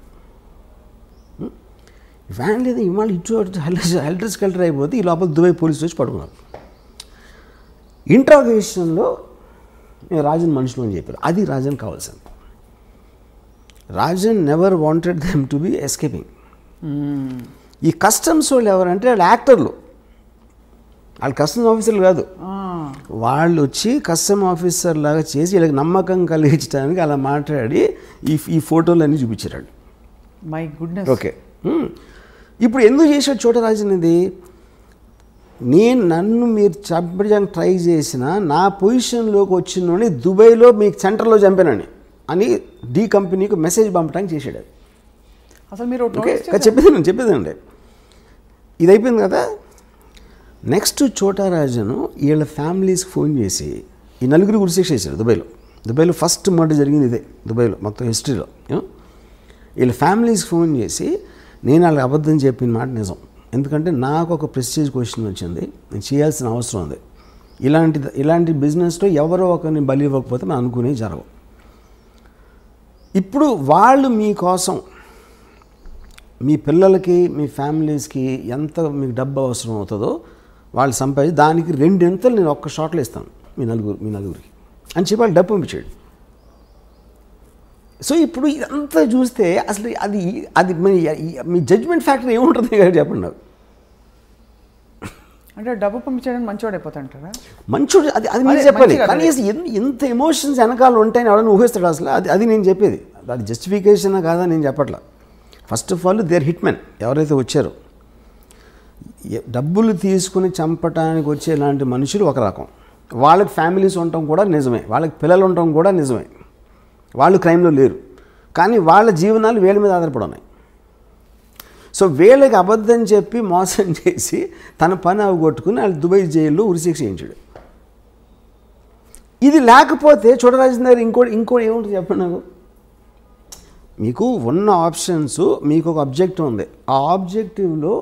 వ్యాన్ లేదు. ఇవాళ ఇటు హెల్టర్ స్కెల్టర్ అయిపోతే ఈ లోపల దుబాయ్ పోలీసు వచ్చి పడుకున్నారు. ఇంట్రాగేషన్లో రాజన్ మనుషులు అని చెప్పారు. అది రాజన్ కావాల్సింది. Rajan never wanted them to be escaping. ఈ కస్టమ్స్ వాళ్ళు ఎవరంటే వాళ్ళు యాక్టర్లు, వాళ్ళు కస్టమ్స్ ఆఫీసర్లు కాదు. వాళ్ళు వచ్చి కస్టమ్ ఆఫీసర్ లాగా చేసి వీళ్ళకి నమ్మకం కలిగించడానికి అలా మాట్లాడి ఈ ఫోటోలు అన్నీ చూపించాడు. My goodness. ఓకే, ఇప్పుడు ఎందుకు చేశాడు చోటరాజన్ ఇది? నన్ను మీరు చంపడానికి ట్రై చేసిన నా పొజిషన్లోకి వచ్చిన దుబాయ్లో మీకు సెంటర్లో చంపానని అని డి కంపెనీకి మెసేజ్ పంపడానికి చేశాడు. అసలు మీరు ఓకే చెప్పేదండి. ఇది అయిపోయింది కదా. నెక్స్ట్ చోటరాజను వీళ్ళ ఫ్యామిలీస్కి ఫోన్ చేసి ఈ నలుగురు ఉరిశిక్ష చేశారు దుబాయ్లో ఫస్ట్ మర్డర్ జరిగింది ఇదే దుబాయ్లో మొత్తం హిస్టరీలో. వీళ్ళ ఫ్యామిలీస్కి ఫోన్ చేసి నేను వాళ్ళకి అబద్ధం చెప్పిన మాట నిజం, ఎందుకంటే నాకు ఒక ప్రెస్టీజ్ క్వశ్చన్ వచ్చింది, నేను చేయాల్సిన అవసరం ఉంది, ఇలాంటి బిజినెస్లో ఎవరో ఒకరిని బలి ఇవ్వకపోతే మనం అనుకునేవి జరగవు. ఇప్పుడు వాళ్ళు మీకోసం మీ పిల్లలకి మీ ఫ్యామిలీస్కి ఎంత మీకు డబ్బు అవసరం అవుతుందో వాళ్ళు సంపాదించి దానికి 2 ఎంతలు నేను ఒక్క షాట్లో ఇస్తాను మీ నలుగురికి అని చెప్పి వాళ్ళు డబ్బు పంపించాడు. సో ఇప్పుడు ఇదంతా చూస్తే అసలు అది మీ జడ్జ్మెంట్ ఫ్యాక్టర్ ఏముంటుంది కదా చెప్పండి నాకు. అంటే డబ్బు పంపించడానికి మంచివాడు అయిపోతాంటారా? మంచోడు అది మీరు చెప్పాలి. కానీ ఎంత ఎమోషన్స్ వెనకాల ఉంటాయని ఎవరైనా ఊహిస్తాడు అసలు. అది నేను చెప్పేది. అది జస్టిఫికేషన్ కాదా నేను చెప్పట్లా. First of all their hit men ఎవరైతే వచ్చారో, డబ్బులు తీసుకుని చంపడానికి వచ్చే ఇలాంటి మనుషులు ఒక రకం, వాళ్ళకి ఫ్యామిలీస్ ఉండటం కూడా నిజమే, వాళ్ళకి పిల్లలు ఉండటం కూడా నిజమే, వాళ్ళు క్రైమ్లో లేరు, కానీ వాళ్ళ జీవనాలు వీళ్ళ మీద ఆధారపడి ఉన్నాయి. సో వీళ్ళకి అబద్ధం చెప్పి మోసం చేసి తన పని అవగొట్టుకుని వాళ్ళు దుబాయ్ జైల్లో ఉరిశిక్ష చేయించాడు. ఇది లేకపోతే చోటరాజన్ దగ్గర ఇంకోటి ఏముంటుంది చెప్పండి నాకు. మీకు ఉన్న ఆప్షన్స్, మీకు ఒక ఆబ్జెక్టివ్ ఉంది, ఆ ఆబ్జెక్టివ్లో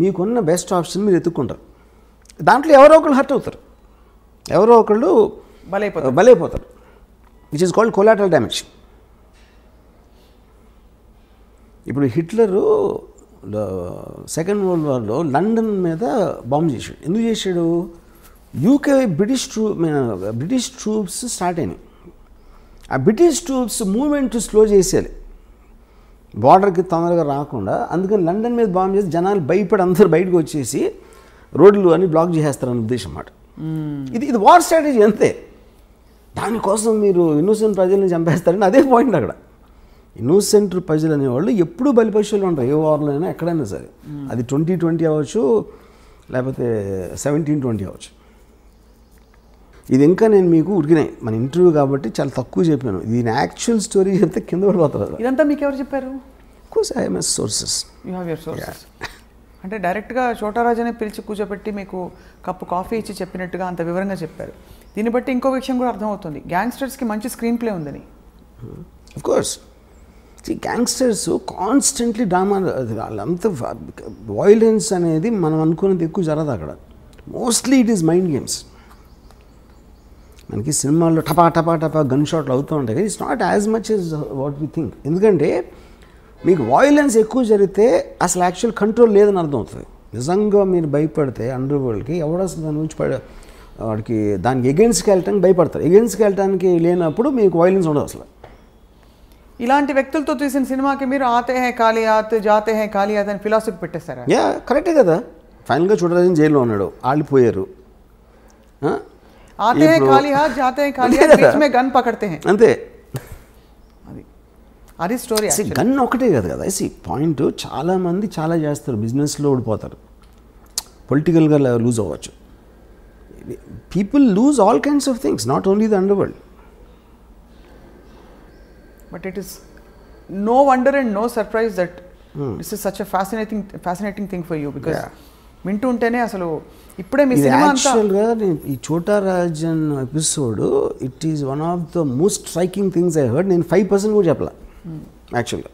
మీకున్న బెస్ట్ ఆప్షన్ మీరు ఎత్తుక్కుంటారు. దాంట్లో ఎవరో ఒకళ్ళు హర్ట్ అవుతారు, ఎవరో ఒకళ్ళు బలైపోతారు, which is called collateral damage. ఇప్పుడు హిట్లరు సెకండ్ వరల్డ్ వార్లో లండన్ మీద బాంబు చేశాడు. ఎందుకు చేశాడు? యూకే బ్రిటిష్ ట్రూప్స్ స్టార్ట్ అయినాయి. ఆ బ్రిటిష్ ట్రూప్స్ మూవ్మెంట్ స్లో చేసేయాలి, బార్డర్కి తొందరగా రాకుండా. అందుకని లండన్ మీద బాంబు చేసి జనాలు భయపడి అందరూ బయటకు వచ్చేసి రోడ్లు అన్ని బ్లాక్ చేసేస్తారని ఉద్దేశం అన్నమాట. ఇది వార్ స్ట్రాటజీ అంతే. దానికోసం మీరు ఇన్నోసెంట్ ప్రజల్ని చంపేస్తారని అదే పాయింట్ అక్కడ. ఇన్నోసెంట్ ప్రజలు అనేవాళ్ళు ఎప్పుడూ బలిపశువులు ఉంటారు, ఏ వార్లో అయినా ఎక్కడైనా సరే. అది 2020 అవ్వచ్చు, లేకపోతే 1720 అవ్వచ్చు. ఇది ఇంకా నేను మీకు ఉరికినాయి మన ఇంటర్వ్యూ కాబట్టి చాలా తక్కువ చెప్పాను. దీని యాక్చువల్ స్టోరీ చెప్తే కింద పడిపోతారు. ఇదంతా మీకు ఎవరు చెప్పారు? Course I M sources. You have your sources. అంటే డైరెక్ట్గా చోటరాజనే పిలిచి కూర్చోబెట్టి మీకు కప్పు కాఫీ ఇచ్చి చెప్పినట్టుగా అంత వివరంగా చెప్పారు. దీన్ని బట్టి ఇంకో విషయం కూడా అర్థమవుతుంది, గ్యాంగ్స్టర్స్కి మంచి స్క్రీన్ ప్లే ఉందని. Of course gangsters constantly drama, వాళ్ళంతా వైలెన్స్ అనేది మనం అనుకున్నది ఎక్కువ జరగదు అక్కడ. Mostly it is mind games. మనకి సినిమాల్లో టపా గన్ షాట్లు అవుతూ ఉంటాయి, it's not as much as what we think. ఎందుకంటే మీకు వాయిలెన్స్ ఎక్కువ జరిగితే అసలు యాక్చువల్ కంట్రోల్ లేదని అర్థం అవుతుంది. నిజంగా మీరు భయపడితే అండర్ వరల్డ్కి ఎవడో అసలు దాని నుంచి వాడికి దానికి ఎగెన్స్ట్కి వెళ్ళటానికి భయపడతారు. ఎగెన్స్ట్కి వెళ్ళటానికి లేనప్పుడు మీకు వాయిలెన్స్ ఉండదు అసలు. ఇలాంటి వ్యక్తులతో తీసిన సినిమాకి మీరు ఆతే హై కాలియాత్ జాతే హై కాలియాత్ అని ఫిలాసఫీ పెట్టేస్తారా? యా కరెక్టే కదా. ఫైనల్గా చోటరాజన్ జైల్లో ఉన్నాడు, వాళ్ళు పోయారు. ఆతే హై కాలియాత్ జాతే హై కాలియాత్ బీచ్ మే గన్ పకడ్తే హై అంతే. అది స్టోరీ. గన్ ఒకటే కదా కదా పాయింట్. చాలామంది చాలా చేస్తారు, బిజినెస్లో ఓడిపోతారు, పొలిటికల్గా లూజ్ అవ్వచ్చు. People lose all kinds of things, not only the underworld. But it is no wonder and no surprise that this is such a fascinating thing for you. Because వింటూ ఉంటేనే అసలు ఇప్పుడే మీ సినిమా యాక్చువల్గా ఈ Chhota Rajan episode it is one of the most striking things I heard. నేను 5% కూడా చెప్పలే యాక్చువల్గా.